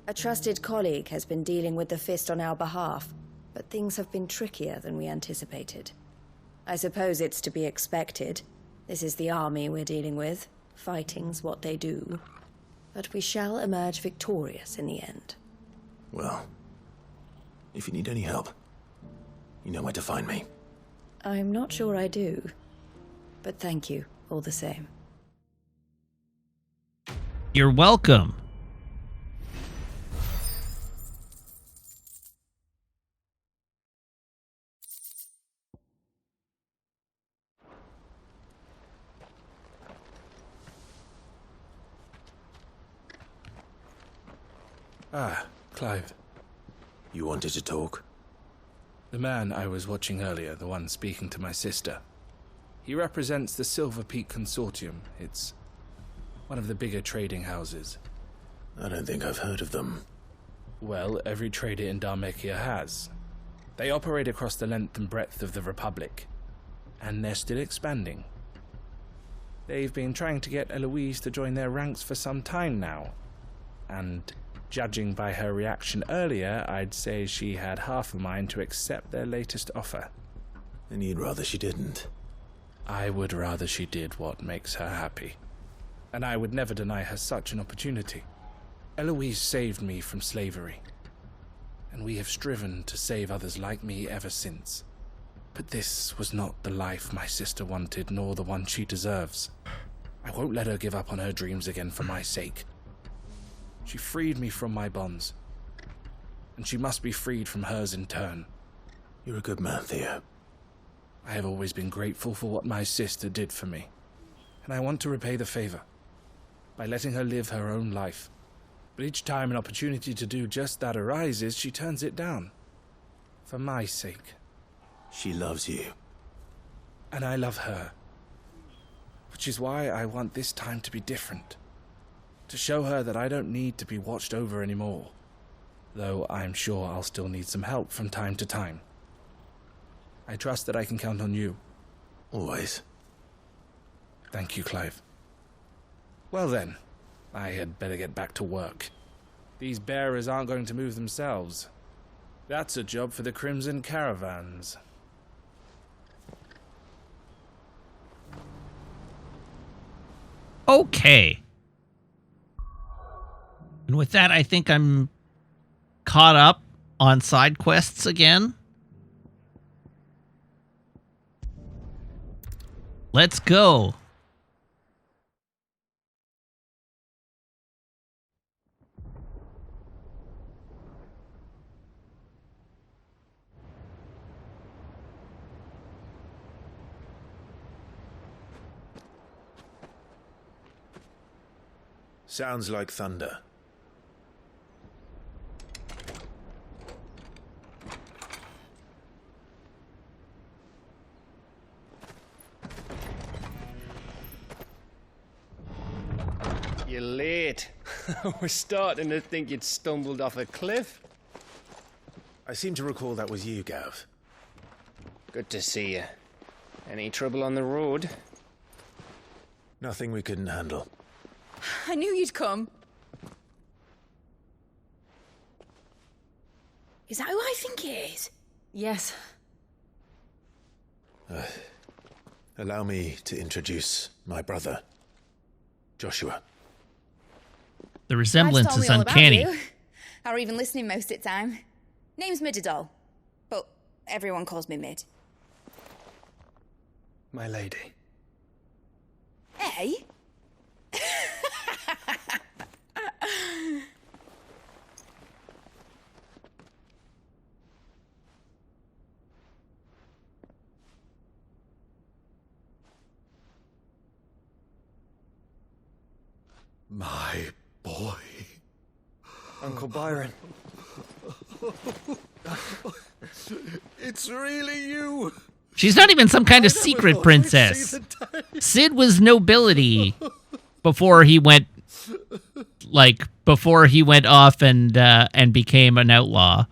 A trusted colleague has been dealing with the Fist on our behalf, but things have been trickier than we anticipated. I suppose it's to be expected. This is the army we're dealing with. Fighting's what they do. But we shall emerge victorious in the end. Well, if you need any help, you know where to find me. I'm not sure I do. But thank you, all the same. You're welcome. Ah, Clive. You wanted to talk? The man I was watching earlier, the one speaking to my sister. He represents the Silver Peak Consortium. It's one of the bigger trading houses. I don't think I've heard of them. Well, every trader in Dharmekia has. They operate across the length and breadth of the Republic. And they're still expanding. They've been trying to get Eloise to join their ranks for some time now. And judging by her reaction earlier, I'd say she had half a mind to accept their latest offer. And you'd rather she didn't? I would rather she did what makes her happy. And I would never deny her such an opportunity. Eloise saved me from slavery. And we have striven to save others like me ever since. But this was not the life my sister wanted, nor the one she deserves. I won't let her give up on her dreams again for my sake. She freed me from my bonds, and she must be freed from hers in turn. You're a good man, Theo. I have always been grateful for what my sister did for me, and I want to repay the favor by letting her live her own life. But each time an opportunity to do just that arises, she turns it down. For my sake. She loves you. And I love her. Which is why I want this time to be different. To show her that I don't need to be watched over anymore. Though I'm sure I'll still need some help from time to time. I trust that I can count on you. Always. Thank you, Clive. Well then, I had better get back to work. These bearers aren't going to move themselves. That's a job for the Crimson Caravans. Okay. And with that, I think I'm caught up on side quests again. Let's go. Sounds like thunder. You're late. I was starting to think you'd stumbled off a cliff. I seem to recall that was you, Gav. Good to see you. Any trouble on the road? Nothing we couldn't handle. I knew you'd come. Is that who I think it is? Yes. Allow me to introduce my brother, Joshua. The resemblance is uncanny. Or even listening most of the time. Name's Mididol. everyone calls me Mid. My lady. Eh? My boy. Uncle Byron. It's really you. She's not even some kind of secret princess. Sid was nobility before he went off and became an outlaw.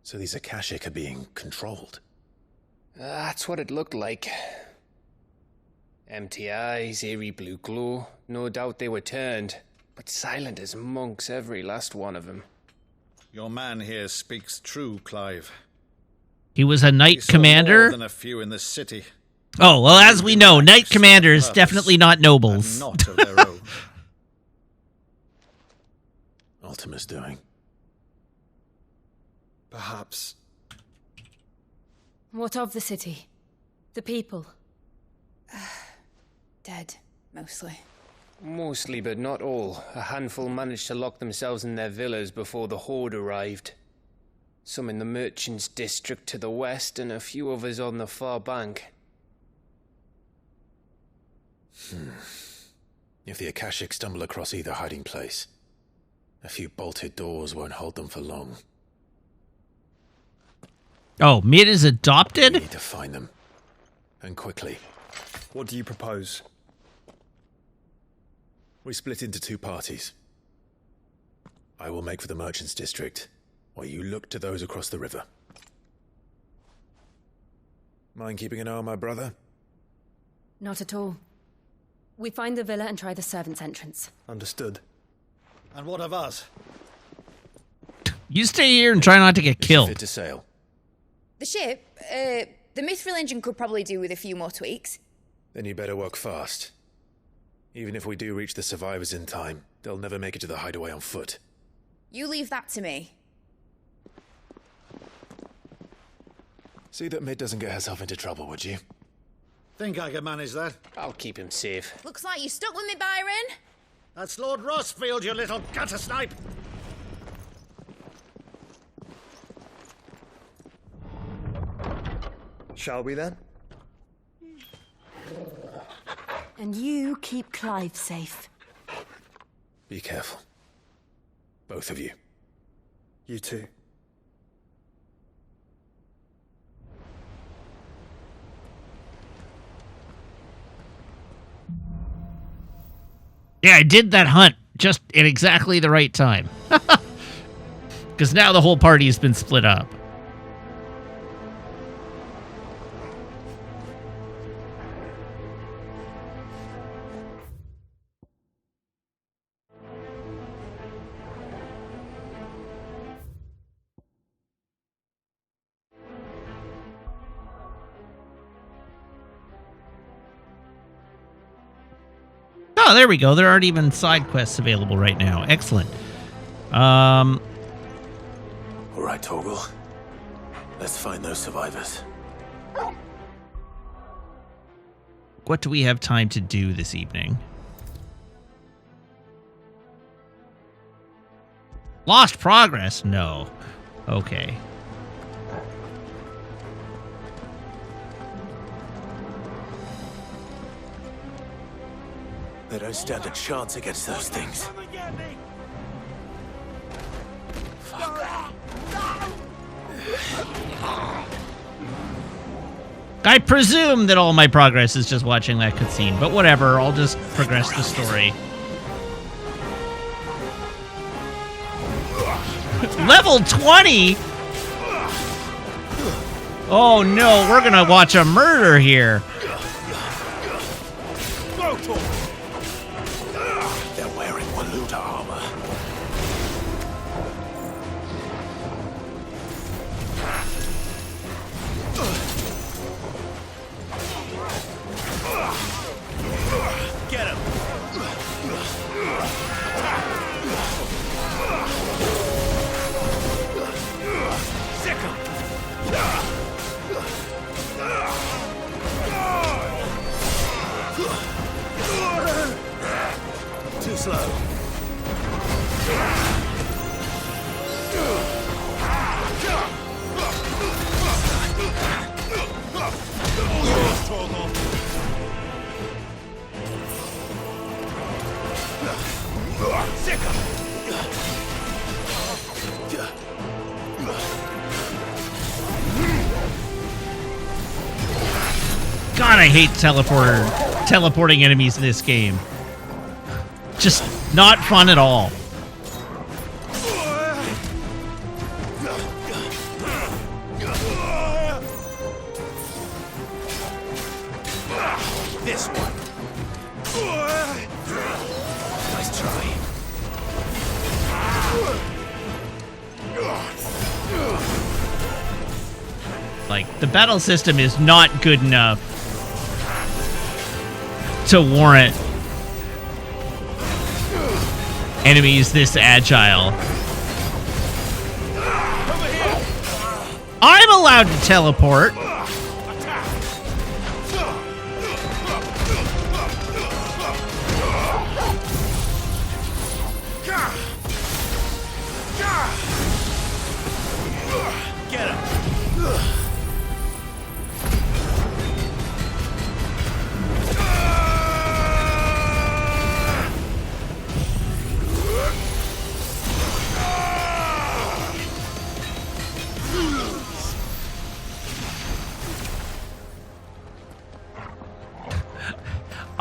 So these Akashic are being controlled. That's what it looked like. Empty eyes, eerie blue glow. No doubt they were turned, but silent as monks, every last one of them. Your man here speaks true, Clive. He was a knight More commander. than a few in the city. Oh, well, as we know, knight commanders definitely not nobles. Not of their own. Ultima's doing. Perhaps. What of the city? The people? Dead, mostly. Mostly, but not all. A handful managed to lock themselves in their villas before the Horde arrived. Some in the Merchants District to the west, and a few others on the far bank. If the Akashic stumble across either hiding place, a few bolted doors won't hold them for long. Oh, Mid is adopted? We need to find them. And quickly. What do you propose? We split into two parties. I will make for the Merchants District, while you look to those across the river. Mind keeping an eye on my brother? Not at all. We find the villa and try the servants' entrance. Understood. And what of us? You stay here and try not to get killed. Fit to sail. The ship, the mithril engine could probably do with a few more tweaks. Then you better work fast. Even if we do reach the survivors in time, they'll never make it to the hideaway on foot. You leave that to me. See that Mid doesn't get herself into trouble, would you? Think I can manage that? I'll keep him safe. Looks like you stuck with me, Byron. That's Lord Rossfield, you little gutter snipe! Shall we then? And you keep Clive safe. Be careful. Both of you. You too. Yeah, I did that hunt just at exactly the right time. Because now the whole party has been split up. Oh, there we go. There aren't even side quests available right now. Excellent. All right, Torgal. Let's find those survivors. What do we have time to do this evening? Lost progress? No. Okay. They don't stand a chance against those things. I presume that all my progress is just watching that cutscene, but whatever, I'll just progress the story. Level 20? Oh no, we're gonna watch a murder here. They're wearing Waluta armor. Get him! God, I hate teleporting enemies in this game. Just not fun at all. This one. Nice try. Like, the battle system is not good enough to warrant enemies this agile. I'm allowed to teleport. Get him.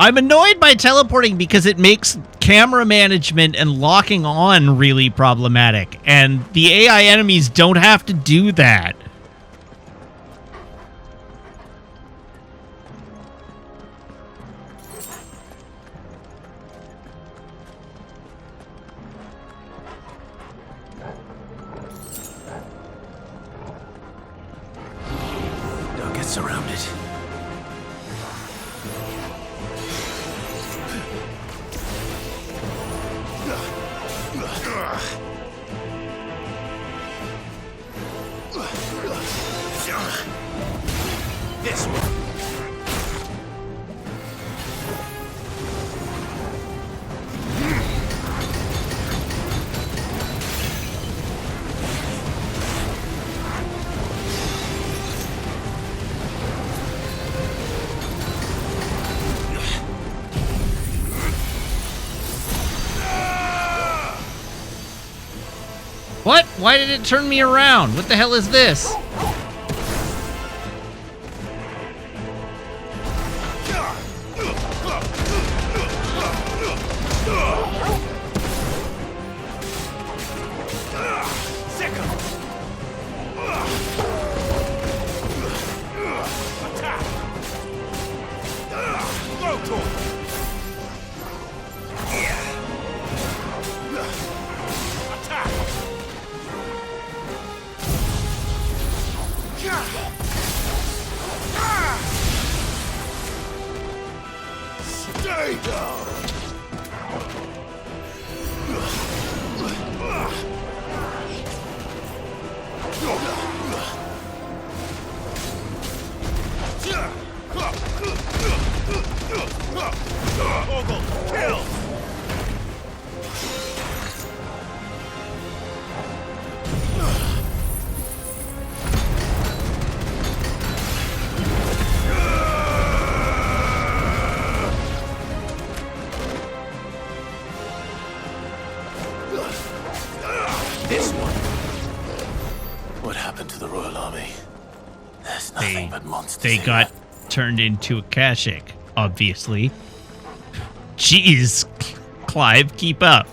I'm annoyed by teleporting because it makes camera management and locking on really problematic, and the AI enemies don't have to do that. Don't get surrounded. This one. What? Why did it turn me around? What the hell is this? Stay down. Kill! This one. What happened to the Royal Army? There's nothing but monsters. They got turned into a Kashik, obviously. Jeez, Clive, keep up.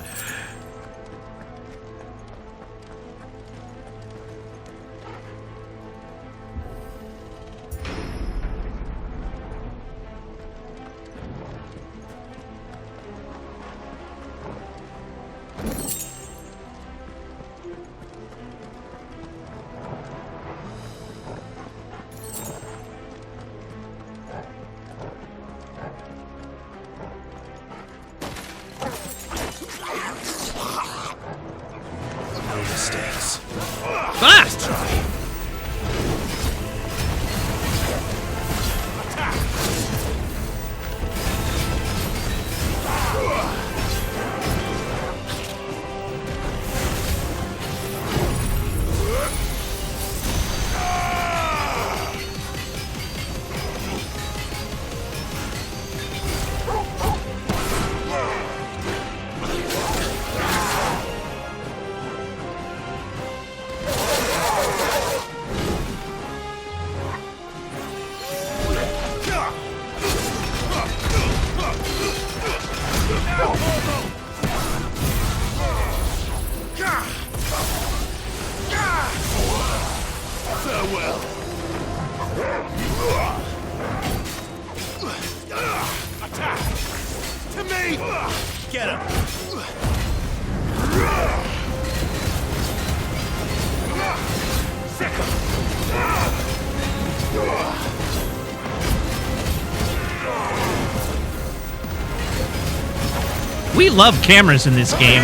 No mistakes. Ah! Let's try. Farewell. Attack! To me! Get him! We love cameras in this game.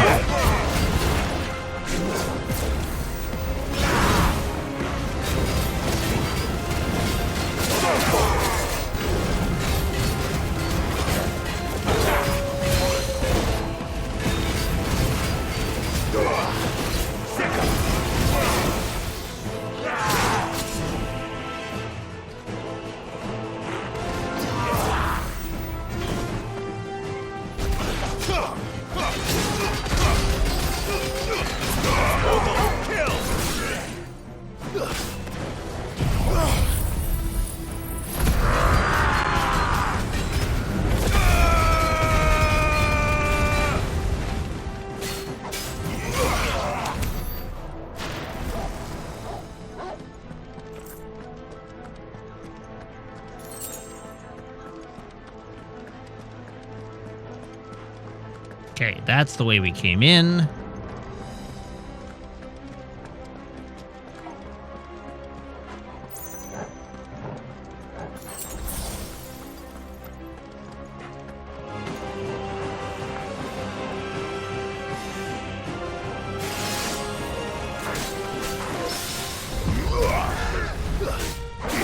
Okay, that's the way we came in.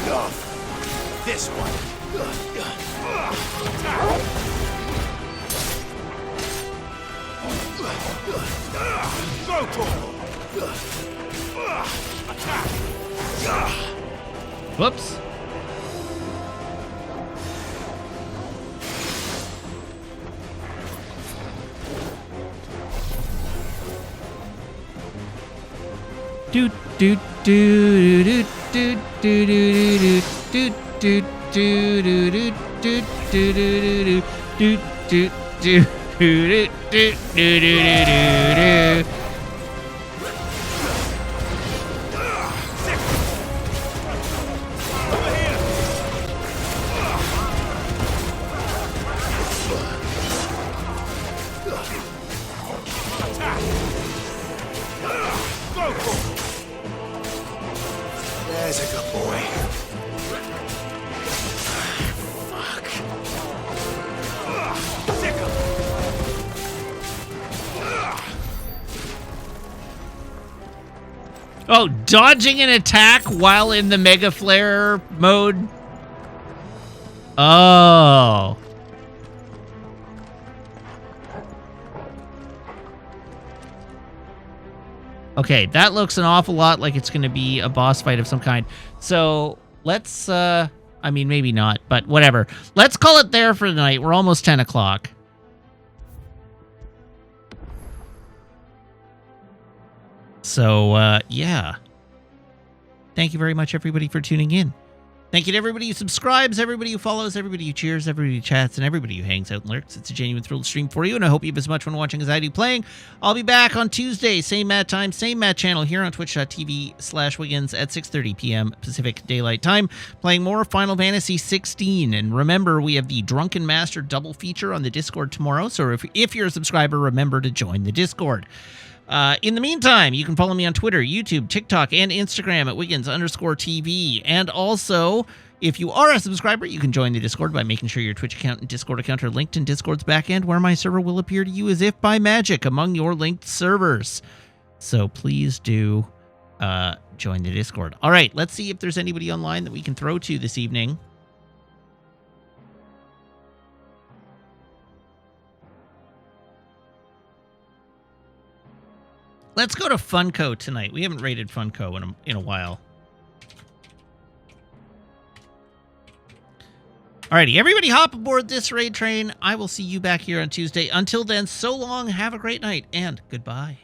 Enough. This one. Go to him. Attack. Whoops. Do do do do do do do do do do do do do do do do do do do do. There's a good boy. Fuck. Sick him. Oh, dodging an attack while in the Mega Flare mode? Oh. Okay, that looks an awful lot like it's going to be a boss fight of some kind. So, let's, I mean, maybe not, but whatever. Let's call it there for tonight. We're almost 10 o'clock. So, yeah. Thank you very much, everybody, for tuning in. Thank you to everybody who subscribes, everybody who follows, everybody who cheers, everybody who chats, and everybody who hangs out and lurks. It's a genuine thrill to stream for you, and I hope you have as much fun watching as I do playing. I'll be back on Tuesday, same Matt time, same Matt channel here on twitch.tv/Wiggins at 6:30 p.m. Pacific Daylight Time, playing more Final Fantasy 16. And remember, we have the Drunken Master double feature on the Discord tomorrow, so if you're a subscriber, remember to join the Discord. In the meantime, you can follow me on Twitter, YouTube, TikTok, and Instagram at Wiggins_TV. And also, if you are a subscriber, you can join the Discord by making sure your Twitch account and Discord account are linked in Discord's backend, where my server will appear to you as if by magic among your linked servers. So please do join the Discord. All right, let's see if there's anybody online that we can throw to this evening. Let's go to Funko tonight. We haven't rated Funko in a while. Alrighty, everybody hop aboard this raid train. I will see you back here on Tuesday. Until then, so long, have a great night, and goodbye.